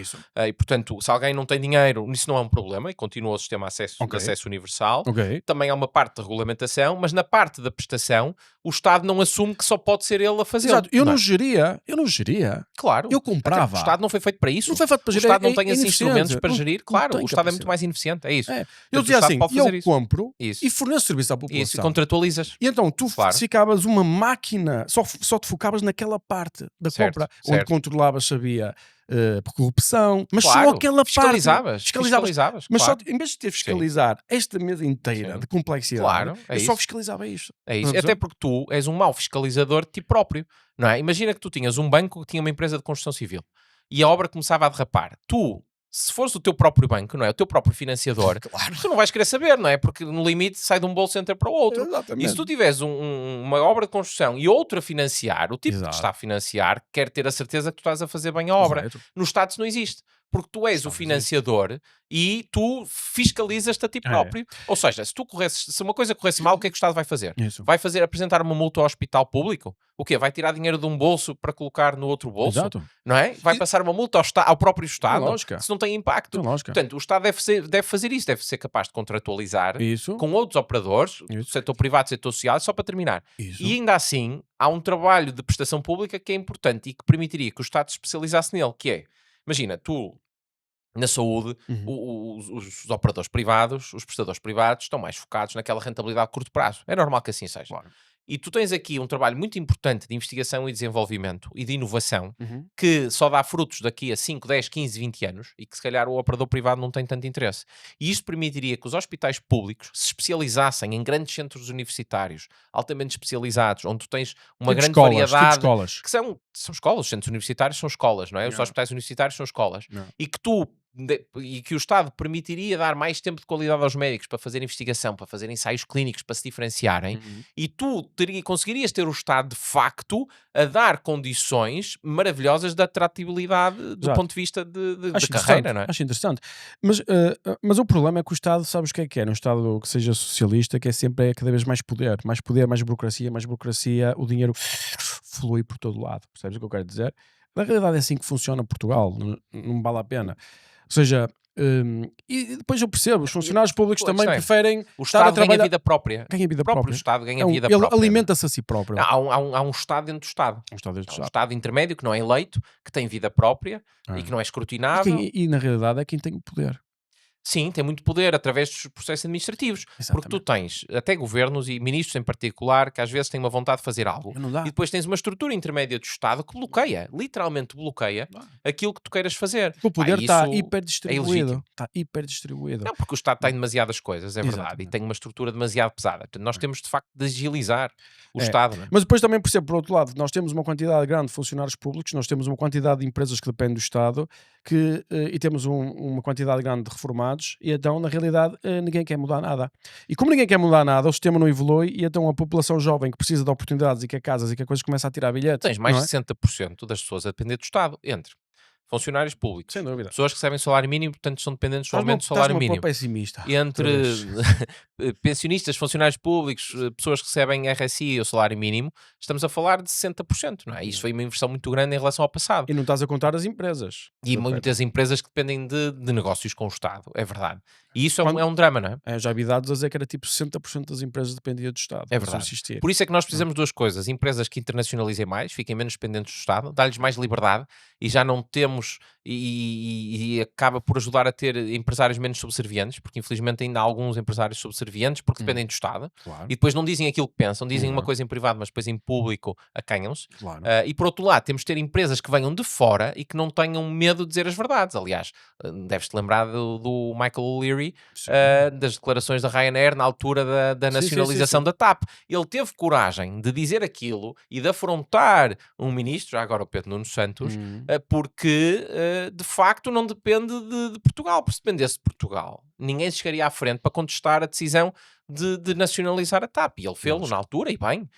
E, portanto, se alguém não tem dinheiro, isso não é um problema e continua o sistema de acesso universal. Também há uma parte de regulamentação, mas na parte da prestação, o Estado não assume que só pode ser ele a fazer. Exato. Eu não geria. Claro. Eu comprava. Até o Estado não foi feito para isso. Não foi feito para o gerir. Estado não tem esses instrumentos para não, gerir. Não claro, o Estado é muito mais ineficiente. É isso. Eu dizia assim, eu compro isso. e forneço serviço à população. Isso, e contratualizas. E então tu ficavas uma máquina, só te focavas naquela parte da compra, onde controlavas, sabia por corrupção, mas só Claro, aquela parte. fiscalizavas, Mas claro. só, em vez de ter fiscalizar esta mesa inteira Sim. de complexidade, Claro, é eu só isso. fiscalizava isto. É isso. Estás a Até porque tu és um mau fiscalizador de ti próprio, não é? Imagina que tu tinhas um banco que tinha uma empresa de construção civil e a obra começava a derrapar. Tu, se fores o teu próprio banco, não é? O teu próprio financiador, Claro. tu não vais querer saber, não é? Porque no limite sai de um bolso e entra para o outro. E Exatamente. se tu tiveres uma obra de construção e outra a financiar, o tipo Exato. que está a financiar quer ter a certeza que tu estás a fazer bem a obra. Correto. No Estado isso não existe. Porque tu és Isso o não existe. financiador e tu fiscalizas-te a ti próprio. Ou seja, se uma coisa corresse mal, o que é que o Estado vai fazer? Isso. Vai apresentar uma multa ao hospital público? O quê? Vai tirar dinheiro de um bolso para colocar no outro bolso? Exato. Não é? Vai passar uma multa ao próprio Estado? lógica. Se não tem impacto. Tem lógica. Portanto, o Estado deve fazer isso, deve ser capaz de contratualizar Isso. com outros operadores, do Isso. setor privado, setor social, só para terminar. Isso. E ainda assim, há um trabalho de prestação pública que é importante e que permitiria que o Estado se especializasse nele, que é, imagina, tu, na saúde, os operadores privados, os prestadores privados, estão mais focados naquela rentabilidade a curto prazo. É normal que assim seja. Claro. E tu tens aqui um trabalho muito importante de investigação e desenvolvimento e de inovação Uhum. que só dá frutos daqui a 5, 10, 15, 20 anos e que se calhar o operador privado não tem tanto interesse. E isto permitiria que os hospitais públicos se especializassem em grandes centros universitários, altamente especializados, onde tu tens uma Tipo grande escolas, variedade... tipo escolas. Que são escolas, os centros universitários são escolas, não é? Os Yeah. hospitais universitários são escolas. Yeah. E que o Estado permitiria dar mais tempo de qualidade aos médicos para fazer investigação, para fazer ensaios clínicos, para se diferenciarem, e tu conseguirias ter o Estado de facto a dar condições maravilhosas de atratividade do Exato. ponto de vista de Acho carreira, interessante, não é? acho interessante. Mas o problema é que o Estado, sabes o que é que é? Um Estado que seja socialista, que é sempre cada vez mais poder, mais burocracia, o dinheiro flui por todo lado. Percebes o que eu quero dizer? Na realidade é assim que funciona Portugal, não vale a pena. Ou seja, e depois eu percebo, os funcionários públicos a também questão é, preferem O estar a Estado ganha trabalhar... vida própria. Ganha vida O próprio própria. Estado ganha É um- vida ele própria. alimenta-se a si próprio. Não, há um Estado dentro do Estado. Um Estado deste Há um Estado. Estado intermédio que não é eleito, que tem vida própria e que não é escrutinável. E na realidade é quem tem o poder. Sim, tem muito poder através dos processos administrativos. Porque tu tens até governos e ministros em particular que às vezes têm uma vontade de fazer algo. Não dá. E depois tens uma estrutura intermédia do Estado que bloqueia, literalmente bloqueia aquilo que tu queiras fazer. O poder está isso hiperdistribuído. ilegítimo. Está hiperdistribuído. Não, porque o Estado tem demasiadas coisas, é verdade. Exatamente. E tem uma estrutura demasiado pesada. Portanto, nós temos de facto de agilizar o É. Estado. Não é? Mas depois também percebo, por outro lado, nós temos uma quantidade grande de funcionários públicos, nós temos uma quantidade de empresas que dependem do Estado e temos uma quantidade grande de reformados e então, na realidade, ninguém quer mudar nada. E como ninguém quer mudar nada, o sistema não evolui e então a população jovem que precisa de oportunidades e quer casas e quer coisas começa a tirar bilhetes. Tens mais não de é? 60% das pessoas a depender do Estado, entre funcionários públicos, Sem dúvida. pessoas que recebem salário mínimo, portanto são dependentes do aumento do salário mínimo. pessimista. E entre pensionistas, funcionários públicos, pessoas que recebem RSI ou salário mínimo, estamos a falar de 60%, não é? Isto foi uma inversão muito grande em relação ao passado. E não estás a contar as empresas. E muitas empresas que dependem de negócios com o Estado, é verdade. E isso Quando- é um drama, não é? Já vi dados a dizer que era tipo 60% das empresas dependiam do Estado. É para verdade. subsistir. Por isso é que nós precisamos de duas coisas. Empresas que internacionalizem mais, fiquem menos dependentes do Estado, dá-lhes mais liberdade e já não temos e acaba por ajudar a ter empresários menos subservientes, porque infelizmente ainda há alguns empresários subservientes porque dependem do Estado Claro, e depois não dizem aquilo que pensam, dizem uma Não. coisa em privado, mas depois em público acanham-se. claro. E por outro lado, temos de ter empresas que venham de fora e que não tenham medo de dizer as verdades. Aliás, deves-te lembrar do Michael O'Leary, Sim. das declarações da Ryanair na altura da Sim, sim, nacionalização sim. da TAP. Ele teve coragem de dizer aquilo e de afrontar um ministro, já agora o Pedro Nuno Santos, porque de facto não depende de Portugal. Porque se dependesse de Portugal, ninguém se chegaria à frente para contestar a decisão de nacionalizar a TAP. E ele fez-lo na altura e bem.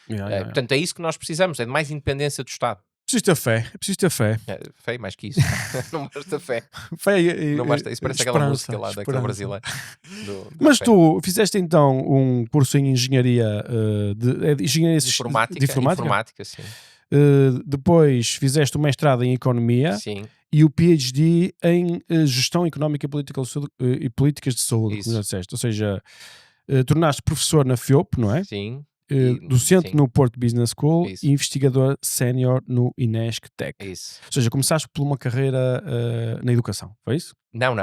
Portanto, é isso que nós precisamos, é de mais independência do Estado. Preciso ter fé, é preciso ter fé. Fé mais que isso. Não basta fé. Fé e, Não basta, isso parece aquela esperança, música lá daquele esperança. brasileiro. Mas fé. tu fizeste então um curso em engenharia de engenharia Informática, de informática? informática, sim. Depois fizeste o mestrado em economia Sim, e o PhD em gestão económica e políticas de saúde, Isso. como já disseste. Ou seja, tornaste professor na FIOP, não é? sim. Docente sim. no Porto Business School Isso. e investigador sénior no Inesc Tech. É isso. Ou seja, começaste por uma carreira na educação, foi isso? Não.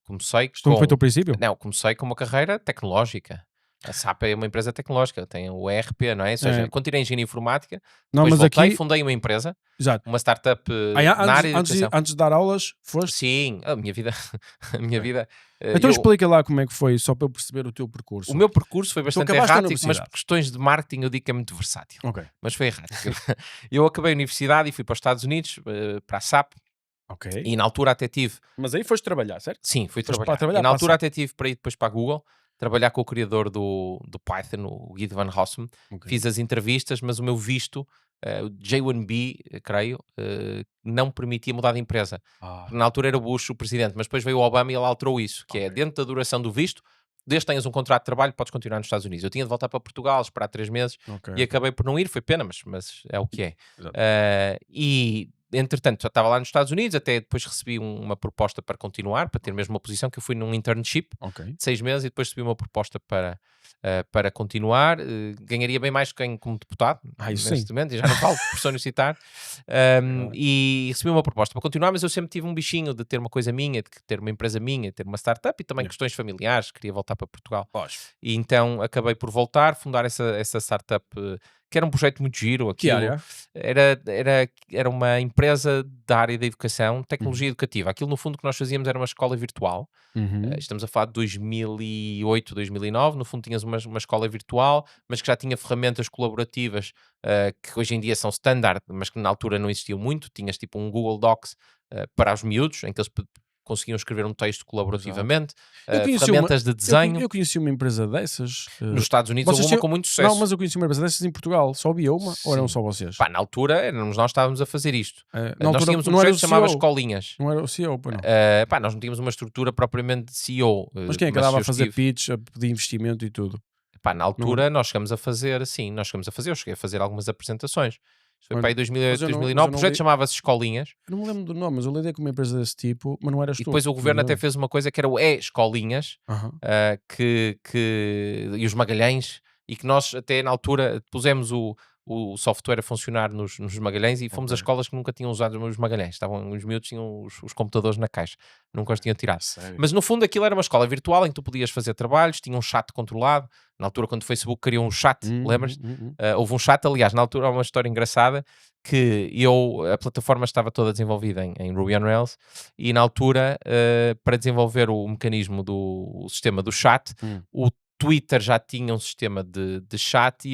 Comecei Isto não foi o teu princípio? Não, comecei com uma carreira tecnológica. A SAP é uma empresa tecnológica, tem o ERP, não é? Ou seja, É. quando tirei engenharia informática, Não, depois mas voltei, aqui, fundei uma empresa, exato. uma startup Aí, na área de educação. antes de dar aulas, foste? Sim, a minha vida, a minha Ok. vida. Então eu- explica lá como é que foi, só para eu perceber o teu percurso. o meu percurso foi bastante acabaste a errático, mas universidade. por questões de marketing eu digo que é muito versátil. Ok, Mas foi errático. Eu acabei a universidade e fui para os Estados Unidos, para a SAP, ok. e na altura até tive. Mas aí foste trabalhar, certo? Sim, fui Foste para trabalhar. trabalhar E na para a altura SAP. até tive para ir depois para a Google, trabalhar com o criador do Python, o Guido Van Rossum. Ok. Fiz as entrevistas, mas o meu visto, o J1B, creio, não permitia mudar de empresa. Ah, Na altura era o Bush o presidente, mas depois veio o Obama e ele alterou isso, que é Ok. dentro da duração do visto, desde que tenhas um contrato de trabalho, podes continuar nos Estados Unidos. Eu tinha de voltar para Portugal, esperar 3 meses, ok. e acabei por não ir, foi pena, mas é o que é. Exato. E entretanto já estava lá nos Estados Unidos, até depois recebi uma proposta para continuar, para ter mesmo uma posição, que eu fui num internship Ok. de 6 meses e depois recebi uma proposta para continuar. Ganharia bem mais que ganho como deputado Isso neste sim. momento, e já não falo por profissão universitária. E recebi uma proposta para continuar, mas eu sempre tive um bichinho de ter uma coisa minha, de ter uma empresa minha, de ter uma startup e também Yeah. questões familiares, queria voltar para Portugal. Lógico. E então acabei por voltar, fundar essa startup, que era um projeto muito giro. Que Aquilo área? era uma empresa da área da educação, tecnologia educativa. Aquilo, no fundo, que nós fazíamos era uma escola virtual. Uhum. Estamos a falar de 2008, 2009. No fundo, tinhas uma escola virtual, mas que já tinha ferramentas colaborativas que hoje em dia são standard, mas que na altura não existiam muito. Tinhas tipo um Google Docs para os miúdos, em que eles conseguiam escrever um texto colaborativamente, Eu conheci ferramentas de desenho. Eu conheci uma empresa dessas. Nos Estados Unidos houve vocês uma tinham- com muito sucesso. Não, mas eu conheci uma empresa dessas em Portugal. Só havia uma ou eram Sim. só vocês? Pá, na altura éramos nós que estávamos a fazer isto. Na Nós altura tínhamos um não era projeto o que se chamava CEO. Escolinhas. Não era o CEO, pá, não. Pá, nós não tínhamos uma estrutura propriamente de CEO. Mas quem é que andava a eu fazer estive- pitch, a pedir investimento e tudo? Pá, na altura nós chegamos a fazer, sim, eu cheguei a fazer algumas apresentações. Isto foi Olha, para aí 2008, mas eu não- 2009. mas eu O não projeto li- chamava-se Escolinhas. Eu não me lembro do nome, mas eu lidei com uma empresa desse tipo, mas não eras E tu. depois o governo até fez uma coisa que era o E-Escolinhas, Aham. e os Magalhães, e que nós até na altura pusemos o software a funcionar nos Magalhães e fomos a Ok. escolas que nunca tinham usado os Magalhães. Os miúdos tinham os computadores na caixa, nunca os tinham tirado. Sério? Mas no fundo aquilo era uma escola virtual em que tu podias fazer trabalhos, tinha um chat controlado. Na altura, quando o Facebook criou um chat, lembras? Houve um chat, aliás, na altura há uma história engraçada que a plataforma estava toda desenvolvida em Ruby on Rails e na altura, para desenvolver o mecanismo o sistema do chat, o Twitter já tinha um sistema de chat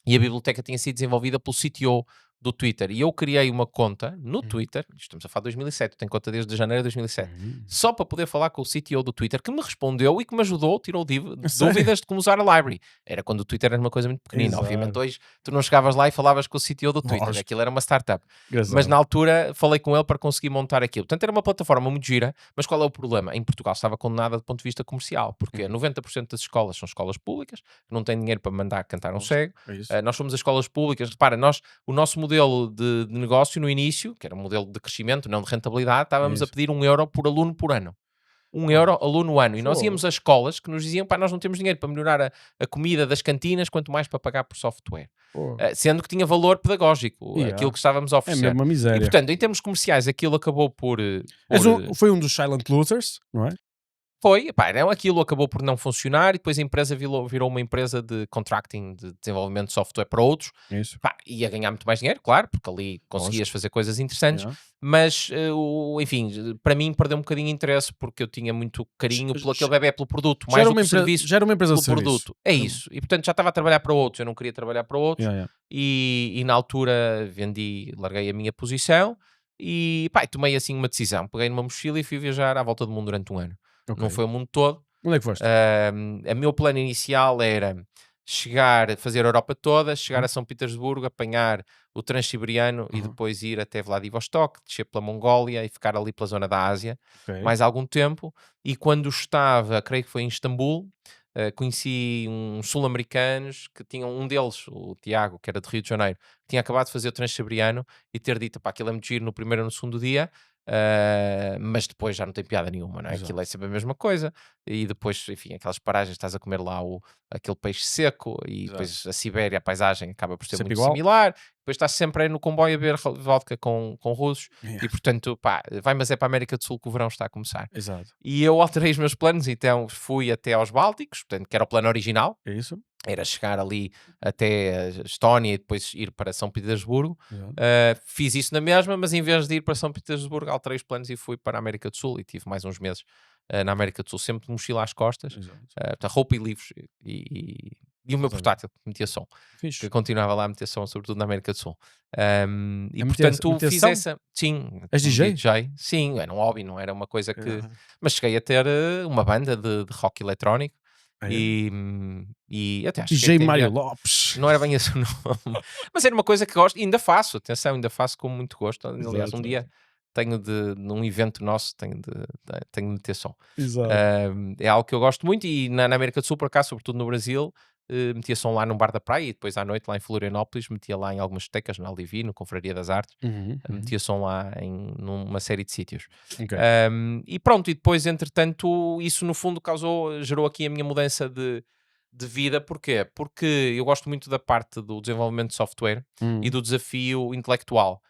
e a biblioteca tinha sido desenvolvida pelo CTO do Twitter. E eu criei uma conta no Twitter, estamos a falar de 2007, eu tenho conta desde janeiro de 2007, só para poder falar com o CTO do Twitter, que me respondeu e que me ajudou, tirou dúvidas de como usar a library. Era quando o Twitter era uma coisa muito pequenina. Exato. Obviamente hoje tu não chegavas lá e falavas com o CTO do Twitter. Lógico. Aquilo era uma startup. Engraçado. Mas na altura falei com ele para conseguir montar aquilo. Portanto, era uma plataforma muito gira, mas qual é o problema? Em Portugal estava condenada do ponto de vista comercial, porque 90% das escolas são escolas públicas, que não têm dinheiro para mandar cantar um cego. É isso. Nós somos as escolas públicas. Repara, o nosso modelo de negócio no início, que era um modelo de crescimento, não de rentabilidade, estávamos a Isso. pedir €1 por aluno por ano. €1 aluno ano. E nós Fogo. íamos a escolas que nos diziam, pá, nós não temos dinheiro para melhorar a comida das cantinas, quanto mais para pagar por software. Pô. Sendo que tinha valor pedagógico, Yeah. aquilo que estávamos a É oferecer. mesmo uma E miséria. portanto, em termos comerciais, aquilo acabou por... Foi um dos Silent Losers, não é? Foi, pá, não, aquilo acabou por não funcionar e depois a empresa virou uma empresa de contracting, de desenvolvimento de software para outros. É isso. Pá, ia ganhar muito mais dinheiro, claro, porque ali conseguias fazer coisas interessantes, Yeah. mas, enfim, para mim perdeu um bocadinho de interesse porque eu tinha muito carinho pelo aquele bebé, pelo produto, mais do que o serviço, Já era uma empresa pelo de serviço. produto. É isso. E portanto já estava a trabalhar para outros, eu não queria trabalhar para outros. Yeah, yeah. E na altura larguei a minha posição e pá, tomei assim uma decisão. Peguei numa mochila e fui viajar à volta do mundo durante um ano. Ok. Não foi o mundo todo. Onde é que foste? O meu plano inicial era fazer a Europa toda, chegar a São Petersburgo, apanhar o Transiberiano e depois ir até Vladivostok, descer pela Mongólia e ficar ali pela zona da Ásia Ok. mais algum tempo. E quando estava, creio que foi em Istambul, conheci uns sul-americanos que tinham, um deles, o Tiago, que era de Rio de Janeiro, tinha acabado de fazer o Transiberiano e ter dito, pá, aquilo é muito giro no primeiro ou no segundo dia, mas depois já não tem piada nenhuma, não é? Exato. Aquilo é sempre a mesma coisa. E depois, enfim, aquelas paragens, estás a comer lá aquele peixe seco e Exato. depois a Sibéria, a paisagem acaba por ser Sempre muito igual. similar. Depois estás sempre aí no comboio a beber vodka com russos Yeah. e, portanto, pá, vai, mas é para a América do Sul que o verão está a começar. Exato. E eu alterei os meus planos, então fui até aos Bálticos, portanto, que era o plano original. É isso? Era chegar ali até a Estónia e depois ir para São Petersburgo. Exato. Fiz isso na mesma, mas em vez de ir para São Petersburgo, alterei os planos e fui para a América do Sul e tive mais uns meses na América do Sul, sempre de mochila às costas, Exato. portanto, roupa e livros e o meu Exato. portátil, que metia som, Fixe. que continuava lá a meter som, sobretudo na América do Sul. E A meter- portanto meter fiz som? essa. Sim, És como DJ? Sim, era um hobby, não era uma coisa que. Yeah. Mas cheguei a ter uma banda de rock eletrónico. Ah, é? E até acho que DJ até Mário ainda- Lopes. não era bem esse o nome, mas era uma coisa que gosto e ainda faço, atenção, ainda faço com muito gosto. Aliás, Exato, um dia tenho num evento nosso, tenho de meter som. Exato. É algo que eu gosto muito e na América do Sul, por acaso, sobretudo no Brasil, metia som lá num bar da praia e depois à noite lá em Florianópolis, metia lá em algumas tecas, no Alivino, Confraria das Artes, Uhum, uhum. metia som lá numa série de sítios. Ok. E pronto, e depois, entretanto, isso no fundo gerou aqui a minha mudança de vida. Porquê? Porque eu gosto muito da parte do desenvolvimento de software e do desafio intelectual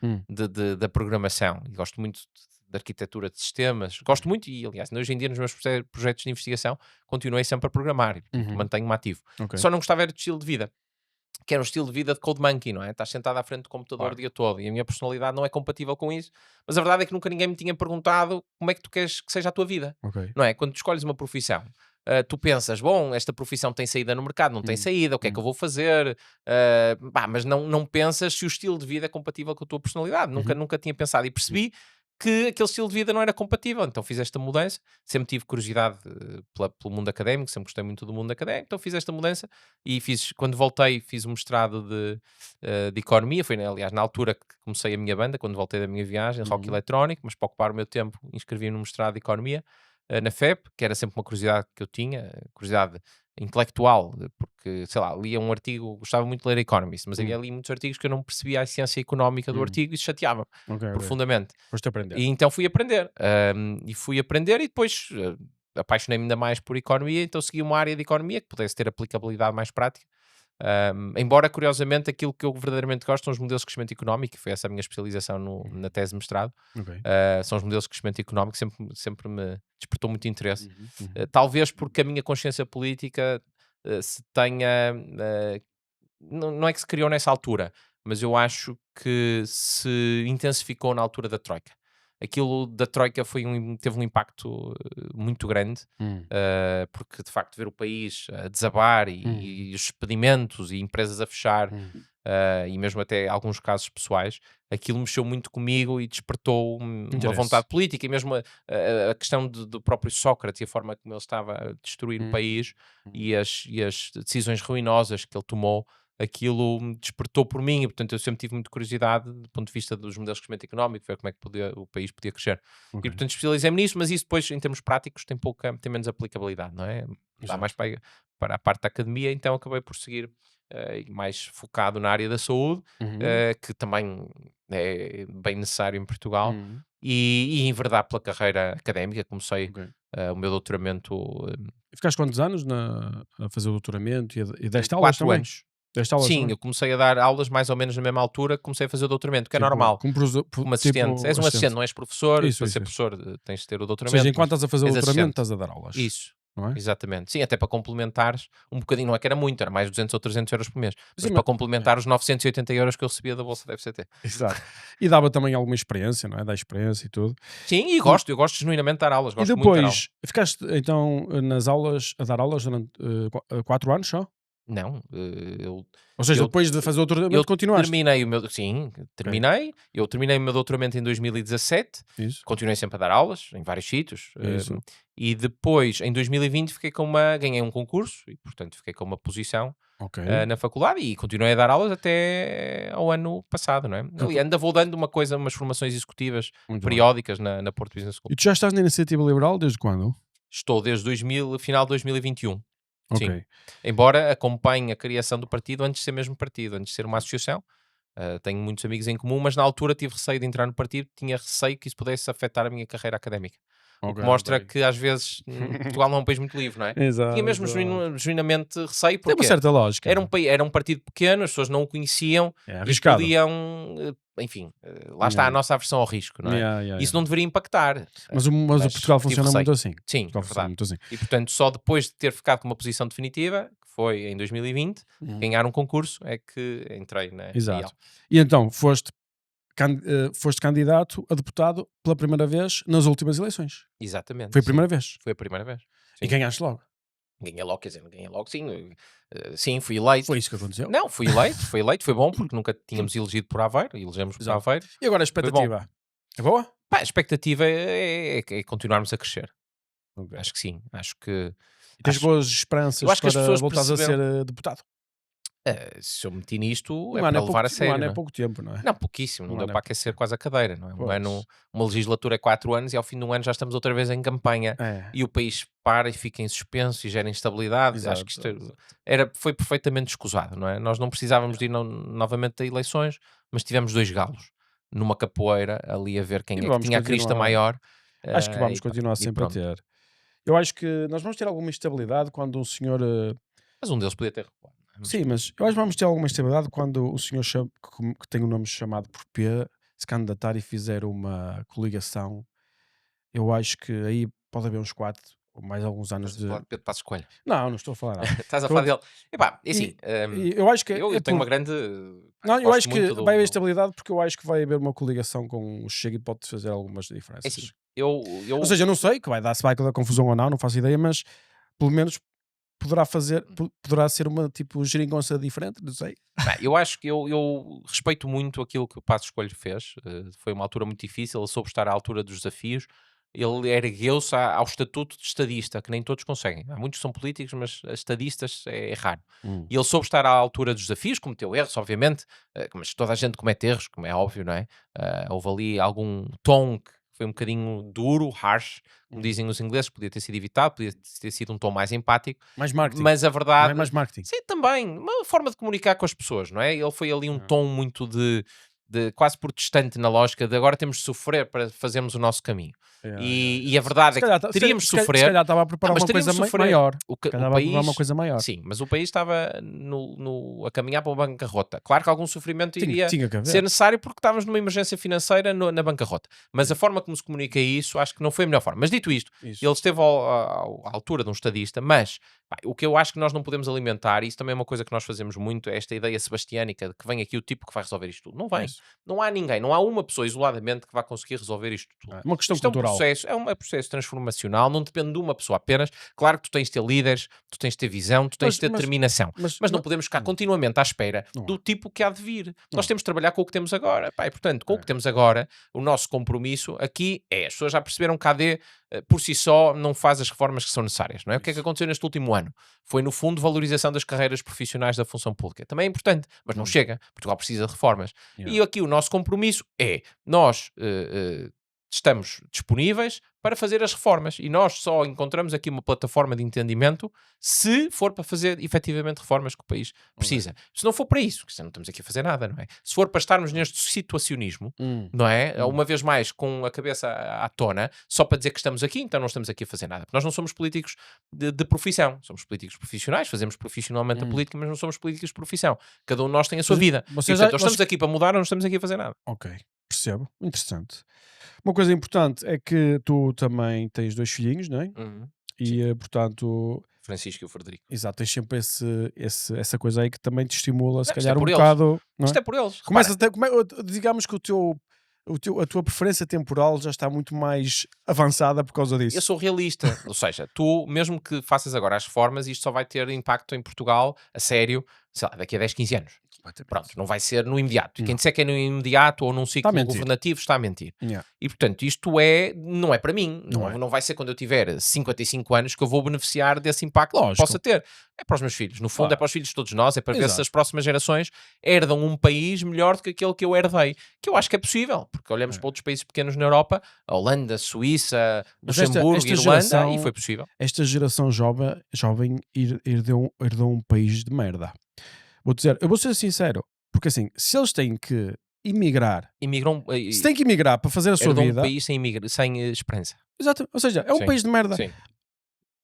da programação. E gosto muito da arquitetura de sistemas. Gosto muito e, aliás, hoje em dia nos meus projetos de investigação continuei sempre a programar e, portanto, Uhum. mantenho-me ativo. Ok. Só não gostava era do estilo de vida. Que era um estilo de vida de code monkey, não é? Estás sentado à frente do computador Claro. o dia todo e a minha personalidade não é compatível com isso. Mas a verdade é que nunca ninguém me tinha perguntado como é que tu queres que seja a tua vida, Ok. não é? Quando tu escolhes uma profissão, tu pensas, bom, esta profissão tem saída no mercado, não tem saída, o que é que eu vou fazer? Mas não pensas se o estilo de vida é compatível com a tua personalidade. Nunca tinha pensado e percebi que aquele estilo de vida não era compatível, então fiz esta mudança. Sempre tive curiosidade pelo mundo académico, sempre gostei muito do mundo académico, então fiz esta mudança e quando voltei, fiz um mestrado de economia. Foi, aliás, na altura que comecei a minha banda, quando voltei da minha viagem, rock eletrónico, mas para ocupar o meu tempo, inscrevi-me no mestrado de economia na FEP, que era sempre uma curiosidade que eu tinha, curiosidade intelectual, porque, sei lá, lia um artigo, gostava muito de ler Economist, mas havia ali muitos artigos que eu não percebia a essência económica do artigo e isso chateava Ok. profundamente. Foste aprender. E então fui aprender. E depois apaixonei-me ainda mais por economia, então segui uma área de economia que pudesse ter aplicabilidade mais prática. Embora, curiosamente, aquilo que eu verdadeiramente gosto são os modelos de crescimento económico, e foi essa a minha especialização na tese de mestrado. Ok. São os modelos de crescimento económico, sempre me despertou muito interesse. Uhum. Talvez porque a minha consciência política se tenha... não é que se criou nessa altura, mas eu acho que se intensificou na altura da Troika. Aquilo da Troika teve um impacto muito grande, porque de facto ver o país a desabar e os despedimentos e empresas a fechar, e mesmo até alguns casos pessoais, aquilo mexeu muito comigo e despertou uma Interesse. vontade política, e mesmo a questão do próprio Sócrates e a forma como ele estava a destruir o país e as decisões ruinosas que ele tomou, aquilo me despertou por mim e, portanto, eu sempre tive muita curiosidade do ponto de vista dos modelos de crescimento económico, ver como é que o país podia crescer. Ok. E, portanto, especializei-me nisso, mas isso depois, em termos práticos, tem menos aplicabilidade, não é? Dá Exato. mais para a parte da academia, então acabei por seguir mais focado na área da saúde, que também é bem necessário em Portugal, e enverdar pela carreira académica. Comecei Ok. o meu doutoramento E ficaste quantos anos a fazer o doutoramento e deste aulas 4 também? anos. Deste aulas Sim, também? eu comecei a dar aulas mais ou menos na mesma altura que comecei a fazer o doutoramento, que é Tipo, normal. como Assistente. tipo És um assistente, não és professor. Isso, Para isso, ser isso. professor tens de ter o Ou doutoramento. seja, enquanto mas estás a fazer o és doutoramento, assistente. estás a dar aulas. Isso, Não é? exatamente. Sim, até para complementares um bocadinho, não é que era muito, era mais 200 ou 300 euros por mês. Mas Sim, para mas- complementar os 980 euros que eu recebia da Bolsa da FCT. Exato. E dava também alguma experiência, não é? Dá experiência e tudo. Sim, e eu gosto genuinamente de dar aulas. E Gosto muito de dar aulas. depois, ficaste então nas aulas, a dar aulas durante 4 anos só? Não, eu Ou seja, Eu- depois de fazer o doutoramento, eu continuaste? terminei o meu... Sim, terminei. Eu terminei o meu doutoramento em 2017. Isso. Continuei sempre a dar aulas em vários sítios. Isso. E depois, em 2020, ganhei um concurso e, portanto, fiquei com uma posição Ok. na faculdade e continuei a dar aulas até ao ano passado, não é? Ali, ainda vou dando umas formações executivas Muito bem. periódicas na Porto Business School. E tu já estás na Iniciativa Liberal desde quando? Estou desde final de 2021. Ok. Sim. Embora acompanhe a criação do partido antes de ser mesmo partido, antes de ser uma associação. Tenho muitos amigos em comum, mas na altura tive receio de entrar no partido, tinha receio que isso pudesse afetar a minha carreira académica. O que Ok, mostra ok. que às vezes Portugal não é um país muito livre, não é? Exato, Tinha mesmo exato. genuinamente receio, Tem uma porque certa lógica. era um partido pequeno, as pessoas não o conheciam É e arriscado. podiam, enfim, lá está a Yeah. nossa aversão ao risco, não é? Yeah, yeah, Isso yeah. não deveria impactar. Mas o mas Portugal tive funciona receio. muito assim. Sim, Portugal é funciona verdade. muito assim. E portanto, só depois de ter ficado com uma posição definitiva, que foi em 2020, ganhar um concurso, é que entrei na IEL. Exato. E então, foste candidato a deputado pela primeira vez nas últimas eleições. Exatamente. Foi a sim. primeira vez. Foi a primeira vez. E Sim. ganhaste logo. Ganhei logo, quer dizer, não ganhei logo, sim. Sim, fui eleito. Foi isso que aconteceu. Não, fui eleito, foi bom, porque nunca tínhamos elegido por Aveiro, elegemos por Exato. Aveiro. E agora a expectativa? É boa? Pá, a expectativa é continuarmos a crescer. Ok. Acho que sim. Acho que E tens acho- boas esperanças eu acho que as para pessoas voltares a ser perceberam- deputado? se eu meti nisto Um é ano para é levar a pouco, sério. um ano não é é? pouco tempo, não é? Não, pouquíssimo, não Um deu ano é para pouco aquecer tempo. quase a cadeira, não é? Pois. Uma legislatura é 4 anos e ao fim de um ano já estamos outra vez em campanha É. e o país para e fica em suspenso e gera instabilidade. Exato, Acho que isto exato. foi perfeitamente escusado, não é? Nós não precisávamos de ir novamente a eleições, mas tivemos 2 galos numa capoeira ali a ver quem E é que vamos tinha a crista continuar. maior. Acho que vamos e pá, continuar e sempre a pronto. ter. Eu acho que nós vamos ter alguma instabilidade quando o senhor... Mas um deles podia ter recuado. não é? Mas Sim, mas eu acho que vamos ter alguma estabilidade quando o senhor que tem o nome chamado por P se candidatar e fizer uma coligação. Eu acho que aí pode haver uns 4 ou mais alguns anos Estás a de. falar de Pedro Passos Coelho. Não, não estou a falar nada. Estás a Estou falar dele. Epá, é assim, E eu acho que eu é tenho uma por- grande. Não, eu gosto acho que muito do- vai haver do- estabilidade porque eu acho que vai haver uma coligação com o Chega e pode fazer algumas É diferenças. assim, eu, Ou seja, eu não sei que vai dar, se vai dar confusão ou não faço ideia, mas pelo menos poderá ser uma tipo geringonça diferente, não sei. eu acho que eu respeito muito aquilo que o Passos Coelho fez. Foi uma altura muito difícil, ele soube estar à altura dos desafios. Ele ergueu-se ao estatuto de estadista, que nem todos conseguem. Há muitos que são políticos, mas estadistas é raro. E ele soube estar à altura dos desafios, cometeu erros, obviamente, mas toda a gente comete erros, como é óbvio, não é? Houve ali algum tom que foi um bocadinho duro, harsh, como dizem os ingleses, podia ter sido evitado, podia ter sido um tom mais empático, Mais marketing. mas a Não verdade... é mais marketing. Sim, também. Uma forma de comunicar com as pessoas, não é? Ele foi ali um tom muito de quase protestante na lógica de agora temos de sofrer para fazermos o nosso caminho. E a verdade Se é calhar que teríamos de se sofrer. calhar estava a preparar mas uma teríamos coisa de sofrer. maior. O Se calhar estava a preparar uma coisa maior. Sim, mas o país estava a caminhar para uma bancarrota. Claro que algum sofrimento iria Tinha que haver. ser necessário porque estávamos numa emergência financeira na bancarrota. Mas a forma como se comunica isso, acho que não foi a melhor forma. Mas dito isto, Isso. ele esteve à altura de um estadista, mas pá, o que eu acho que nós não podemos alimentar, e isso também é uma coisa que nós fazemos muito, é esta ideia sebastiânica de que vem aqui o tipo que vai resolver isto tudo. Não vem. Isso. Não há ninguém, não há uma pessoa isoladamente que vá conseguir resolver isto tudo. É uma questão Isto cultural. é um processo transformacional, não depende de uma pessoa apenas. Claro que tu tens de ter líderes, tu tens de ter visão, tu tens de ter determinação, mas não podemos ficar continuamente à espera do tipo que há de vir. Nós temos de trabalhar com o que temos agora. Pá, e, portanto, com o que temos agora, o nosso compromisso aqui é, as pessoas já perceberam que a AD por si só não faz as reformas que são necessárias, não é? O que é que aconteceu neste último ano? Foi, no fundo, valorização das carreiras profissionais da função pública. Também é importante, mas não chega. Portugal precisa de reformas. Yeah. E aqui o nosso compromisso é, nós estamos disponíveis para fazer as reformas e nós só encontramos aqui uma plataforma de entendimento se for para fazer efetivamente reformas que o país precisa. Se não for para isso, que não estamos aqui a fazer nada, não é? Se for para estarmos neste situacionismo, não é? Uma vez mais com a cabeça à tona, só para dizer que estamos aqui, então não estamos aqui a fazer nada. Porque nós não somos políticos de profissão, somos políticos profissionais, fazemos profissionalmente a política, mas não somos políticos de profissão. Cada um de nós tem a sua vida. E, portanto, nós estamos aqui para mudar, não estamos aqui a fazer nada. Ok, percebo. Interessante. Uma coisa importante é que tu também tens 2 filhinhos, não é? E, portanto, Francisco e o Frederico. exato, tens sempre essa coisa aí que também te estimula, se Não, isto calhar, é um por eles. bocado. Não é? Isto é por eles. Começa Repara, digamos que a tua preferência temporal já está muito mais avançada por causa disso. eu sou realista. Ou seja, tu, mesmo que faças agora as reformas, isto só vai ter impacto em Portugal, a sério, sei lá, daqui a 10, 15 anos. Pronto, não vai ser no imediato. E quem disser que é no imediato ou num ciclo governativo está a mentir. Yeah. E, portanto, isto não é para mim. Não vai ser quando eu tiver 55 anos que eu vou beneficiar desse impacto que possa ter. É para os meus filhos. No fundo, é para os filhos de todos nós. É para ver se as próximas gerações herdam um país melhor do que aquele que eu herdei. Que eu acho que é possível. Porque olhamos para outros países pequenos na Europa, a Holanda, Suíça, Luxemburgo, Irlanda, e foi possível. Esta geração jovem herdou um país de merda. Eu vou ser sincero, Porque assim, se eles têm que emigrar, Imigram, se têm que emigrar para fazer a sua herdou um vida, país sem esperança. exato, ou seja, é um Sim, país de merda. Sim.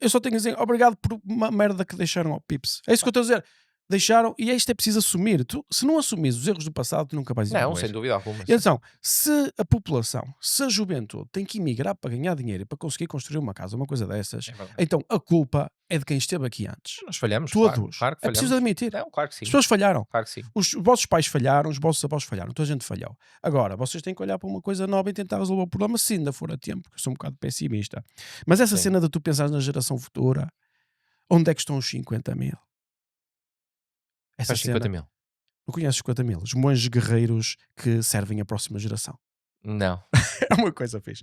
Eu só tenho a dizer obrigado por uma merda que deixaram ao Pips. É isso que eu estou a dizer. Deixaram, e isto é preciso assumir. Tu, se não assumires os erros do passado, tu nunca vais Não, evoluir. sem dúvida alguma. E então, se a população, se a juventude tem que emigrar para ganhar dinheiro e para conseguir construir uma casa, uma coisa dessas, É verdade. então a culpa é de quem esteve aqui antes. Nós falhamos, Todos. claro que É preciso falhamos. admitir. Não, claro que sim. As pessoas falharam. Claro que sim. Os vossos pais falharam, os vossos avós falharam, toda a gente falhou. Agora, vocês têm que olhar para uma coisa nova e tentar resolver o problema se ainda for a tempo, porque eu sou um bocado pessimista. Mas essa Sim. cena de tu pensares na geração futura, onde é que estão os 50 mil? Essa Faz 50 cena, mil. não conheces 50 mil? Os monges guerreiros que servem a próxima geração. Não. É uma coisa fixe.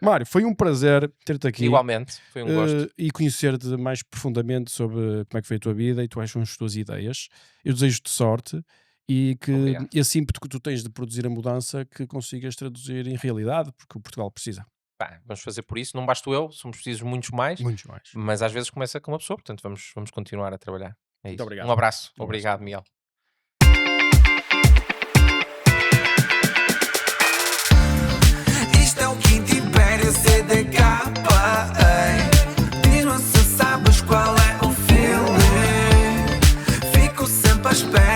Mário, foi um prazer ter-te aqui. Igualmente, foi um gosto. E conhecer-te mais profundamente sobre como é que foi a tua vida e quais são as tuas ideias. Eu desejo-te sorte e que Obrigado. esse ímpeto que tu tens de produzir a mudança que consigas traduzir em realidade, porque o Portugal precisa. Pá, vamos fazer por isso. Não basto eu, somos precisos muitos mais. Muitos mais. Mas às vezes começa com uma pessoa, portanto vamos continuar a trabalhar. É Muito isso. obrigado. Um abraço. Um abraço. Obrigado, Miguel. Isto é o Quinto Império CDK. Diz-me se sabes qual é o feeling. Fico sempre à espera.